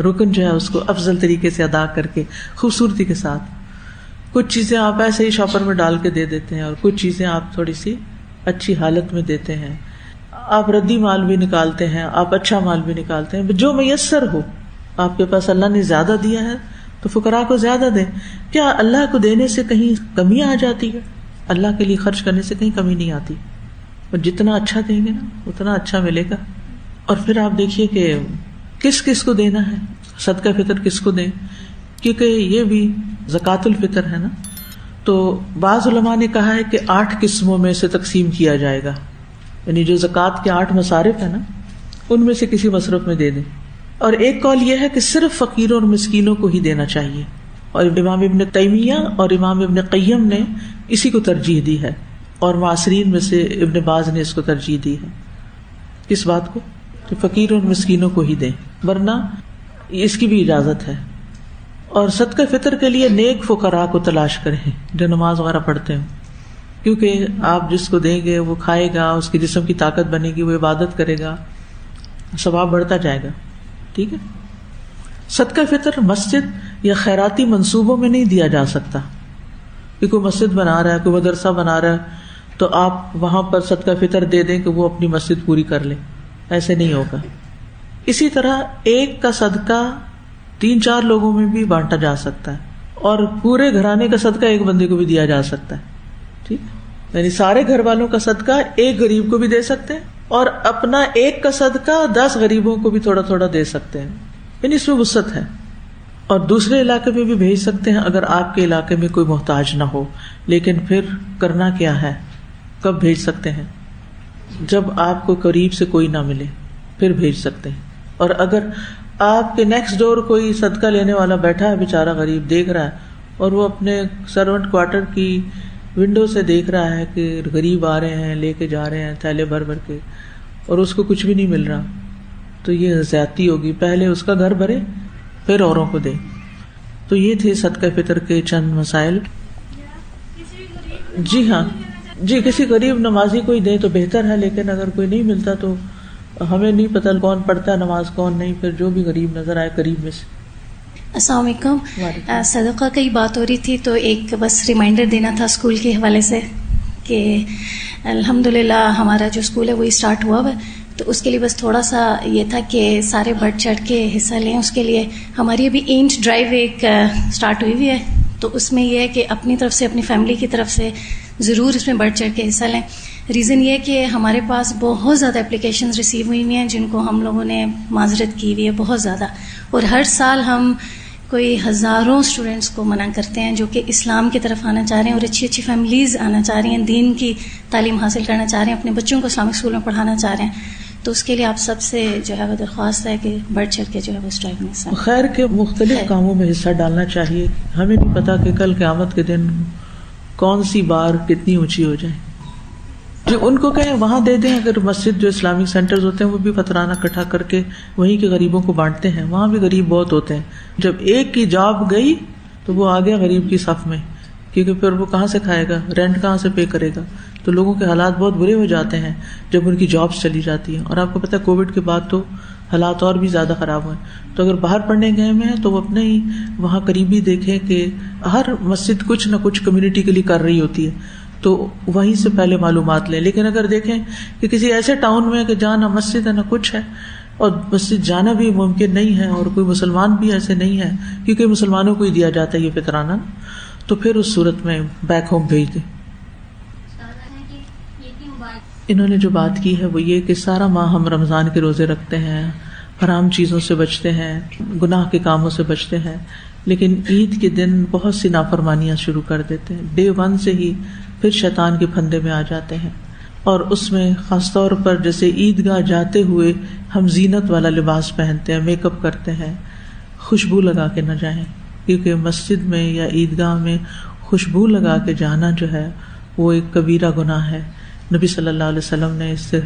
رکن جو ہے اس کو افضل طریقے سے ادا کر کے خوبصورتی کے ساتھ. کچھ چیزیں آپ ایسے ہی شاپر میں ڈال کے دے دیتے ہیں اور کچھ چیزیں آپ تھوڑی سی اچھی حالت میں دیتے ہیں. آپ ردی مال بھی نکالتے ہیں، آپ اچھا مال بھی نکالتے ہیں، جو میسر ہو. آپ کے پاس اللہ نے زیادہ دیا ہے تو فقراء کو زیادہ دیں. کیا اللہ کو دینے سے کہیں کمی آ جاتی ہے؟ اللہ کے لیے خرچ کرنے سے کہیں کمی نہیں آتی. اور جتنا اچھا دیں گے نا اتنا اچھا ملے گا. اور پھر آپ دیکھیے کہ کس کس کو دینا ہے. صدقہ فطر کس کو دیں، کیونکہ یہ بھی زکوٰۃ الفطر ہے نا. تو بعض علماء نے کہا ہے کہ 8 قسموں میں سے تقسیم کیا جائے گا. یعنی جو زکوٰۃ کے 8 مصارف ہیں نا ان میں سے کسی مصرف میں دے دیں. اور ایک قول یہ ہے کہ صرف فقیروں اور مسکینوں کو ہی دینا چاہیے. اور امام ابن تیمیہ اور امام ابن قیم نے اسی کو ترجیح دی ہے، اور معاصرین میں سے ابن باز نے اس کو ترجیح دی ہے. کس بات کو؟ کہ فقیروں اور مسکینوں کو ہی دیں، ورنہ اس کی بھی اجازت ہے. اور صدقہ فطر کے لیے نیک فقراء کو تلاش کریں جو نماز وغیرہ پڑھتے ہیں، کیونکہ آپ جس کو دیں گے وہ کھائے گا، اس کے جسم کی طاقت بنے گی، وہ عبادت کرے گا، ثواب بڑھتا جائے گا. ٹھیک ہے. صدقہ فطر مسجد یا خیراتی منصوبوں میں نہیں دیا جا سکتا کہ کوئی مسجد بنا رہا ہے، کوئی مدرسہ بنا رہا ہے تو آپ وہاں پر صدقہ فطر دے دیں کہ وہ اپنی مسجد پوری کر لے. ایسے نہیں ہوگا. اسی طرح ایک کا صدقہ 3-4 لوگوں میں بھی بانٹا جا سکتا ہے، اور پورے گھرانے کا صدقہ ایک بندے کو بھی دیا جا سکتا ہے. ٹھیک، یعنی سارے گھر والوں کا صدقہ ایک غریب کو بھی دے سکتے ہیں، اور اپنا ایک کا صدقہ 10 غریبوں کو بھی تھوڑا تھوڑا دے سکتے ہیں. یعنی اس میں وسعت ہے. اور دوسرے علاقے میں بھی بھیج سکتے ہیں اگر آپ کے علاقے میں کوئی محتاج نہ ہو. لیکن پھر کرنا کیا ہے؟ کب بھیج سکتے ہیں؟ جب آپ کو قریب سے کوئی نہ ملے پھر بھیج سکتے ہیں. اور اگر آپ کے نیکسٹ ڈور کوئی صدقہ لینے والا بیٹھا ہے، بیچارہ غریب دیکھ رہا ہے، اور وہ اپنے سرونٹ کوارٹر کی ونڈو سے دیکھ رہا ہے کہ غریب آ رہے ہیں، لے کے جا رہے ہیں تھیلے بھر بھر کے، اور اس کو کچھ بھی نہیں مل رہا، تو یہ زیادتی ہوگی. پہلے اس کا گھر بھرے پھر اوروں کو دے. تو یہ تھے صدقہ فطر کے چند مسائل. جی ہاں، جی کسی غریب نمازی کو ہی دیں تو بہتر ہے، لیکن اگر کوئی نہیں ملتا تو ہمیں نہیں پتہ کون پڑھتا ہے نماز کون نہیں، پھر جو بھی غریب نظر آئے قریب میں سے. السلام علیکم. صدقہ کی بات ہو رہی تھی تو ایک بس ریمائنڈر دینا تھا اسکول کے حوالے سے کہ الحمدللہ ہمارا جو اسکول ہے وہی اسٹارٹ ہوا ہے، تو اس کے لیے بس تھوڑا سا یہ تھا کہ سارے بڑھ چڑھ کے حصہ لیں. اس کے لیے ہماری ابھی اینٹ ڈرائیو ایک اسٹارٹ ہوئی ہے، تو اس میں یہ ہے کہ اپنی طرف سے، اپنی فیملی کی طرف سے ضرور اس میں بڑھ چڑھ کے حصہ لیں. ریزن یہ ہے کہ ہمارے پاس بہت زیادہ اپلیکیشنز ریسیو ہوئی ہوئی ہیں جن کو ہم لوگوں نے معذرت کی ہوئی ہے، بہت زیادہ. اور ہر سال ہم کوئی ہزاروں اسٹوڈنٹس کو منع کرتے ہیں جو کہ اسلام کی طرف آنا چاہ رہے ہیں اور اچھی اچھی فیملیز آنا چاہ رہی ہیں، دین کی تعلیم حاصل کرنا چاہ رہے ہیں، اپنے بچوں کو اسلامک اسکول میں پڑھانا چاہ رہے ہیں. تو اس کے لیے آپ سب سے جو ہے وہ درخواست ہے کہ بڑھ چڑھ کے جو ہے وہ اس ڈرائیو میں حصہ خیر کے مختلف کاموں میں حصہ ڈالنا چاہیے. ہمیں نہیں پتا کہ کل قیامت کے دن کون سی بار کتنی اونچی ہو جائے. جو ان کو کہیں وہاں دے دیں. اگر مسجد جو اسلامک سینٹرز ہوتے ہیں وہ بھی فطرانہ اکٹھا کر کے وہیں کے غریبوں کو بانٹتے ہیں، وہاں بھی غریب بہت ہوتے ہیں. جب ایک کی جاب گئی تو وہ آ گیا غریب کی صف میں، کیونکہ پھر وہ کہاں سے کھائے گا، رینٹ کہاں سے پے کرے گا. تو لوگوں کے حالات بہت برے ہو جاتے ہیں جب ان کی جابس چلی جاتی ہیں. اور آپ کو پتہ ہے کووڈ کے بعد تو حالات اور بھی زیادہ خراب ہوئے. تو اگر باہر پڑھنے گئے ہوئے ہیں تو وہ اپنے ہی وہاں قریبی دیکھیں کہ ہر مسجد کچھ نہ کچھ کمیونٹی کے لیے کر رہی ہوتی ہے، تو وہیں سے پہلے معلومات لیں. لیکن اگر دیکھیں کہ کسی ایسے ٹاؤن میں کہ جہاں نہ مسجد ہے نہ کچھ ہے، اور مسجد جانا بھی ممکن نہیں ہے، اور کوئی مسلمان بھی ایسے نہیں ہے کیونکہ مسلمانوں کو ہی دیا جاتا ہے یہ فطرانہ، تو پھر اس صورت میں بیک ہوم بھیج دیں. انہوں نے جو بات کی ہے وہ یہ کہ سارا ماہ ہم رمضان کے روزے رکھتے ہیں، حرام چیزوں سے بچتے ہیں، گناہ کے کاموں سے بچتے ہیں، لیکن عید کے دن بہت سی نافرمانیاں شروع کر دیتے ہیں. ڈے 1 سے ہی پھر شیطان کے پھندے میں آ جاتے ہیں. اور اس میں خاص طور پر جیسے عیدگاہ جاتے ہوئے ہم زینت والا لباس پہنتے ہیں، میک اپ کرتے ہیں، خوشبو لگا کے نہ جائیں، کیونکہ مسجد میں یا عیدگاہ میں خوشبو لگا کے جانا جو ہے وہ ایک کبیرہ گناہ ہے. نبی صلی اللہ علیہ وسلم نے اس سے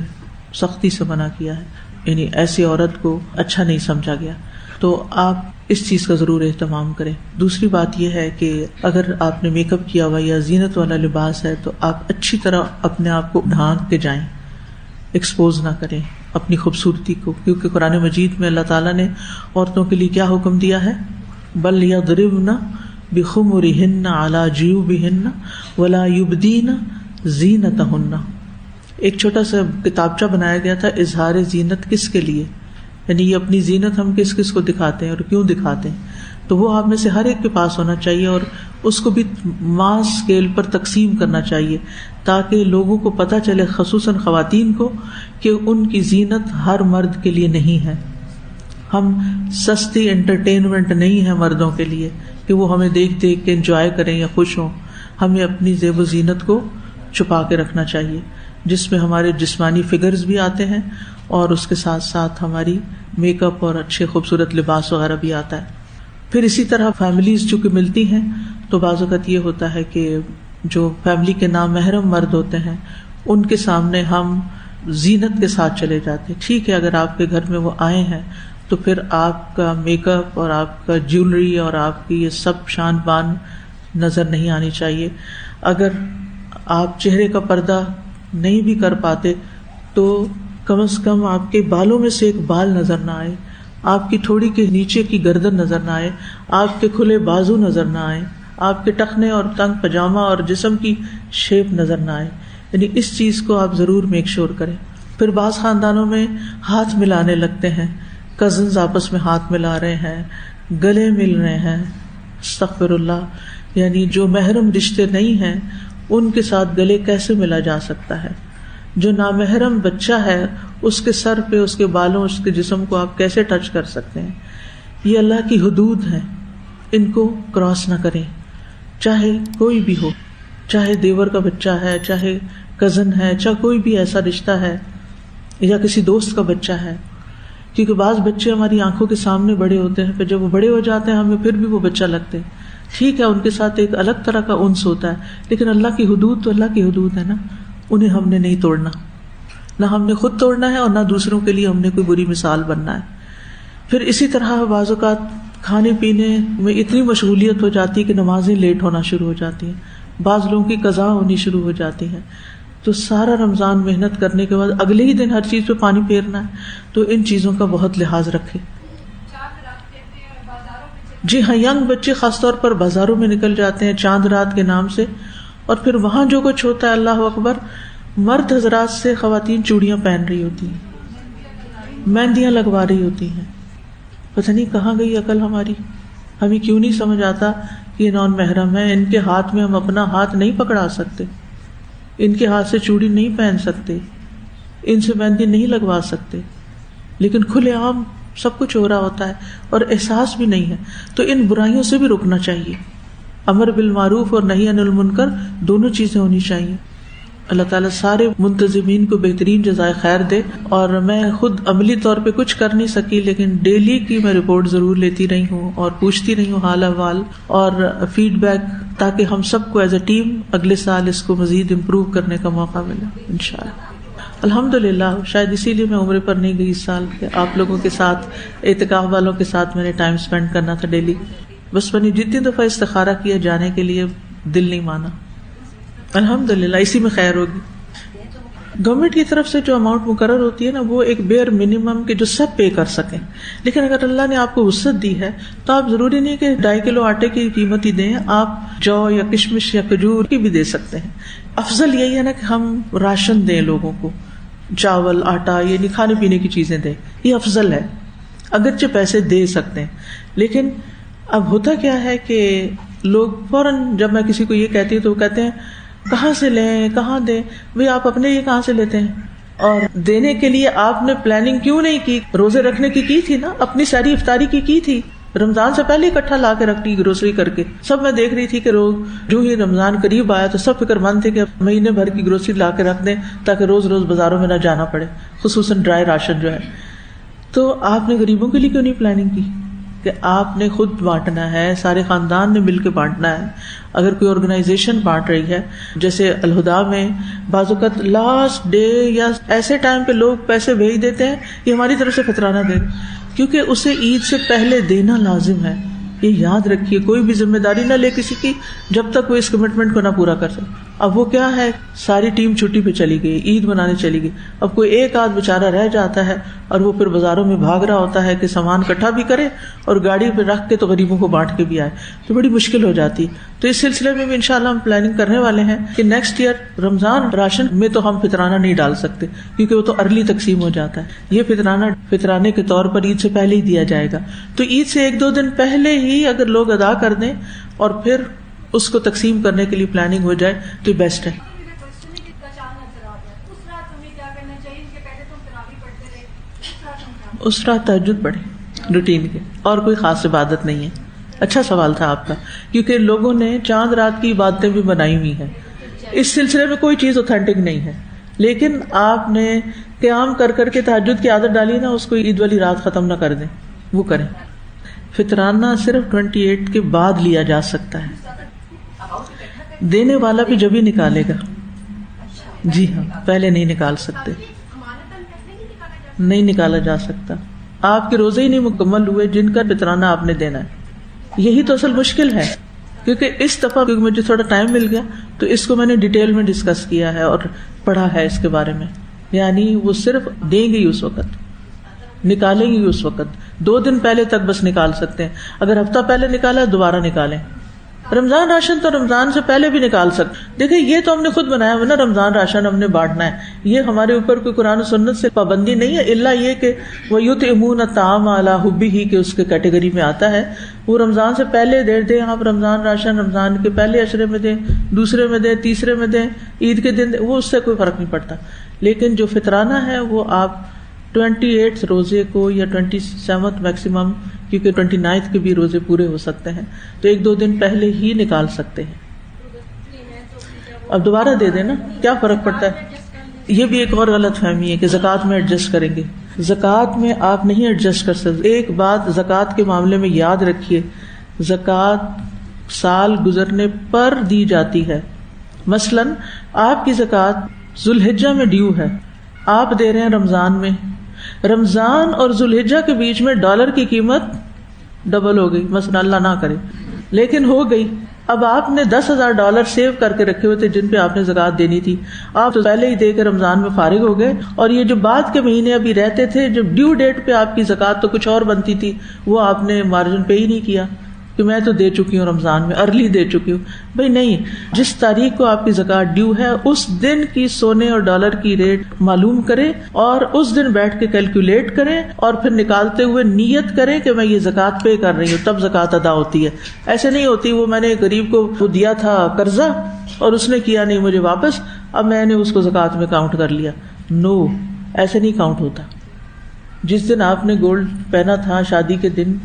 سختی سے منع کیا ہے، یعنی ایسی عورت کو اچھا نہیں سمجھا گیا. تو آپ اس چیز کا ضرور اہتمام کریں. دوسری بات یہ ہے کہ اگر آپ نے میک اپ کیا ہوا یا زینت والا لباس ہے تو آپ اچھی طرح اپنے آپ کو ڈھانک کے جائیں، ایکسپوز نہ کریں اپنی خوبصورتی کو، کیونکہ قرآن مجید میں اللہ تعالیٰ نے عورتوں کے لیے کیا حکم دیا ہے؟ بل یضربن بخمرہن علی جیوبہن ولا یبدین زینتہن. ایک چھوٹا سا کتابچہ بنایا گیا تھا اظہار زینت کس کے لیے، یعنی یہ اپنی زینت ہم کس کس کو دکھاتے ہیں اور کیوں دکھاتے ہیں. تو وہ آپ میں سے ہر ایک کے پاس ہونا چاہیے اور اس کو بھی ماس اسکیل پر تقسیم کرنا چاہیے تاکہ لوگوں کو پتہ چلے، خصوصاً خواتین کو، کہ ان کی زینت ہر مرد کے لیے نہیں ہے. ہم سستی انٹرٹینمنٹ نہیں ہے مردوں کے لیے کہ وہ ہمیں دیکھ دیکھ کے انجوائے کریں یا خوش ہوں. ہمیں اپنی زیب و زینت کو چھپا کے رکھنا چاہیے، جس میں ہمارے جسمانی فگرز بھی آتے ہیں اور اس کے ساتھ ساتھ ہماری میک اپ اور اچھے خوبصورت لباس وغیرہ بھی آتا ہے. پھر اسی طرح فیملیز چونکہ ملتی ہیں تو بعض اوقات یہ ہوتا ہے کہ جو فیملی کے نامحرم مرد ہوتے ہیں ان کے سامنے ہم زینت کے ساتھ چلے جاتے ہیں. ٹھیک ہے، اگر آپ کے گھر میں وہ آئے ہیں تو پھر آپ کا میک اپ اور آپ کا جیولری اور آپ کی یہ سب شان بان نظر نہیں آنی چاہیے. اگر آپ چہرے کا پردہ نہیں بھی کر پاتے تو کم از کم آپ کے بالوں میں سے ایک بال نظر نہ آئے، آپ کی تھوڑی کے نیچے کی گردن نظر نہ آئے، آپ کے کھلے بازو نظر نہ آئے، آپ کے ٹخنے اور تنگ پجامہ اور جسم کی شیپ نظر نہ آئے. یعنی اس چیز کو آپ ضرور میک شور کریں. پھر بعض خاندانوں میں ہاتھ ملانے لگتے ہیں، کزنز آپس میں ہاتھ ملا رہے ہیں، گلے مل رہے ہیں. استغفر اللہ، یعنی جو محرم رشتے نہیں ہیں ان کے ساتھ گلے کیسے ملا جا سکتا ہے؟ جو نامحرم بچہ ہے اس کے سر پہ، اس کے بالوں، اس کے جسم کو آپ کیسے ٹچ کر سکتے ہیں؟ یہ اللہ کی حدود ہیں، ان کو کراس نہ کریں، چاہے کوئی بھی ہو، چاہے دیور کا بچہ ہے، چاہے کزن ہے، چاہے کوئی بھی ایسا رشتہ ہے یا کسی دوست کا بچہ ہے. کیونکہ بعض بچے ہماری آنکھوں کے سامنے بڑے ہوتے ہیں، پھر جب وہ بڑے ہو جاتے ہیں ہمیں پھر بھی وہ بچہ لگتے ہیں. ٹھیک ہے، ان کے ساتھ ایک الگ طرح کا انس ہوتا ہے، لیکن اللہ کی حدود تو اللہ کی حدود ہے نا، انہیں ہم نے نہیں توڑنا، نہ ہم نے خود توڑنا ہے اور نہ دوسروں کے لیے ہم نے کوئی بری مثال بننا ہے. پھر اسی طرح بعض اوقات کھانے پینے میں اتنی مشغولیت ہو جاتی ہے کہ نمازیں لیٹ ہونا شروع ہو جاتی ہیں، بعض لوگوں کی قضا ہونی شروع ہو جاتی ہے. تو سارا رمضان محنت کرنے کے بعد اگلے ہی دن ہر چیز پہ پانی پھیرنا ہے، تو ان چیزوں کا بہت لحاظ رکھے. جی ہاں، ینگ بچے خاص طور پر بازاروں میں نکل جاتے ہیں چاند رات کے نام سے، اور پھر وہاں جو کچھ ہوتا ہے اللہ اکبر. مرد حضرات سے خواتین چوڑیاں پہن رہی ہوتی ہیں، مہندیاں لگوا رہی ہوتی ہیں. پتہ نہیں کہاں گئی عقل ہماری، ہمیں کیوں نہیں سمجھ آتا کہ یہ نان محرم ہے، ان کے ہاتھ میں ہم اپنا ہاتھ نہیں پکڑا سکتے، ان کے ہاتھ سے چوڑی نہیں پہن سکتے، ان سے مہندی نہیں لگوا سکتے، لیکن کھلے عام سب کچھ ہو رہا ہوتا ہے اور احساس بھی نہیں ہے. تو ان برائیوں سے بھی رکنا چاہیے. امر بالمعروف اور نہی عن المنکر دونوں چیزیں ہونی چاہیے. اللہ تعالیٰ سارے منتظمین کو بہترین جزائے خیر دے. اور میں خود عملی طور پہ کچھ کر نہیں سکی، لیکن ڈیلی کی میں رپورٹ ضرور لیتی رہی ہوں اور پوچھتی رہی ہوں حال احوال اور فیڈ بیک، تاکہ ہم سب کو ایز اے ٹیم اگلے سال اس کو مزید امپروو کرنے کا موقع ملے انشاءاللہ. الحمدللہ، شاید اسی لیے میں عمرے پر نہیں گئی اس سال، کہ آپ لوگوں کے ساتھ، اعتکاف والوں کے ساتھ میں نے ٹائم سپینڈ کرنا تھا ڈیلی. بس میں نے جتنی دفعہ استخارہ کیا جانے کے لیے دل نہیں مانا. الحمدللہ اسی میں خیر ہوگی. گورنمنٹ کی طرف سے جو اماؤنٹ مقرر ہوتی ہے نا، وہ ایک بیئر منیمم کے جو سب پے کر سکیں. لیکن اگر اللہ نے آپ کو وسعت دی ہے تو آپ ضروری نہیں کہ 2.5 کلو آٹے کی قیمت ہی دیں، آپ جو یا کشمش یا کھجور کی بھی دے سکتے ہیں. افضل یہی ہے نا کہ ہم راشن دیں لوگوں کو، چاول آٹا، یعنی کھانے پینے کی چیزیں دیں، یہ افضل ہے. اگرچہ پیسے دے سکتے ہیں، لیکن اب ہوتا کیا ہے کہ لوگ فوراً جب میں کسی کو یہ کہتی ہوں تو وہ کہتے ہیں کہاں سے لیں, کہاں دیں؟ بھئی آپ اپنے لیے کہاں سے لیتے ہیں؟ اور دینے کے لیے آپ نے پلاننگ کیوں نہیں کی؟ روزے رکھنے کی تھی نا, اپنی ساری افطاری کی تھی, رمضان سے پہلے اکٹھا لا کے رکھ لی گروسری کر کے. سب میں دیکھ رہی تھی کہ جو ہی رمضان قریب آیا تو سب فکر مند تھے کہ مہینے بھر کی گروسری لا کے رکھ دیں تاکہ روز روز بازاروں میں نہ جانا پڑے, خصوصاً ڈرائی راشن جو ہے. تو آپ نے غریبوں کے لیے کیوں نہیں پلاننگ کی کہ آپ نے خود بانٹنا ہے, سارے خاندان نے مل کے بانٹنا ہے؟ اگر کوئی آرگنائزیشن بانٹ رہی ہے, جیسے الہدا میں بعض اوقات لاسٹ ڈے یا ایسے ٹائم پہ لوگ پیسے بھیج دیتے ہیں کہ ہماری طرف سے فطرانہ دے, کیونکہ اسے عید سے پہلے دینا لازم ہے. یہ یاد رکھیے, کوئی بھی ذمہ داری نہ لے کسی کی جب تک وہ اس کمٹمنٹ کو نہ پورا کر سکے. اب وہ کیا ہے, ساری ٹیم چھٹی پہ چلی گئی, عید منانے چلی گئی, اب کوئی ایک آدھ بیچارہ رہ جاتا ہے اور وہ پھر بازاروں میں بھاگ رہا ہوتا ہے کہ سامان اکٹھا بھی کرے اور گاڑی پہ رکھ کے تو غریبوں کو بانٹ کے بھی آئے, تو بڑی مشکل ہو جاتی. تو اس سلسلے میں بھی انشاءاللہ ہم پلاننگ کرنے والے ہیں کہ نیکسٹ ایئر رمضان راشن میں تو ہم فطرانہ نہیں ڈال سکتے کیونکہ وہ تو ارلی تقسیم ہو جاتا ہے. یہ فطرانے کے طور پر عید سے پہلے ہی دیا جائے گا. تو عید سے 1-2 دن پہلے ہی اگر لوگ ادا کر دیں اور پھر اس کو تقسیم کرنے کے لیے پلاننگ ہو جائے تو بیسٹ ہے. اس رات تہجد پڑھے روٹین کے, اور کوئی خاص عبادت نہیں ہے. اچھا سوال تھا آپ کا, کیونکہ لوگوں نے چاند رات کی عبادتیں بھی بنائی ہوئی ہیں. اس سلسلے میں کوئی چیز اوتھینٹک نہیں ہے, لیکن آپ نے قیام کر کے تہجد کی عادت ڈالی نا, اس کو عید والی رات ختم نہ کر دیں, وہ کریں. فطرانہ صرف 28 کے بعد لیا جا سکتا ہے, دینے والا بھی جب ہی نکالے گا. جی ہاں, پہلے نہیں نکال سکتے, نہیں نکالا جا سکتا. آپ کے روزے ہی نہیں مکمل ہوئے جن کا فطرانہ آپ نے دینا ہے. یہی تو اصل مشکل ہے, کیونکہ اس دفعہ مجھے تھوڑا ٹائم مل گیا تو اس کو میں نے ڈیٹیل میں ڈسکس کیا ہے اور پڑھا ہے اس کے بارے میں. یعنی وہ صرف دیں گے اس وقت, نکالیں گے اس وقت, 2 دن پہلے تک بس نکال سکتے ہیں. اگر ہفتہ پہلے نکالا دوبارہ نکالیں. رمضان راشن تو رمضان سے پہلے بھی نکال سکتے. دیکھیں یہ تو ہم نے خود بنایا ہوا نا, رمضان راشن ہم نے بانٹنا ہے, یہ ہمارے اوپر کوئی قرآن و سنت سے پابندی نہیں ہے, الا یہ کہ وَيُطْعِمُونَ الطَّعَامَ عَلَىٰ حُبِّهِ کہ اس کے کیٹیگری میں آتا ہے. وہ رمضان سے پہلے دیں آپ رمضان راشن, رمضان کے پہلے عشرے میں دیں, دوسرے میں دیں, تیسرے میں دیں, عید کے دن دیں, وہ اس سے کوئی فرق نہیں پڑتا. لیکن جو فطرانہ ہے وہ آپ 28 روزے کو یا 27 میکسیمم, کیونکہ 29 کے بھی روزے پورے ہو سکتے ہیں, تو 1-2 دن پہلے ہی نکال سکتے ہیں. اب دوبارہ دے دینا, کیا فرق پڑتا ہے. یہ بھی ایک اور غلط فہمی ہے کہ زکوٰۃ میں ایڈجسٹ کریں گے. زکوٰۃ میں آپ نہیں ایڈجسٹ کر سکتے. ایک بات زکوٰۃ کے معاملے میں یاد رکھیے, زکوٰۃ سال گزرنے پر دی جاتی ہے. مثلاً آپ کی زکوٰۃ ذوالحجہ میں ڈیو ہے, آپ دے رہے ہیں رمضان میں, رمضان اور ذوالحجہ کے بیچ میں ڈالر کی قیمت ڈبل ہو گئی, مثلا اللہ نہ کرے, لیکن ہو گئی. اب آپ نے $10,000 سیو کر کے رکھے ہوئے تھے جن پہ آپ نے زکوٰۃ دینی تھی, آپ تو پہلے ہی دے کے رمضان میں فارغ ہو گئے, اور یہ جو بعد کے مہینے ابھی رہتے تھے جب ڈیو ڈیٹ پہ آپ کی زکوٰۃ تو کچھ اور بنتی تھی, وہ آپ نے مارجن پے ہی نہیں کیا کہ میں تو دے چکی ہوں رمضان میں, ارلی دے چکی ہوں. بھائی نہیں, جس تاریخ کو آپ کی زکوٰۃ ڈیو ہے اس دن کی سونے اور ڈالر کی ریٹ معلوم کریں اور اس دن بیٹھ کے کیلکولیٹ کریں اور پھر نکالتے ہوئے نیت کریں کہ میں یہ زکوٰۃ پے کر رہی ہوں, تب زکوٰۃ ادا ہوتی ہے. ایسے نہیں ہوتی وہ میں نے ایک غریب کو وہ دیا تھا قرضہ اور اس نے کیا نہیں مجھے واپس, اب میں نے اس کو زکوٰۃ میں کاؤنٹ کر لیا. نو, ایسے نہیں کاؤنٹ ہوتا. جس دن آپ نے گولڈ پہنا تھا شادی کے دن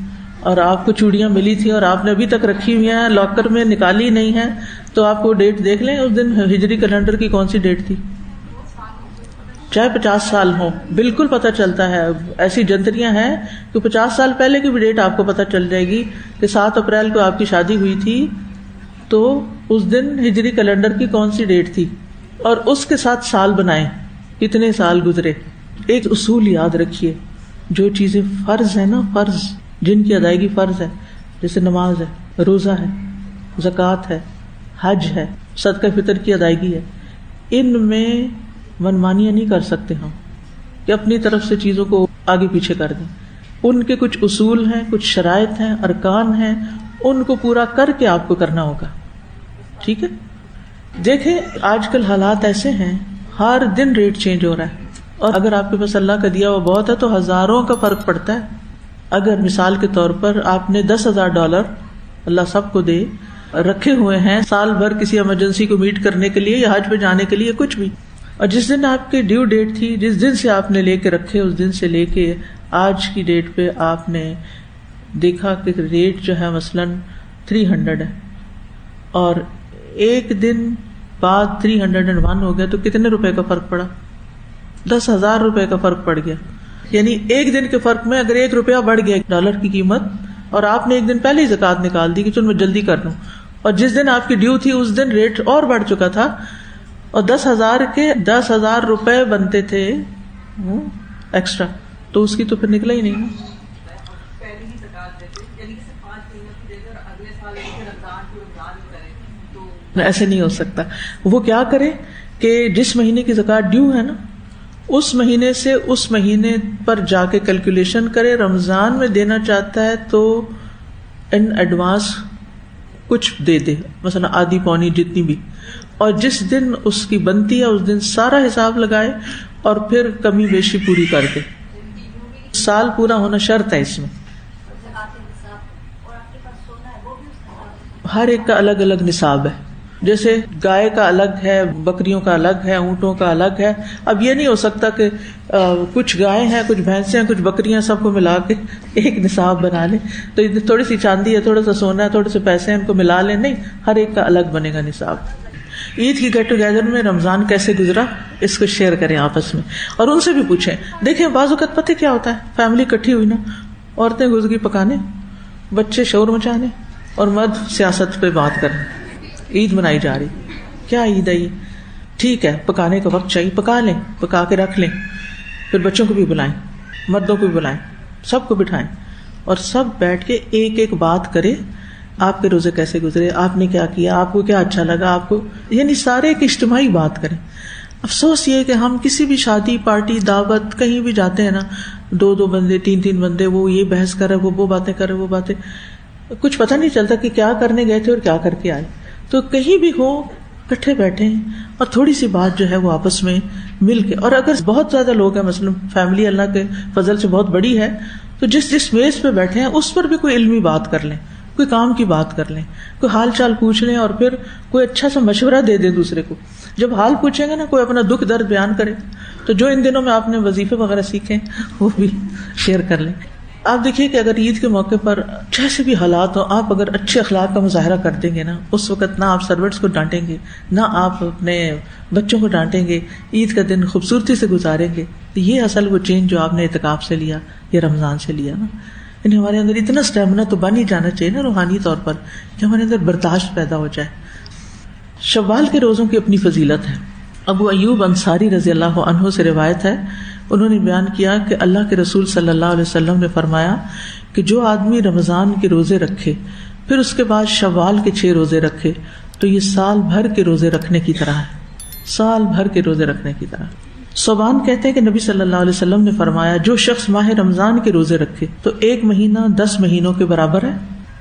اور آپ کو چوڑیاں ملی تھی اور آپ نے ابھی تک رکھی ہوئی ہیں, لاکر میں نکالی نہیں ہے, تو آپ کو ڈیٹ دیکھ لیں اس دن ہجری کیلنڈر کی کون سی ڈیٹ تھی, چاہے 50 سال ہو, بالکل پتہ چلتا ہے. ایسی جنتریاں ہیں کہ 50 سال پہلے کی بھی ڈیٹ آپ کو پتہ چل جائے گی کہ 7 اپریل کو آپ کی شادی ہوئی تھی تو اس دن ہجری کیلنڈر کی کون سی ڈیٹ تھی, اور اس کے ساتھ سال بنائیں کتنے سال گزرے. ایک اصول یاد رکھیے, جو چیزیں فرض ہے نا, فرض جن کی ادائیگی فرض ہے, جیسے نماز ہے, روزہ ہے, زکوٰۃ ہے, حج ہے, صدقہ فطر کی ادائیگی ہے, ان میں منمانیاں نہیں کر سکتے ہم کہ اپنی طرف سے چیزوں کو آگے پیچھے کر دیں. ان کے کچھ اصول ہیں, کچھ شرائط ہیں, ارکان ہیں, ان کو پورا کر کے آپ کو کرنا ہوگا. ٹھیک ہے. دیکھیں آج کل حالات ایسے ہیں, ہر دن ریٹ چینج ہو رہا ہے, اور اگر آپ کے پاس اللہ کا دیا ہوا بہت ہے تو ہزاروں کا فرق پڑتا ہے. اگر مثال کے طور پر آپ نے $10,000 اللہ سب کو دے رکھے ہوئے ہیں سال بھر کسی ایمرجنسی کو میٹ کرنے کے لیے یا حج پہ جانے کے لیے کچھ بھی. اور جس دن آپ کی ڈیو ڈیٹ تھی, جس دن سے آپ نے لے کے رکھے, اس دن سے لے کے آج کی ڈیٹ پہ آپ نے دیکھا کہ ریٹ جو ہے مثلاً 300 ہے, اور ایک دن بعد 301 ہو گیا, تو کتنے روپے کا فرق پڑا؟ 10,000 روپے کا فرق پڑ گیا. یعنی ایک دن کے فرق میں اگر 1 روپیہ بڑھ گیا ڈالر کی قیمت, اور آپ نے ایک دن پہلے ہی زکوٰۃ نکال دی کہ چل میں جلدی کر لوں, اور جس دن آپ کی ڈیو تھی اس دن ریٹ اور بڑھ چکا تھا, اور 10,000 کے 10,000 روپے بنتے تھے ایکسٹرا, تو اس کی تو پھر نکلا ہی نہیں نا. ایسے نہیں ہو سکتا. وہ کیا کرے کہ جس مہینے کی زکوٰۃ ڈیو ہے نا, اس مہینے سے اس مہینے پر جا کے کیلکولیشن کرے. رمضان میں دینا چاہتا ہے تو ان ایڈوانس کچھ دے دے, مثلا آدھی پونی جتنی بھی, اور جس دن اس کی بنتی ہے اس دن سارا حساب لگائے اور پھر کمی بیشی پوری کر دے. سال پورا ہونا شرط ہے اس میں. ہر ایک کا الگ الگ نصاب ہے. جیسے گائے کا الگ ہے, بکریوں کا الگ ہے, اونٹوں کا الگ ہے. اب یہ نہیں ہو سکتا کہ کچھ گائے ہیں, کچھ بھینسیں ہیں, کچھ بکریاں, سب کو ملا کے ایک نصاب بنا لیں. تو تھوڑی سی چاندی ہے, تھوڑا سا سونا ہے, تھوڑے سے پیسے ہیں, ان کو ملا لیں. نہیں, ہر ایک کا الگ بنے گا نصاب. عید کی گیٹ ٹوگیدر میں رمضان کیسے گزرا اس کو شیئر کریں آپس میں, اور ان سے بھی پوچھیں. دیکھیں بعض اوقات پتہ کیا ہوتا ہے, فیملی اکٹھی ہوئی نا, عورتیں گزگی پکانے, بچے شور مچانے, اور مرد سیاست پہ بات کریں. عید منائی جا رہی, کیا عید ہے یہ؟ ٹھیک ہے, پکانے کا وقت چاہیے, پکا لیں, پکا کے رکھ لیں, پھر بچوں کو بھی بلائیں, مردوں کو بھی بلائیں, سب کو بٹھائیں, اور سب بیٹھ کے ایک ایک بات کرے. آپ کے روزے کیسے گزرے, آپ نے کیا کیا, آپ کو کیا اچھا لگا, آپ کو, یعنی سارے ایک اجتماعی بات کریں. افسوس یہ کہ ہم کسی بھی شادی پارٹی دعوت کہیں بھی جاتے ہیں نا, 2 بندے 3 بندے, وہ یہ بحث کر رہے, وہ باتیں کر رہے, وہ باتیں, کچھ پتہ نہیں چلتا کہ کیا کرنے گئے تھے اور کیا کر کے آئے. تو کہیں بھی ہو اکٹھے بیٹھے اور تھوڑی سی بات جو ہے وہ آپس میں مل کے, اور اگر بہت زیادہ لوگ ہیں, مثلا فیملی اللہ کے فضل سے بہت بڑی ہے, تو جس میز پہ بیٹھے ہیں اس پر بھی کوئی علمی بات کر لیں, کوئی کام کی بات کر لیں, کوئی حال چال پوچھ لیں, اور پھر کوئی اچھا سا مشورہ دے دیں دوسرے کو. جب حال پوچھیں گے نا, کوئی اپنا دکھ درد بیان کرے, تو جو ان دنوں میں آپ نے وظیفے وغیرہ سیکھے وہ بھی شیئر کر لیں. آپ دیکھیے کہ اگر عید کے موقع پر جیسے بھی حالات ہوں, آپ اگر اچھے اخلاق کا مظاہرہ کر دیں گے نا, اس وقت نہ آپ سروینٹس کو ڈانٹیں گے, نہ آپ اپنے بچوں کو ڈانٹیں گے, عید کا دن خوبصورتی سے گزاریں گے, تو یہ اصل وہ چینج جو آپ نے اعتکاف سے لیا یا رمضان سے لیا نا. یعنی ہمارے اندر اتنا اسٹیمنا تو بن ہی جانا چاہیے نا روحانی طور پر, کہ ہمارے اندر برداشت پیدا ہو جائے. شوال کے روزوں کی اپنی فضیلت ہے. ابو ایوب انصاری رضی اللہ عنہ سے روایت ہے, انہوں نے بیان کیا کہ اللہ کے رسول صلی اللہ علیہ وسلم نے فرمایا کہ جو آدمی رمضان کے روزے رکھے پھر اس کے بعد شوال کے 6 روزے رکھے, تو یہ سال بھر کے روزے رکھنے کی طرح ہے, سال بھر کے روزے رکھنے کی طرح. صوبان کہتے ہیں کہ نبی صلی اللہ علیہ وسلم نے فرمایا جو شخص ماہ رمضان کے روزے رکھے تو 1 مہینہ 10 مہینوں کے برابر ہے,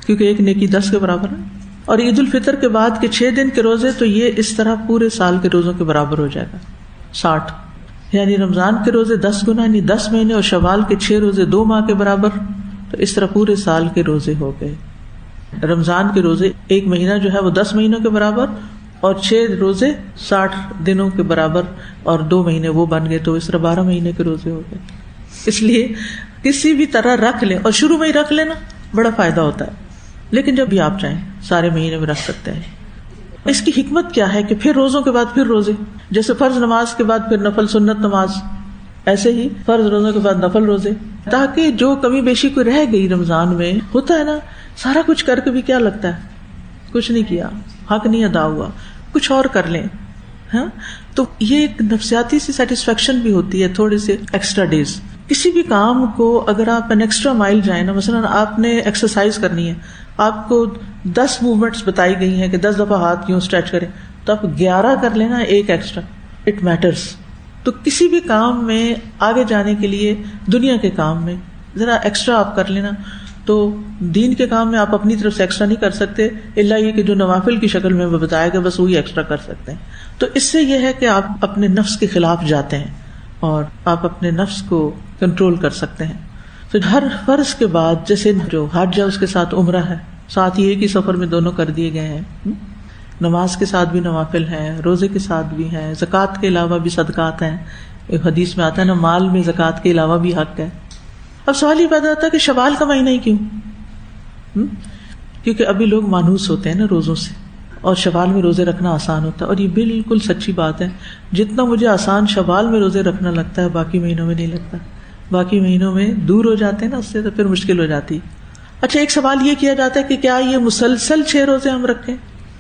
کیونکہ 1 نیکی 10 کے برابر ہے. اور عید الفطر کے بعد کے 6 دن کے روزے, تو یہ اس طرح پورے سال کے روزوں کے برابر ہو جائے گا 60. یعنی رمضان کے روزے 10 گنا, یعنی 10 مہینے, اور شوال کے 6 روزے 2 ماہ کے برابر, تو اس طرح پورے سال کے روزے ہو گئے. رمضان کے روزے 1 مہینہ جو ہے وہ 10 مہینوں کے برابر, اور 6 روزے 60 دنوں کے برابر, اور 2 مہینے وہ بن گئے, تو اس طرح 12 مہینے کے روزے ہو گئے. اس لیے کسی بھی طرح رکھ لیں, اور شروع میں ہی رکھ لینا بڑا فائدہ ہوتا ہے, لیکن جب بھی آپ چاہیں سارے مہینے میں رکھ سکتے ہیں. اس کی حکمت کیا ہے کہ پھر روزوں کے بعد پھر روزے, جیسے فرض نماز کے بعد پھر نفل سنت نماز, ایسے ہی فرض روزوں کے بعد نفل روزے, تاکہ جو کمی بیشی کوئی رہ گئی رمضان میں, ہوتا ہے نا سارا کچھ کر کے بھی کیا لگتا ہے کچھ نہیں کیا, حق نہیں ادا ہوا, کچھ اور کر لیں. ہاں, تو یہ ایک نفسیاتی سی سیٹسفیکشن بھی ہوتی ہے, تھوڑے سے ایکسٹرا ڈیز. کسی بھی کام کو اگر آپ این ایکسٹرا مائل جائیں نا, مثلا آپ نے ایکسرسائز کرنی ہے, آپ کو 10 موومنٹس بتائی گئی ہیں کہ 10 دفعہ ہاتھ یوں اسٹریچ کریں, تو آپ 11 کر لینا, 1 ایکسٹرا, اٹ میٹرس. تو کسی بھی کام میں آگے جانے کے لیے, دنیا کے کام میں ذرا ایکسٹرا آپ کر لینا. تو دین کے کام میں آپ اپنی طرف سے ایکسٹرا نہیں کر سکتے, الا یہ کہ جو نوافل کی شکل میں بتایا گیا بس وہی ایکسٹرا کر سکتے ہیں. تو اس سے یہ ہے کہ آپ اپنے نفس کے خلاف جاتے ہیں اور آپ اپنے نفس کو کنٹرول کر سکتے ہیں. تو ہر فرض کے بعد, جیسے جو حج ہے اس کے ساتھ عمرہ ہے, ساتھ ہی ایک ہی سفر میں دونوں کر دیے گئے ہیں. نماز کے ساتھ بھی نوافل ہیں, روزے کے ساتھ بھی ہیں, زکوٰۃ کے علاوہ بھی صدقات ہیں. ایک حدیث میں آتا ہے نا, مال میں زکوٰۃ کے علاوہ بھی حق ہے. اب سوال یہ پیدا ہوتا ہے کہ شوال کا مہینہ ہی کیوں؟ کیونکہ ابھی لوگ مانوس ہوتے ہیں نا روزوں سے, اور شوال میں روزے رکھنا آسان ہوتا ہے. اور یہ بالکل سچی بات ہے, جتنا مجھے آسان شوال میں روزے رکھنا لگتا ہے باقی مہینوں میں نہیں لگتا. باقی مہینوں میں دور ہو جاتے ہیں نا اس سے, تو پھر مشکل ہو جاتی. اچھا, ایک سوال یہ کیا جاتا ہے کہ کیا یہ مسلسل 6 روزے ہم رکھیں,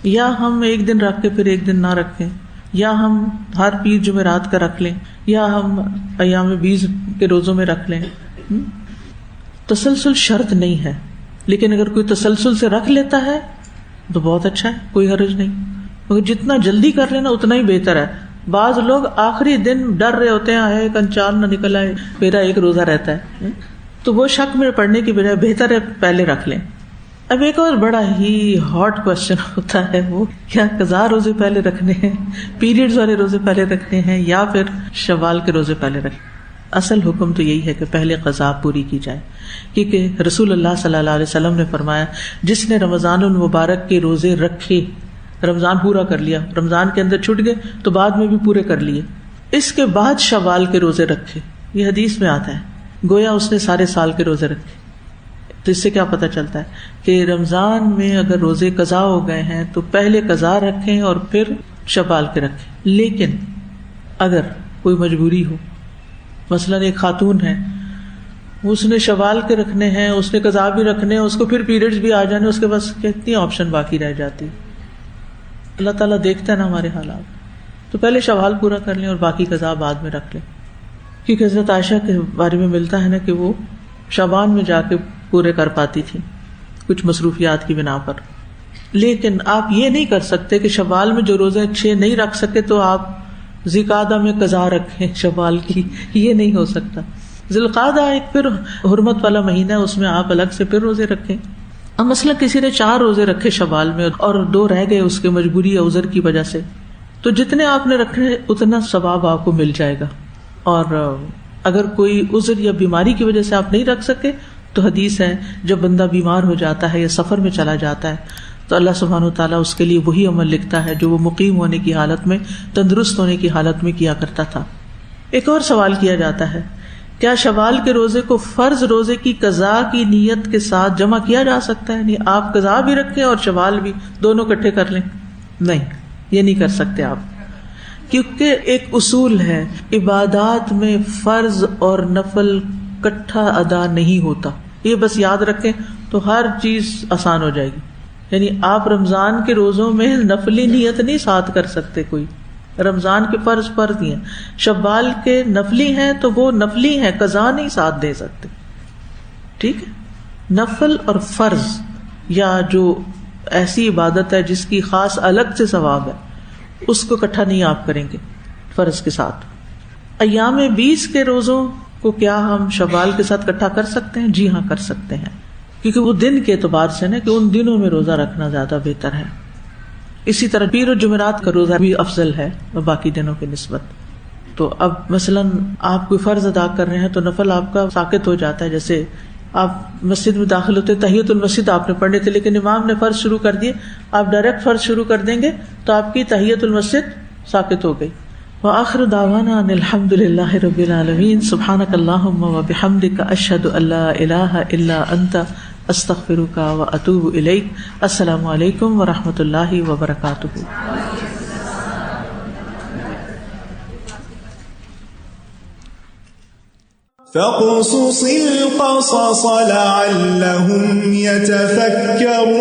یا ہم ایک دن رکھ کے پھر ایک دن نہ رکھیں, یا ہم ہر پیر جمعرات کا رکھ لیں, یا ہم ایام 20 کے روزوں میں رکھ لیں. تسلسل شرط نہیں ہے, لیکن اگر کوئی تسلسل سے رکھ لیتا ہے تو بہت اچھا ہے, کوئی حرج نہیں. مگر جتنا جلدی کر لینا اتنا ہی بہتر ہے. بعض لوگ آخری دن ڈر رہے ہوتے ہیں, آئے کنچال نہ نکل آئے, میرا ایک روزہ رہتا ہے, تو وہ شک میں پڑنے کی بجائے بہتر ہے پہلے رکھ لیں. اب ایک اور بڑا ہی ہاٹ کوشچن ہوتا ہے, وہ کیا قضا روزے پہلے رکھنے ہیں, پیریڈز والے روزے پہلے رکھنے ہیں, یا پھر شوال کے روزے پہلے رکھنے. اصل حکم تو یہی ہے کہ پہلے قضا پوری کی جائے, کیونکہ رسول اللہ صلی اللہ علیہ وسلم نے فرمایا, جس نے رمضان المبارک کے روزے رکھے, رمضان پورا کر لیا, رمضان کے اندر چھوٹ گئے تو بعد میں بھی پورے کر لیے, اس کے بعد شوال کے روزے رکھے, یہ حدیث میں آتا ہے, گویا اس نے سارے سال کے روزے رکھے. تو اس سے کیا پتہ چلتا ہے کہ رمضان میں اگر روزے قضا ہو گئے ہیں تو پہلے قضا رکھیں اور پھر شوال کے رکھیں. لیکن اگر کوئی مجبوری ہو, مثلاً ایک خاتون ہے, اس نے شوال کے رکھنے ہیں, اس نے قضا بھی رکھنے ہیں, اس کو پھر پیریڈز بھی آ جانے, اس کے پاس کتنی آپشن باقی رہ جاتی. اللہ تعالیٰ دیکھتا ہے نا ہمارے حالات, تو پہلے شوال پورا کر لیں اور باقی قضا بعد میں رکھ لیں. کیونکہ حضرت عائشہ کے بارے میں ملتا ہے نا کہ وہ شعبان میں جا کے پورے کر پاتی تھی کچھ مصروفیات کی بنا پر. لیکن آپ یہ نہیں کر سکتے کہ شوال میں جو روزے 6 نہیں رکھ سکے تو آپ ذوالقعدہ میں قضا رکھیں شوال کی, یہ نہیں ہو سکتا. ذوالقعدہ ایک پھر حرمت والا مہینہ ہے, اس میں آپ الگ سے پھر روزے رکھیں. اب مثلا کسی نے 4 روزے رکھے شوال میں اور 2 رہ گئے اس کے مجبوری یا عذر کی وجہ سے, تو جتنے آپ نے رکھے اتنا ثواب آپ کو مل جائے گا. اور اگر کوئی عذر یا بیماری کی وجہ سے آپ نہیں رکھ سکے تو حدیث ہے, جب بندہ بیمار ہو جاتا ہے یا سفر میں چلا جاتا ہے تو اللہ سبحانہ و تعالیٰ اس کے لیے وہی عمل لکھتا ہے جو وہ مقیم ہونے کی حالت میں, تندرست ہونے کی حالت میں کیا کرتا تھا. ایک اور سوال کیا جاتا ہے, کیا شوال کے روزے کو فرض روزے کی قضا کی نیت کے ساتھ جمع کیا جا سکتا ہے؟ نہیں, آپ قضا بھی رکھیں اور شوال بھی, دونوں اکٹھے کر لیں. نہیں, یہ نہیں کر سکتے آپ, کیونکہ ایک اصول ہے, عبادات میں فرض اور نفل کٹھا ادا نہیں ہوتا. یہ بس یاد رکھیں تو ہر چیز آسان ہو جائے گی. یعنی آپ رمضان کے روزوں میں نفلی نیت نہیں ساتھ کر سکتے, کوئی رمضان کے فرض ہی ہیں, شوال کے نفلی ہیں تو وہ نفلی ہیں, قضا نہیں ساتھ دے سکتے. ٹھیک ہے, نفل اور فرض یا جو ایسی عبادت ہے جس کی خاص الگ سے ثواب ہے, اس کو اکٹھا نہیں آپ کریں گے فرض کے ساتھ. ایام 20 کے روزوں کو کیا ہم شوال کے ساتھ اکٹھا کر سکتے ہیں؟ جی ہاں, کر سکتے ہیں, کیونکہ وہ دن کے اعتبار سے نا کہ ان دنوں میں روزہ رکھنا زیادہ بہتر ہے. اسی طرح پیر و جمعرات کا روزہ بھی افضل ہے باقی دنوں کی نسبت. تو اب مثلاً آپ کوئی فرض ادا کر رہے ہیں تو نفل آپ کا ساقط ہو جاتا ہے. جیسے آپ مسجد میں داخل ہوتے تحیۃ المسجد آپ نے پڑھنے تھے, لیکن امام نے فرض شروع کر دیے, آپ ڈائریکٹ فرض شروع کر دیں گے تو آپ کی تحیۃ المسجد ساقط ہو گئی. وآخر دعوانا ان الحمد للہ رب العالمین. سبحانک اللہم وبحمدک, اشہد ان لا الہ الا انت, استغفرک واتوب الیک. السلام علیکم ورحمۃ اللہ وبرکاتہ. فاقصص القصص لعلهم يتفكرون